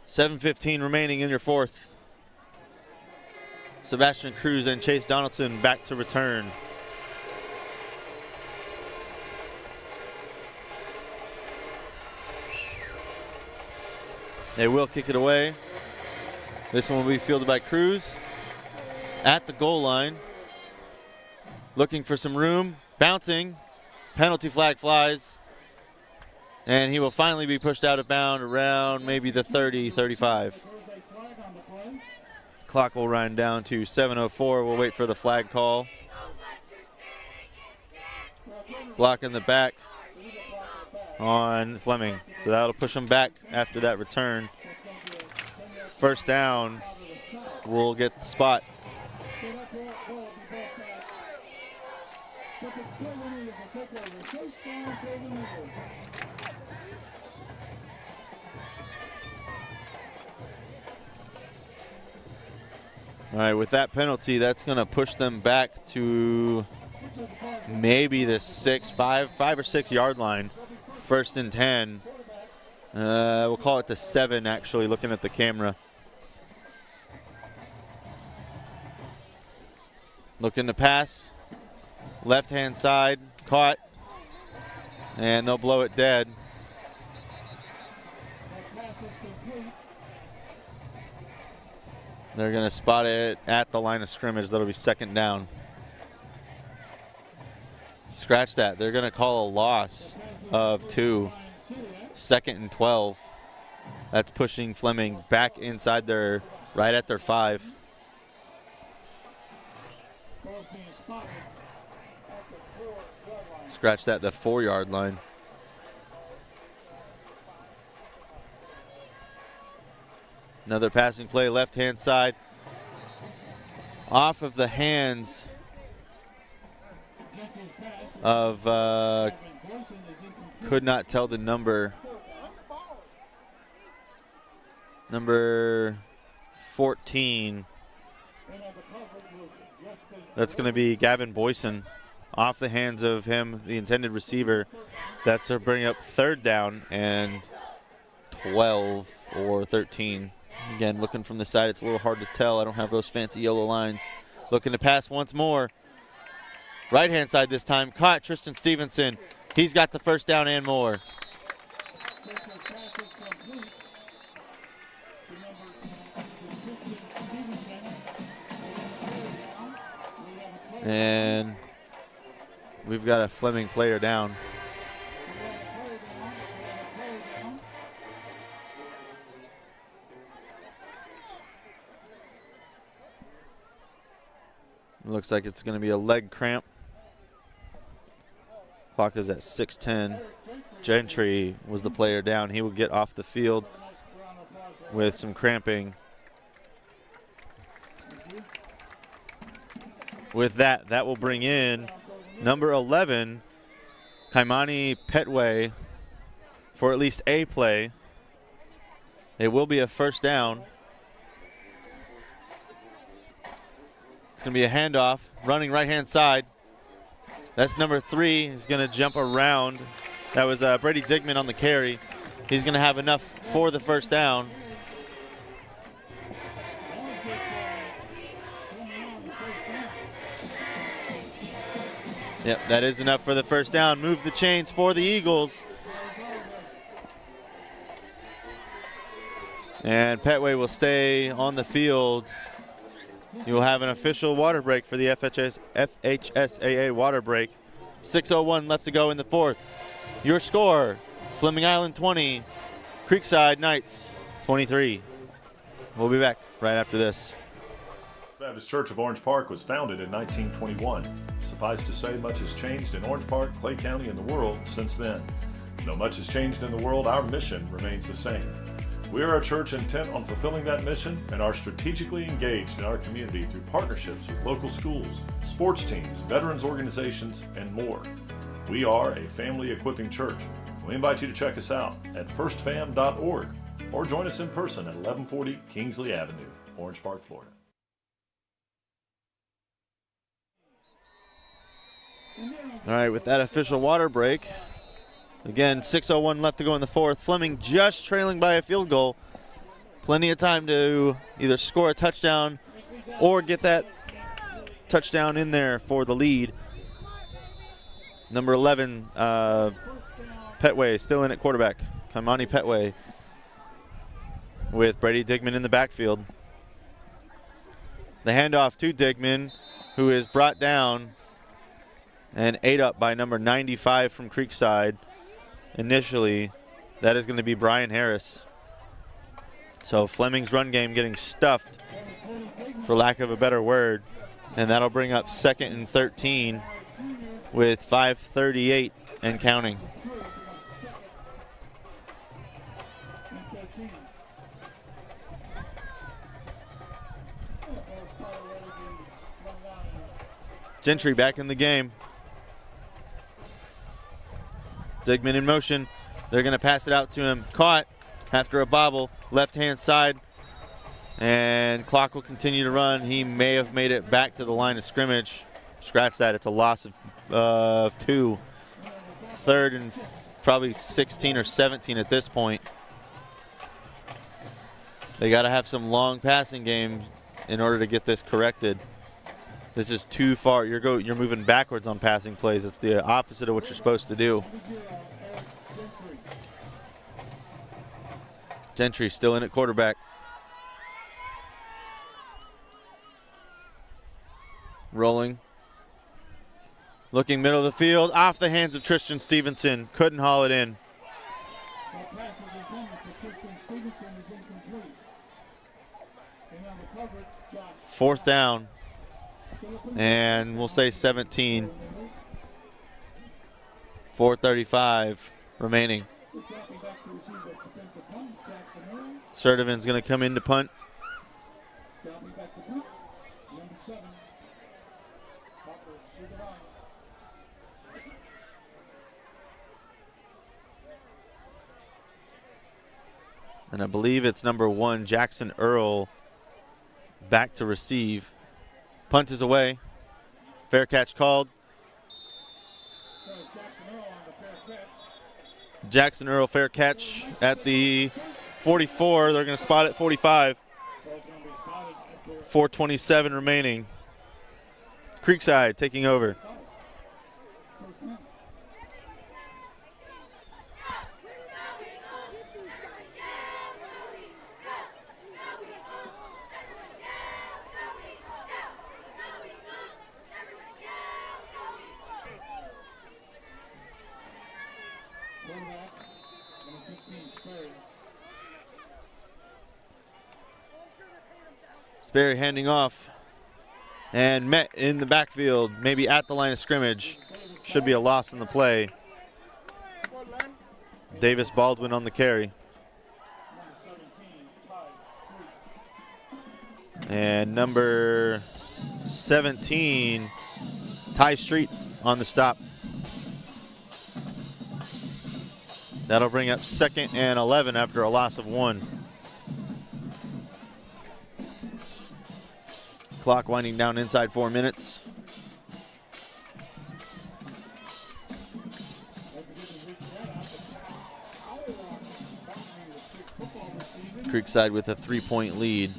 7:15 remaining in your fourth. Sebastian Cruz and Chase Donaldson back to return. They will kick it away. This one will be fielded by Cruz at the goal line. Looking for some room, bouncing, penalty flag flies, and he will finally be pushed out of bounds around maybe the 30, 35. Clock will run down to 7:04. We'll wait for the flag call. Block in the back on Fleming. So that'll push him back after that return. First down, we'll get the spot. All right, with that penalty, that's going to push them back to maybe the 5 or 6 yard line. First and 10. We'll call it the 7, actually, looking at the camera. Looking to pass. Left-hand side, caught. And they'll blow it dead. They're going to spot it at the line of scrimmage. That'll be second down. Scratch that. They're going to call a loss of 2. Second and 12. That's pushing Fleming back inside right at their 5. Scratch that, the 4 yard line. Another passing play, left-hand side. Off of the hands of, could not tell the number. Number 14. That's going to be Gavin Boyson. Off the hands of him, the intended receiver. That's to bring up third down and 12 or 13. Again, looking from the side, it's a little hard to tell. I don't have those fancy yellow lines. Looking to pass once more. Right-hand side this time. Caught Tristan Stevenson. He's got the first down and more. And we've got a Fleming player down. Looks like it's going to be a leg cramp. Clock is at 6:10. Gentry was the player down. He will get off the field with some cramping. With that, that will bring in number 11, Kaimani Petway, for at least a play. It will be a first down. It's going to be a handoff, running right-hand side. That's number 3. He's going to jump around. That was Brady Digman on the carry. He's going to have enough for the first down. Yep, that is enough for the first down. Move the chains for the Eagles. And Petway will stay on the field. You will have an official water break for the FHSAA water break. 6:01 left to go in the fourth. Your score, Fleming Island 20, Creekside Knights 23. We'll be back right after this. Baptist Church of Orange Park was founded in 1921. Suffice to say, much has changed in Orange Park, Clay County, and the world since then. Though much has changed in the world, our mission remains the same. We are a church intent on fulfilling that mission and are strategically engaged in our community through partnerships with local schools, sports teams, veterans organizations, and more. We are a family equipping church. We invite you to check us out at firstfam.org or join us in person at 1140 Kingsley Avenue, Orange Park, Florida. All right, with that official water break, again, 6:01 left to go in the fourth. Fleming just trailing by a field goal. Plenty of time to either score a touchdown or get that touchdown in there for the lead. Number 11, Petway, still in at quarterback. Kamani Petway with Brady Digman in the backfield. The handoff to Digman, who is brought down and ate up by number 95 from Creekside. Initially, that is going to be Brian Harris. So Fleming's run game getting stuffed, for lack of a better word, and that'll bring up 2nd and 13 with 5:38 and counting. Gentry back in the game. Digman in motion. They're going to pass it out to him. Caught after a bobble, left-hand side. And clock will continue to run. He may have made it back to the line of scrimmage. Scratch that. It's a loss of 2. 3rd and probably 16 or 17 at this point. They got to have some long passing games in order to get this corrected. This is too far. You're moving backwards on passing plays. It's the opposite of what you're supposed to do. Gentry still in at quarterback. Rolling. Looking middle of the field. Off the hands of Tristan Stevenson. Couldn't haul it in. 4th down. And we'll say 17. 4:35 remaining. Sertivan's going to come in to punt. And I believe it's number 1, Jackson Earl, back to receive. Punt is away. Fair catch called. Jackson Earl fair catch at the 44. They're going to spot at 45. 4:27 remaining. Creekside taking over. Sperry handing off and met in the backfield, maybe at the line of scrimmage. Should be a loss in the play. Davis Baldwin on the carry. And number 17, Ty Street on the stop. That'll bring up 2nd and 11 after a loss of 1. Clock winding down inside 4 minutes. Creekside with a 3-point lead.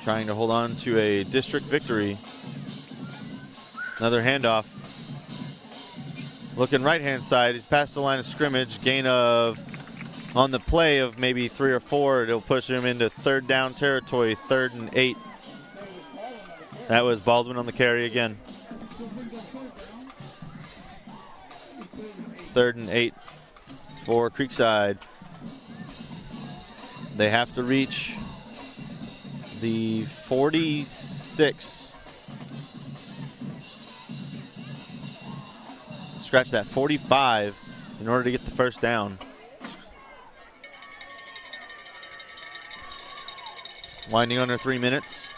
Trying to hold on to a district victory. Another handoff. Looking right-hand side. He's past the line of scrimmage. Gain of, on the play of maybe 3 or 4. It'll push him into third down territory, 3rd and 8. That was Baldwin on the carry again. 3rd and 8 for Creekside. They have to reach the 46. Scratch that, 45 in order to get the first down. Winding under 3 minutes.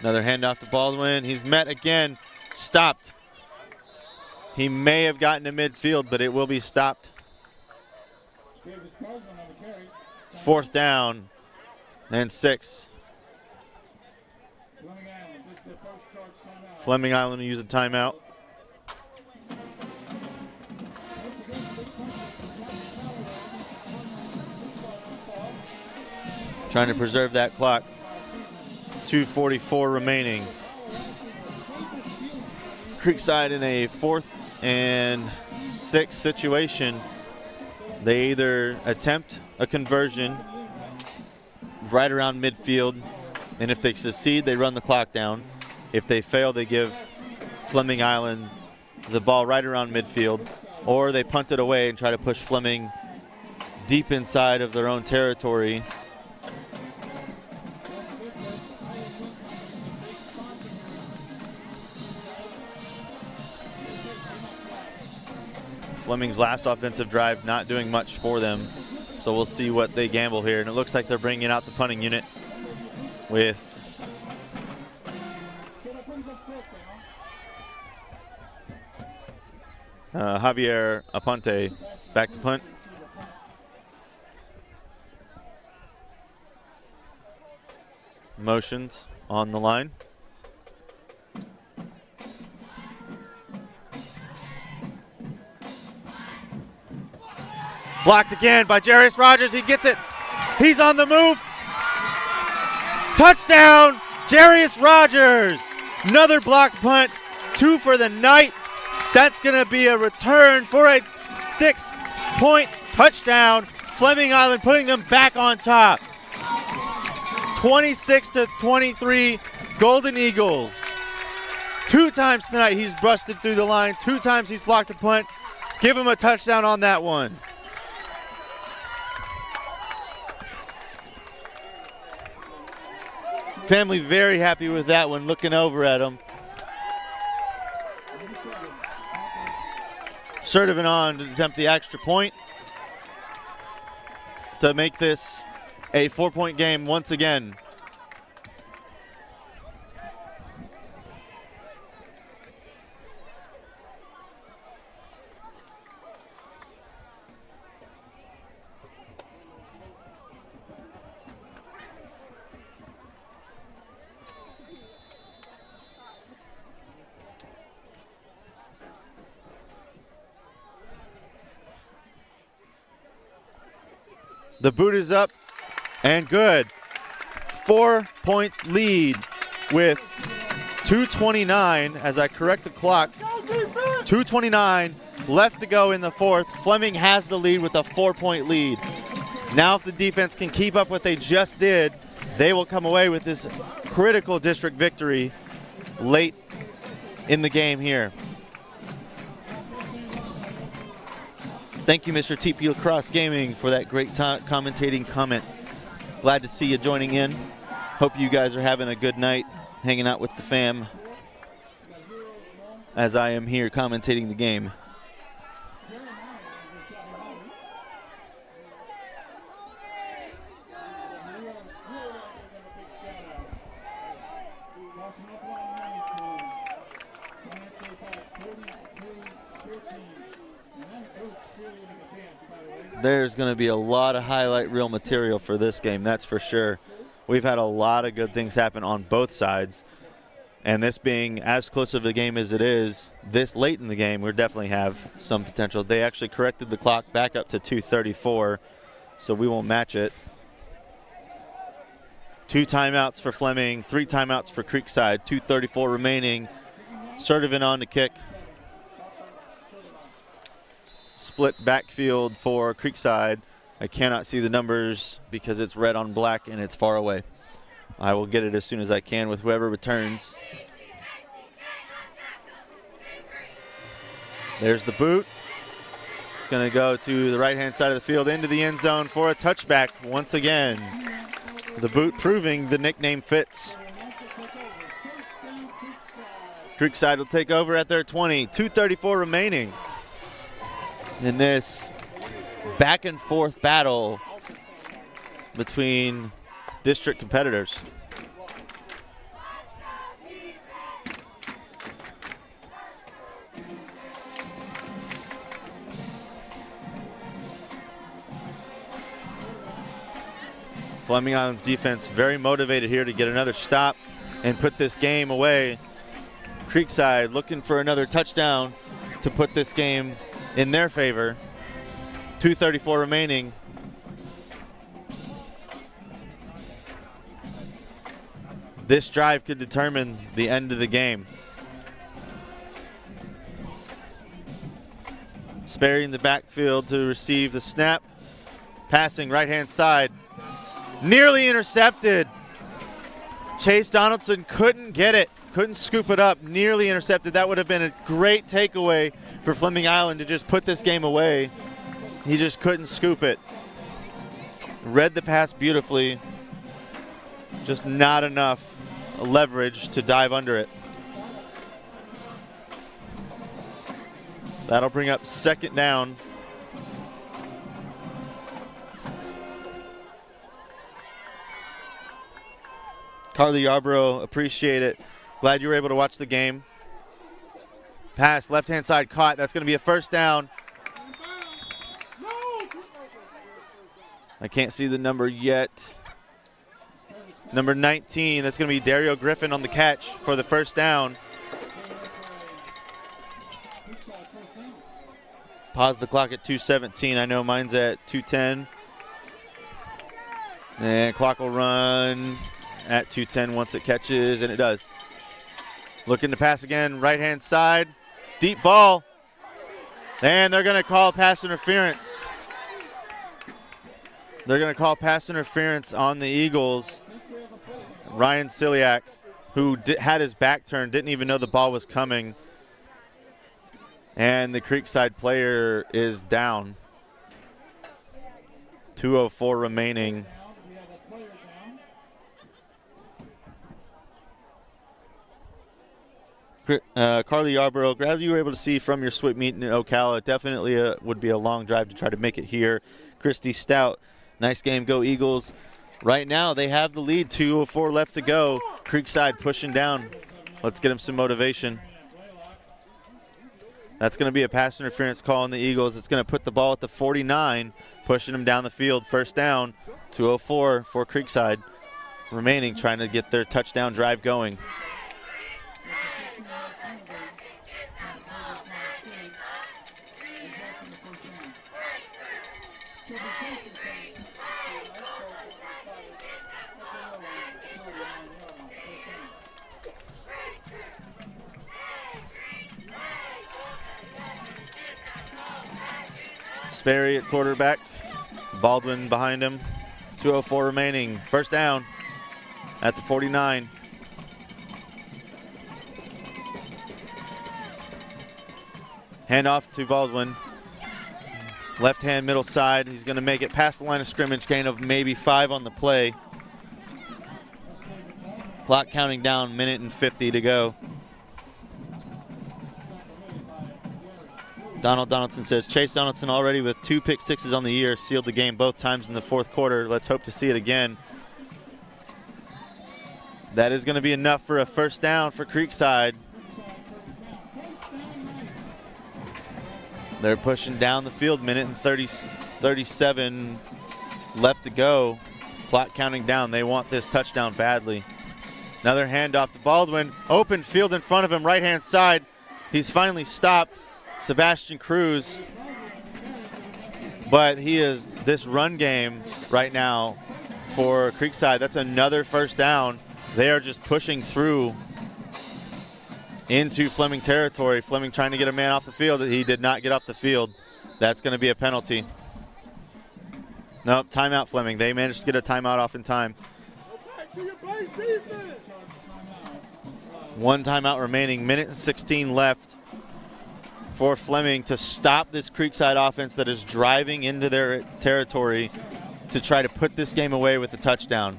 Another handoff to Baldwin. He's met again, stopped. He may have gotten to midfield, but it will be stopped. 4th down and 6. Fleming Island will use a timeout. Trying to preserve that clock. 2:44 remaining. Creekside in a 4th and 6 situation. They either attempt a conversion right around midfield, and if they succeed, they run the clock down. If they fail, they give Fleming Island the ball right around midfield, or they punt it away and try to push Fleming deep inside of their own territory. Fleming's last offensive drive not doing much for them, so we'll see what they gamble here. And it looks like they're bringing out the punting unit with Javier Aponte back to punt. Motions on the line. Blocked again by Jarius Rogers. He gets it. He's on the move. Touchdown, Jarius Rogers. Another blocked punt. 2 for the night. That's going to be a return for a 6-point touchdown. Fleming Island putting them back on top. 26-23, Golden Eagles. 2 times tonight he's busted through the line. 2 times he's blocked a punt. Give him a touchdown on that one. Family very happy with that one, looking over at him. Sertivant on to attempt the extra point to make this a 4-point game once again. The boot is up and good. 4-point lead with 2:29 as I correct the clock. 2:29 left to go in the 4th. Fleming has the lead with a 4-point lead. Now if the defense can keep up what they just did, they will come away with this critical district victory late in the game here. Thank you, Mr. TP Lacrosse Gaming, for that great commentating comment. Glad to see you joining in. Hope you guys are having a good night, hanging out with the fam, as I am here commentating the game. There's going to be a lot of highlight reel material for this game, that's for sure. We've had a lot of good things happen on both sides. And this being as close of a game as it is, this late in the game, we definitely have some potential. They actually corrected the clock back up to 2:34, so we won't match it. 2 timeouts for Fleming, 3 timeouts for Creekside, 2:34 remaining. Sertivin on to kick. Split backfield for Creekside. I cannot see the numbers because it's red on black and it's far away. I will get it as soon as I can with whoever returns. There's the boot. It's going to go to the right-hand side of the field into the end zone for a touchback once again. The boot proving the nickname fits. Creekside will take over at their 20. 2:34 remaining in this back and forth battle between district competitors. Fleming Island's defense very motivated here to get another stop and put this game away. Creekside looking for another touchdown to put this game in their favor. 2:34 remaining. This drive could determine the end of the game. Sperry in the backfield to receive the snap. Passing right-hand side. Nearly intercepted. Chase Donaldson couldn't get it, couldn't scoop it up, nearly intercepted. That would have been a great takeaway for Fleming Island to just put this game away. He just couldn't scoop it. Read the pass beautifully, just not enough leverage to dive under it. That'll bring up 2nd down. Carly Yarborough, appreciate it. Glad you were able to watch the game. Pass, left-hand side caught. That's going to be a 1st down. I can't see the number yet. Number 19, that's going to be Dario Griffin on the catch for the 1st down. Pause the clock at 2:17. I know mine's at 2:10. And clock will run at 2:10 once it catches, and it does. Looking to pass again, right-hand side. Deep ball. And they're going to call pass interference. They're going to call pass interference on the Eagles. Ryan Ciliak, who had his back turned, didn't even know the ball was coming. And the Creekside player is down. 2:04 remaining. Carly Yarborough, as you were able to see from your SWIT meet in Ocala, it definitely would be a long drive to try to make it here. Christy Stout, nice game, go Eagles. Right now they have the lead, 2:04 left to go. Creekside pushing down. Let's get them some motivation. That's going to be a pass interference call on the Eagles. It's going to put the ball at the 49, pushing them down the field. 1st down, 2:04 for Creekside remaining, trying to get their touchdown drive going. Sperry at quarterback. Baldwin behind him. 2:04 remaining. 1st down at the 49. Handoff to Baldwin. Left hand middle side. He's going to make it past the line of scrimmage. Gain of maybe 5 on the play. Clock counting down, 1:50 to go. Donald Donaldson says, Chase Donaldson already with 2 pick sixes on the year, sealed the game both times in the 4th quarter. Let's hope to see it again. That is going to be enough for a 1st down for Creekside. They're pushing down the field, 1:37 left to go. Clock counting down. They want this touchdown badly. Another handoff to Baldwin. Open field in front of him, right-hand side. He's finally stopped. Sebastian Cruz, but he is this run game right now for Creekside. That's another first down. They are just pushing through into Fleming territory. Fleming trying to get a man off the field. He did not get off the field. That's going to be a penalty. Nope, timeout Fleming. They managed to get a timeout off in time. One timeout remaining, minute and 16 left for Fleming to stop this Creekside offense that is driving into their territory to try to put this game away with a touchdown.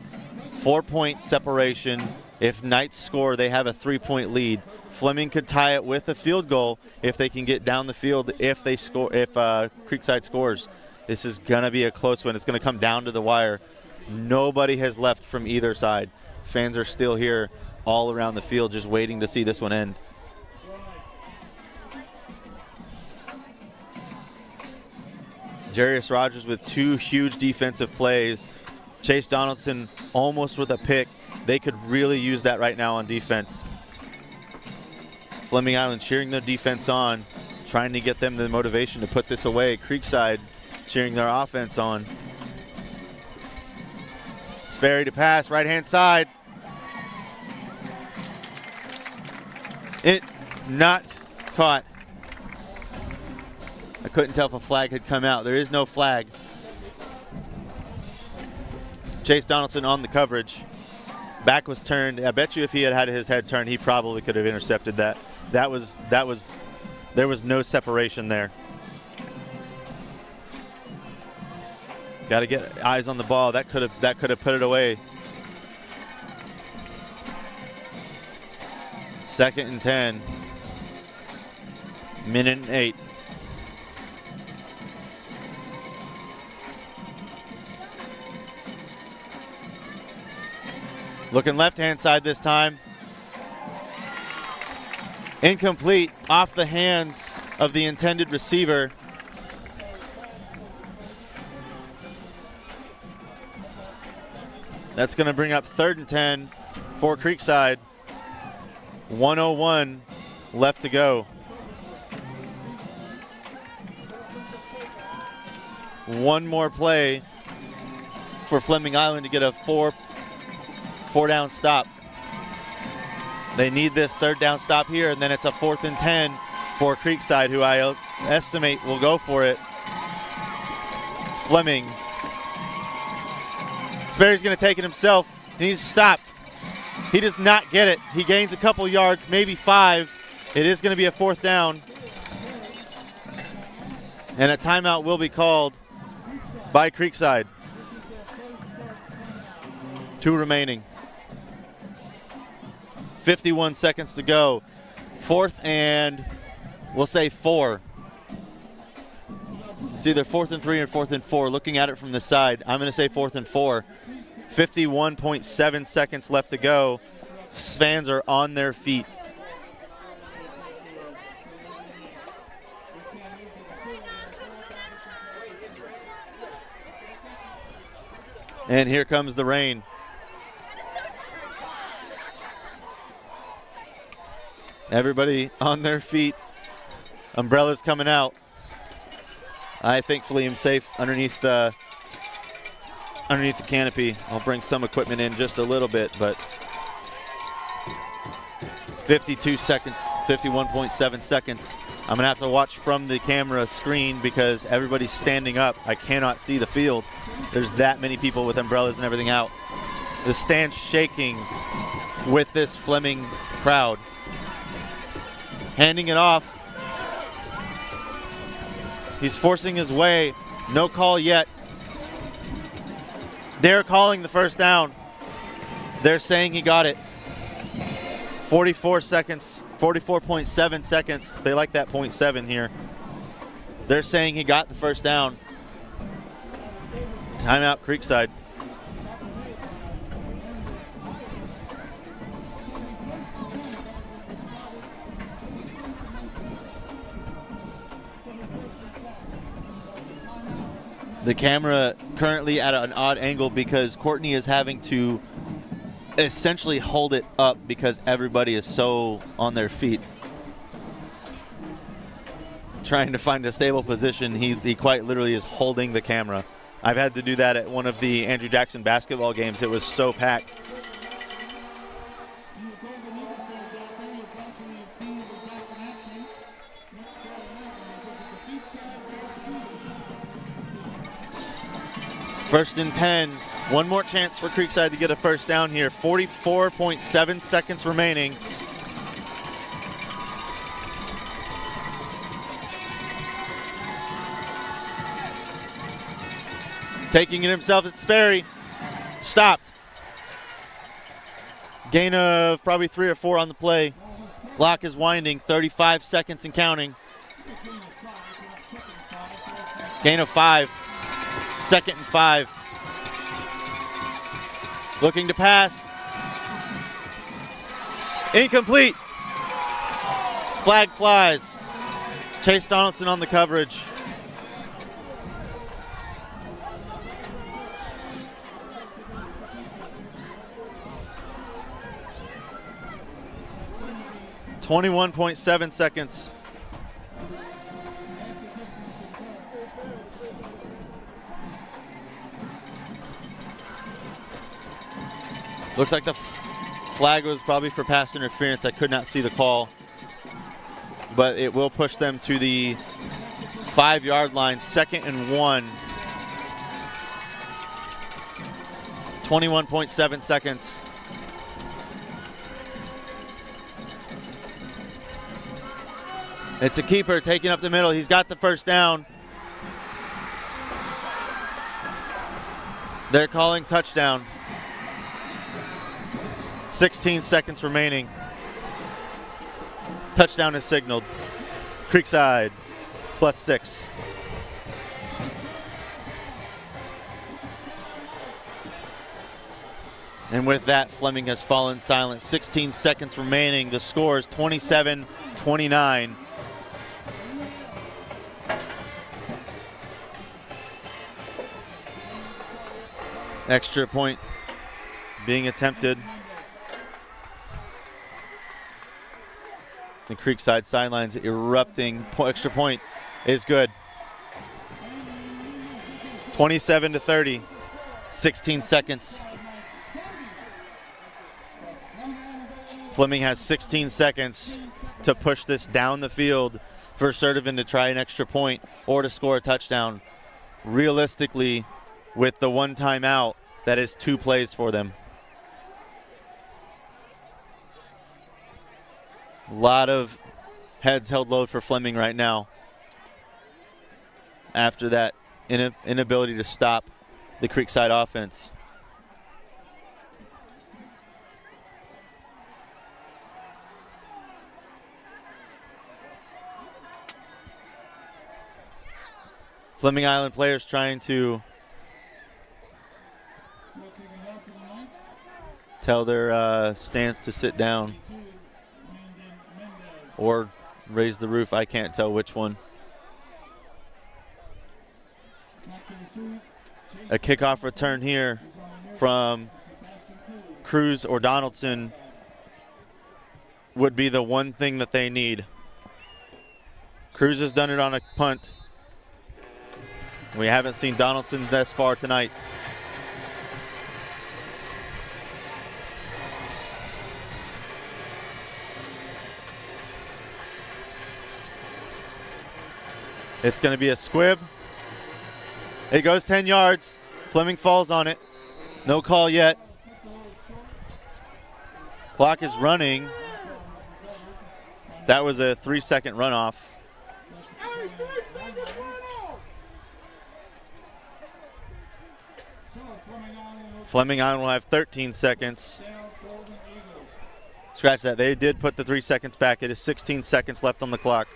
4-point separation. If Knights score, they have a 3-point lead. Fleming could tie it with a field goal if they can get down the field if they score. If Creekside scores, this is gonna be a close one. It's gonna come down to the wire. Nobody has left from either side. Fans are still here all around the field just waiting to see this one end. Jarius Rogers with 2 huge defensive plays. Chase Donaldson almost with a pick. They could really use that right now on defense. Fleming Island cheering their defense on, trying to get them the motivation to put this away. Creekside cheering their offense on. Sperry to pass, right-hand side. It not caught. I couldn't tell if a flag had come out. There is no flag. Chase Donaldson on the coverage. Back was turned. I bet you if he had had his head turned, he probably could have intercepted that. There was no separation there. Got to get eyes on the ball. That could have put it away. 2nd and 10. Minute and 8. Looking left-hand side this time. Incomplete, off the hands of the intended receiver. That's going to bring up 3rd and 10 for Creekside. 1:01 left to go. One more play for Fleming Island to get a four-down stop. They need this 3rd down stop here, and then it's a 4th and 10 for Creekside, who I estimate will go for it. Fleming. Sperry's going to take it himself, and he's stopped. He does not get it. He gains a couple yards, maybe 5. It is going to be a 4th down. And a timeout will be called by Creekside. 2 remaining. 51 seconds to go. 4th and we'll say 4. It's either 4th and 3 or 4th and 4. Looking at it from the side, I'm going to say 4th and 4. 51.7 seconds left to go. Fans are on their feet. And here comes the rain. Everybody on their feet. Umbrellas coming out. I thankfully am safe underneath the canopy. I'll bring some equipment in just a little bit, but 52 seconds, 51.7 seconds. I'm gonna have to watch from the camera screen because everybody's standing up. I cannot see the field. There's that many people with umbrellas and everything out. The stand's shaking with this Fleming crowd. Handing it off. He's forcing his way. No call yet. They're calling the 1st down. They're saying he got it. 44 seconds, 44.7 seconds. They like that 0.7 here. They're saying he got the 1st down. Timeout Creekside. The camera currently at an odd angle because Courtney is having to essentially hold it up because everybody is so on their feet. Trying to find a stable position. He quite literally is holding the camera. I've had to do that at one of the Andrew Jackson basketball games. It was so packed. First and 10. One more chance for Creekside to get a first down here. 44.7 seconds remaining. Taking it himself, it's Sperry. Stopped. Gain of probably 3 or 4 on the play. Clock is winding, 35 seconds and counting. Gain of 5. 2nd and 5. Looking to pass. Incomplete. Flag flies. Chase Donaldson on the coverage. .7 seconds. Looks like the flag was probably for pass interference. I could not see the call. But it will push them to the 5-yard line, 2nd and 1. 21.7 seconds. It's a keeper taking up the middle. He's got the first down. They're calling touchdown. 16 seconds remaining. Touchdown is signaled. Creekside +6. And with that, Fleming has fallen silent. 16 seconds remaining. The score is 27-29. Extra point being attempted. The Creekside sidelines erupting. Extra point is good. 27-30. 16 seconds. Fleming has 16 seconds to push this down the field for Sertivan to try an extra point or to score a touchdown. Realistically, with the one timeout, that is 2 plays for them. A lot of heads held low for Fleming right now after that inability to stop the Creekside offense. Fleming Island players trying to tell their stands to sit down or raise the roof. I can't tell which one. A kickoff return here from Cruz or Donaldson would be the one thing that they need. Cruz has done it on a punt. We haven't seen Donaldson thus far tonight. It's going to be a squib. It goes 10 yards. Fleming falls on it. No call yet. Clock is running. That was a 3-second runoff. Fleming Island will have 13 seconds. Scratch that. They did put the 3 seconds back. It is 16 seconds left on the clock.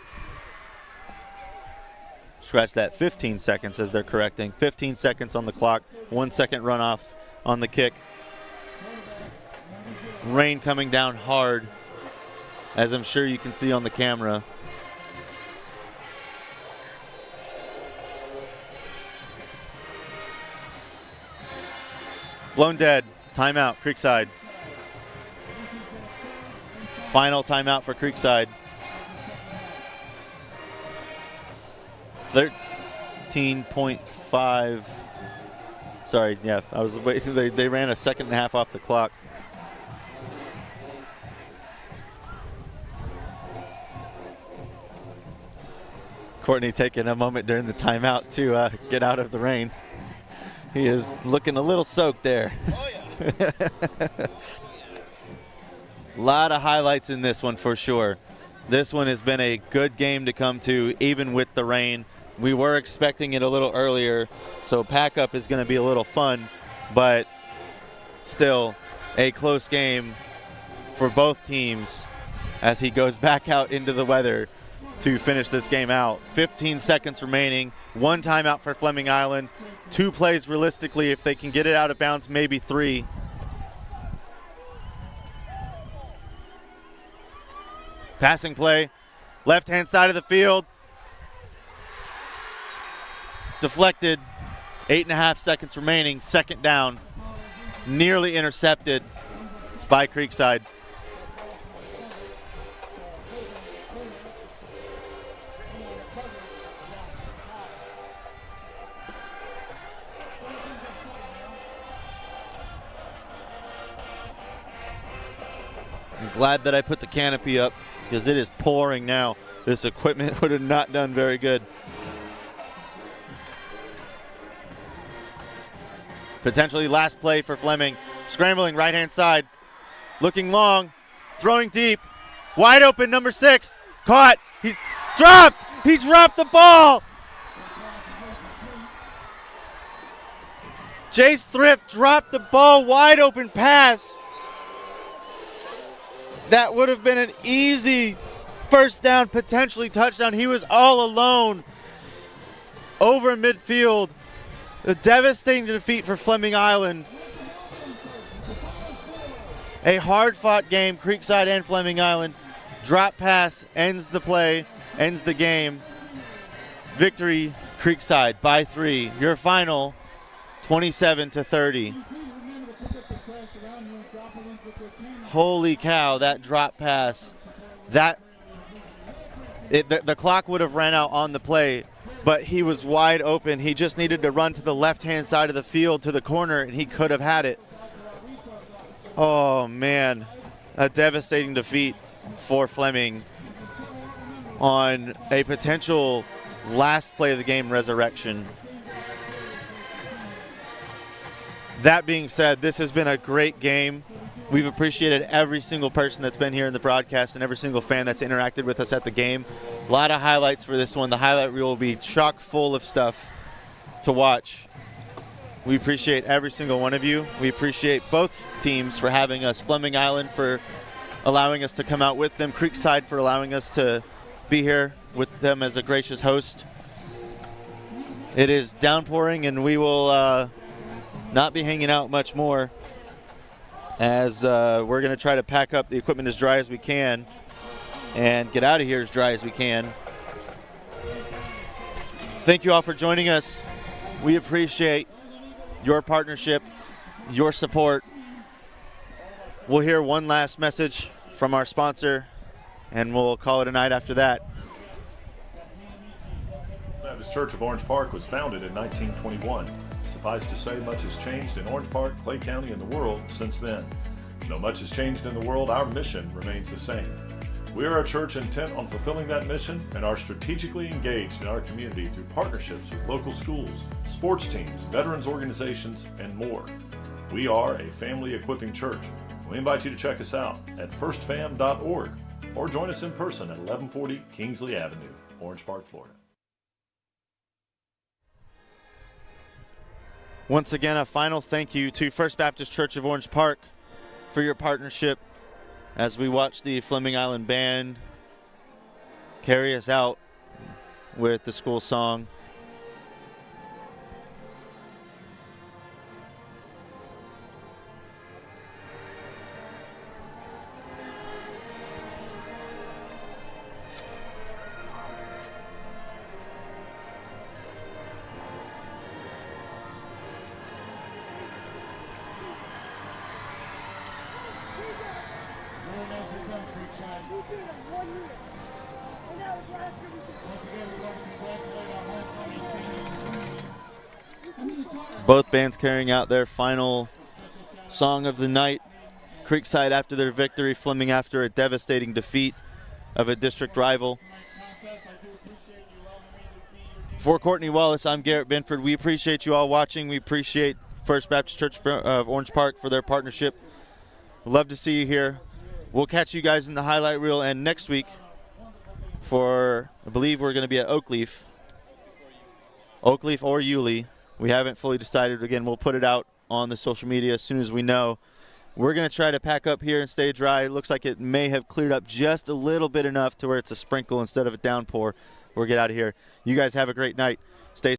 Scratch that. 15 seconds as they're correcting. 15 seconds on the clock. 1 second runoff on the kick. Rain coming down hard, as I'm sure you can see on the camera. Blown dead. Timeout, Creekside. Final timeout for Creekside. 15.5. Sorry, yeah, I was waiting. They ran a second and a half off the clock. Courtney taking a moment during the timeout to get out of the rain. He is looking a little soaked there. Oh, yeah. A lot of highlights in this one for sure. This one has been a good game to come to, even with the rain. We were expecting it a little earlier, so pack-up is going to be a little fun, but still a close game for both teams as he goes back out into the weather to finish this game out. 15 seconds remaining, one timeout for Fleming Island, 2 plays realistically. If they can get it out of bounds, maybe 3. Passing play, left-hand side of the field. Deflected, 8.5 seconds remaining, second down. Nearly intercepted by Creekside. I'm glad that I put the canopy up because it is pouring now. This equipment would have not done very good. Potentially last play for Fleming. Scrambling right-hand side. Looking long. Throwing deep. Wide open, number 6. Caught. He's dropped. He dropped the ball. Jace Thrift dropped the ball. Wide open pass. That would have been an easy first down, potentially touchdown. He was all alone over midfield. A devastating defeat for Fleming Island. A hard-fought game, Creekside and Fleming Island. Drop pass ends the play, ends the game. Victory, Creekside by 3. Your final, 27-30. Holy cow, that drop pass. The clock would have ran out on the play, but he was wide open. He just needed to run to the left-hand side of the field to the corner, and he could have had it. Oh, man. A devastating defeat for Fleming on a potential last play of the game resurrection. That being said, this has been a great game. We've appreciated every single person that's been here in the broadcast and every single fan that's interacted with us at the game. A lot of highlights for this one. The highlight reel will be chock full of stuff to watch. We appreciate every single one of you. We appreciate both teams for having us. Fleming Island for allowing us to come out with them. Creekside for allowing us to be here with them as a gracious host. It is downpouring, and we will not be hanging out much more, as we're going to try to pack up the equipment as dry as we can and get out of here as dry as we can. Thank you all for joining us. We appreciate your partnership, your support. We'll hear one last message from our sponsor, and we'll call it a night after that. Baptist Church of Orange Park was founded in 1921. Suffice to say, much has changed in Orange Park, Clay County, and the world since then. Though much has changed in the world, our mission remains the same. We are a church intent on fulfilling that mission and are strategically engaged in our community through partnerships with local schools, sports teams, veterans organizations, and more. We are a family equipping church. We invite you to check us out at firstfam.org or join us in person at 1140 Kingsley Avenue, Orange Park, Florida. Once again, a final thank you to First Baptist Church of Orange Park for your partnership as we watch the Fleming Island Band carry us out with the school song. Very nicely done, Creekside. Once again, we want to congratulate our homecoming team. Both bands carrying out their final song of the night. Creekside after their victory, Fleming after a devastating defeat of a district rival. For Courtney Wallace, I'm Garrett Benford. We appreciate you all watching. We appreciate First Baptist Church of Orange Park for their partnership. Love to see you here. We'll catch you guys in the highlight reel, and next week for, I believe we're going to be at Oakleaf or Yulee. We haven't fully decided. Again, we'll put it out on the social media as soon as we know. We're going to try to pack up here and stay dry. It looks like it may have cleared up just a little bit enough to where it's a sprinkle instead of a downpour. We'll get out of here. You guys have a great night. Stay